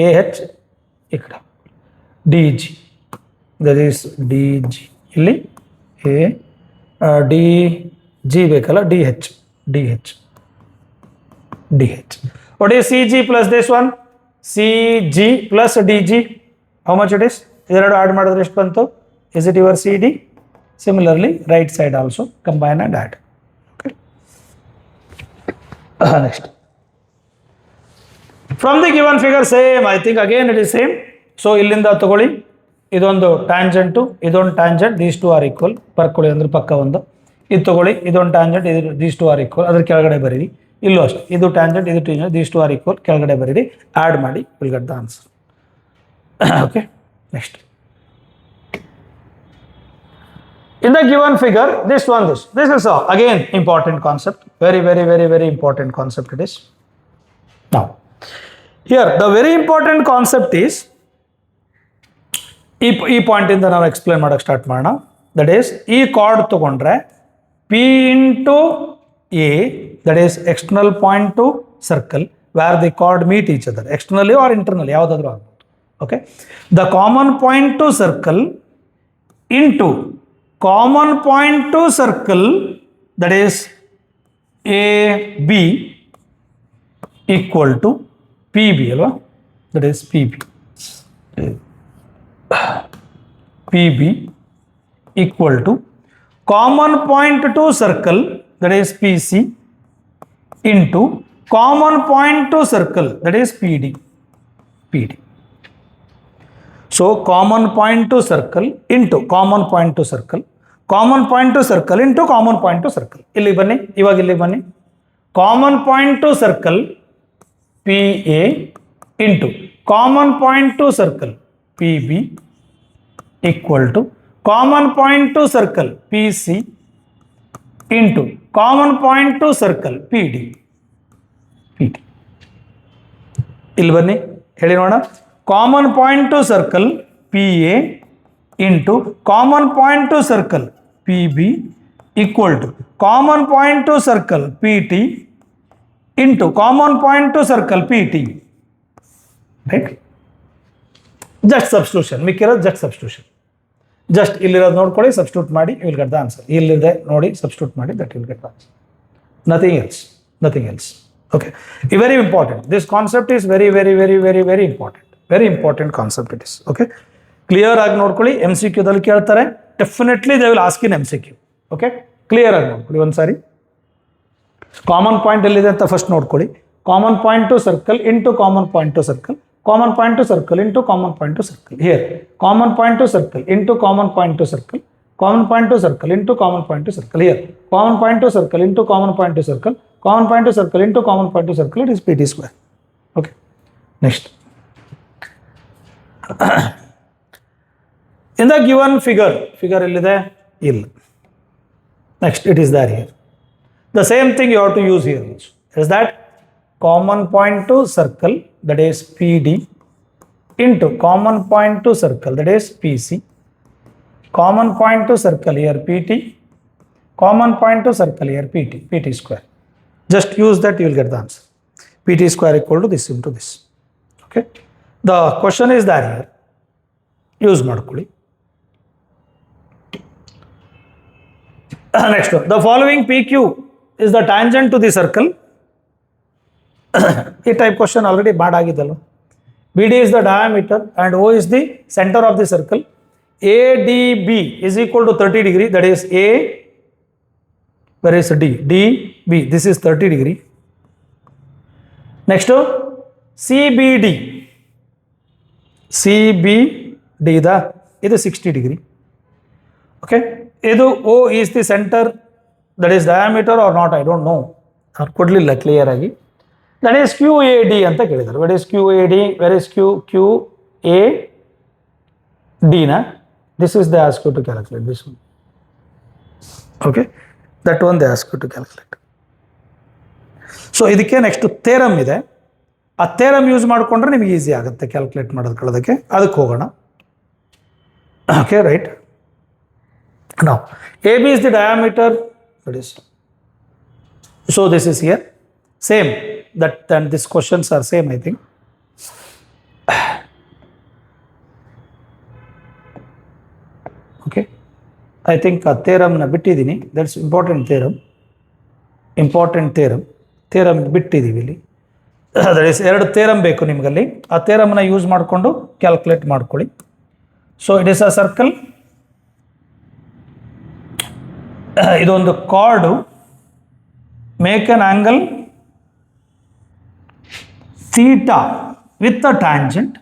AH ಈ ಕಡೆ DG, ದಟ್ ಈಸ್ DG. ಇಲ್ಲಿ DG ಬೇಕಲ್ಲ, DH. What is CG plus this one? CG plus DG. How much it is? ಇದೆರಡು ಆಡ್ ಮಾಡಿದ್ರೆ ಎಷ್ಟು ಬಂತು? Is it your CD? Similarly, right side also combine and add. Okay. Next. From the given figure, same. I think again it is same. So ಇಲ್ಲಿಂದ ತಗೊಳ್ಳಿ, ಇದೊಂದು tangent, ಇದೊಂದು tangent, these two are equal. ಬರ್ಕೊಳ್ಳಿ ಅಂದ್ರೆ ಪಕ್ಕ ಒಂದು. ಇದು ತಗೊಳ್ಳಿ, ಇದೊಂದು ಟ್ಯಾಂಜೆಂಟ್, ಇದು ದೀಸ್ ಟು ಆರ್ ಈಕ್ವಲ್. ಅದ್ರ ಕೆಳಗಡೆ ಬರೀರಿ. ಇಲ್ಲೂ ಅಷ್ಟೇ, ಇದು ಟ್ಯಾಂಜೆಂಟ್, ಇದು tangent, these two are equal. ಕೆಳಗಡೆ ಬರೀರಿ, ಆ್ಯಡ್ ಮಾಡಿ, will get the answer. Okay, next. In the given figure, this is again important concept. Very, very, very, very important concept it is. Now, here the very important concept is, ಈ point ಇಂದ ನಾವು explain ಮಾಡೋಕೆ start ಮಾಡೋಣ. That is, ಈ card ತಗೊಂಡ್ರೆ P into A, that is external point to circle where the chord meet each other, externally or internally, ಯಾವುದಾದ್ರೂ ಆಗ್ಬೋದು. Okay, the common point to circle into common point to circle, that is AB equal to PB ಅಲ್ವಾ, that is PB equal to common point to circle, that is PC into common point to circle, that is PD. So common point to circle into common point to circle, common point to circle into common point to circle. ಇಲ್ಲಿ ಬನ್ನಿ, ಇವಾಗ ಇಲ್ಲಿ ಬನ್ನಿ. Common point to circle PA into common point to circle PB equal to common point to circle PC into common point to circle PD. ಇಲ್ಲಿ ಬನ್ನಿ, ಹೇಳಿ ನೋಡೋಣ. Common point to circle PA into common point to circle PB equal to common point to circle PT into common point to circle PT. Right? Just substitution. ಮಿಕ್ಕಿರೋದು just substitution. Just ಇಲ್ಲಿರೋದು ನೋಡ್ಕೊಳ್ಳಿ, substitute ಮಾಡಿ, you will get the answer. ಇಲ್ಲಿದೆ ನೋಡಿ, substitute ಮಾಡಿ, that you will get the answer. Nothing else. Okay. Very important. This concept is very, very, very, very, very important. Very important concept it is. Okay. Clear ಆಗಿ ನೋಡ್ಕೊಳ್ಳಿ. MCQ ದಲ್ಲಿ ಕೇಳ್ತಾರೆ, definitely they will ask in MCQ. Okay, clear ಆಗಿ ನೋಡ್ಕೊಳ್ಳಿ ಒಂದ್ಸಾರಿ. Common point ಎಲ್ಲಿದೆ ಅಂತ first ನೋಡ್ಕೊಳ್ಳಿ. Common point to circle into common point to circle, common point to circle into common point to circle. Here common point to circle into common point to circle, common point to circle into common point to circle. Here common point to circle into common point to circle, common point to circle into common point to circle, it is PT square. Okay, next. In the given figure ಎಲ್ಲಿದೆ? ಇಲ್ಲ. Next, it is there here. The same thing you have to use here also. Is that common point to circle, that is PD, into common point to circle, that is PC, common point to circle here PT, common point to circle here PT square. Just use that, you will get the answer. PT square equal to this into this. Okay. The question is there here. Use ಮಾಡ್ಕೊಳ್ಳಿ. Next one. The following PQ is the tangent to the circle. ಈ type question already ಮಾಡಾಗಿದ್ದಲ್ಲ. BD is the diameter and O is the center of the circle. ADB is equal to 30 degree. That is A. Where is D? DB. This is 30 degree. Next, CBD. CBD ಇದು 60 degree. Okay. ಇದು O is the center, that is diameter or not, I don't know. ಅವ್ರು ಕೊಡಲಿಲ್ಲ clear ಆಗಿ. That is QAD ಅಂತ ಕೇಳಿದ್ದಾರೆ. what is QAD? where is QAD na? This is they ask you to calculate this one. Okay, that one they ask you to calculate. So ಇದಕ್ಕೆ next theorem ಇದೆ. ಆ theorem use ಮಾಡಿಕೊಂಡ್ರೆ ನಿಮಗೆ easy ಆಗುತ್ತೆ calculate ಮಾಡೋದಕ್ಕೆ. ಅದಕ್ಕೆ ಹೋಗೋಣ. Okay, right. ನಾವು AB is the diameter, that is, so this is here same, that and these questions are same, I think. Okay, I think a theorem na bittidini, that's important theorem ಬಿಟ್ಟಿದ್ದೀವಿ ಇಲ್ಲಿ. That is 2 theorem ಬೇಕು ನಿಮಗಲ್ಲಿ. ಆ ಥೇರಮ್ನ use ಮಾಡಿಕೊಂಡು calculate ಮಾಡ್ಕೊಳ್ಳಿ. So it is a circle. ಇದೊಂದು chord. Make an angle theta with a tangent.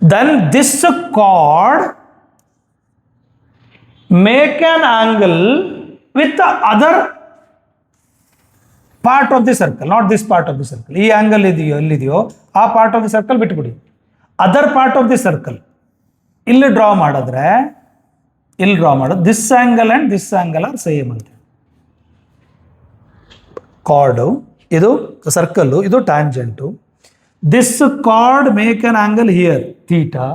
Then this chord make an angle with the other part of the circle, not this part of the circle. ಈ angle ಎಲ್ಲಿದೆಯೋ ಆ part of the circle ಬಿಟ್ಬಿಡಿ. other part of the circle ಇಲ್ಲಿ draw ಮಾಡೋದು this angle and this angle are same ಅಂತ. Card ಇದು circle, ಇದು ಟ್ಯಾಂಜೆಂಟು. This chord make an angle here, theta.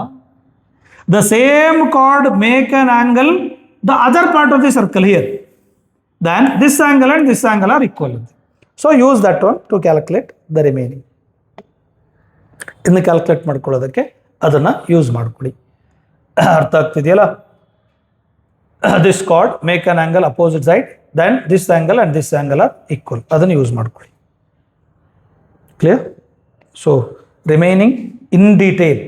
The same chord make an angle the other part of the circle here. Then this angle and this angle are equal. So use that one to calculate the remaining. ಇನ್ನು calculate ಮಾಡ್ಕೊಳ್ಳೋದಕ್ಕೆ ಅದನ್ನು use ಮಾಡ್ಕೊಳ್ಳಿ. ಅರ್ಥ ಆಗ್ತಿದೆಯಲ್ಲ? This chord make an angle opposite side, then this angle and this angle are equal. ಅದನ್ನು use ಮಾಡ್ಕೊಳ್ಳಿ. Clear? So remaining in detail,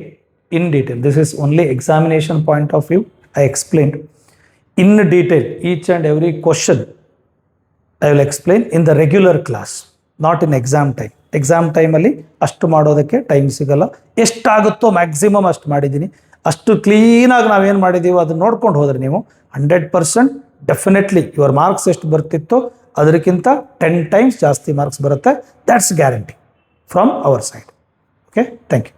this is only examination point of view. I explained in detail each and every question. I will explain in the regular class, not in exam time. Exam time ಅಲ್ಲಿ ಅಷ್ಟು ಮಾಡೋದಕ್ಕೆ time ಸಿಗಲ್ಲ. ಎಷ್ಟಾಗುತ್ತೋ maximum ಅಷ್ಟು ಮಾಡಿದ್ದೀನಿ. ಅಷ್ಟು ಕ್ಲೀನಾಗಿ ನಾವೇನು ಮಾಡಿದ್ದೀವೋ ಅದನ್ನ ನೋಡ್ಕೊಂಡು ಹೋದ್ರೆ ನೀವು 100% ಡೆಫಿನೆಟ್ಲಿ ಯುವರ್ ಮಾರ್ಕ್ಸ್ ಎಷ್ಟು ಬರ್ತಿತ್ತೋ ಅದಕ್ಕಿಂತ 10 times ಜಾಸ್ತಿ ಮಾರ್ಕ್ಸ್ ಬರುತ್ತೆ. That's guarantee from our side. Okay, thank you.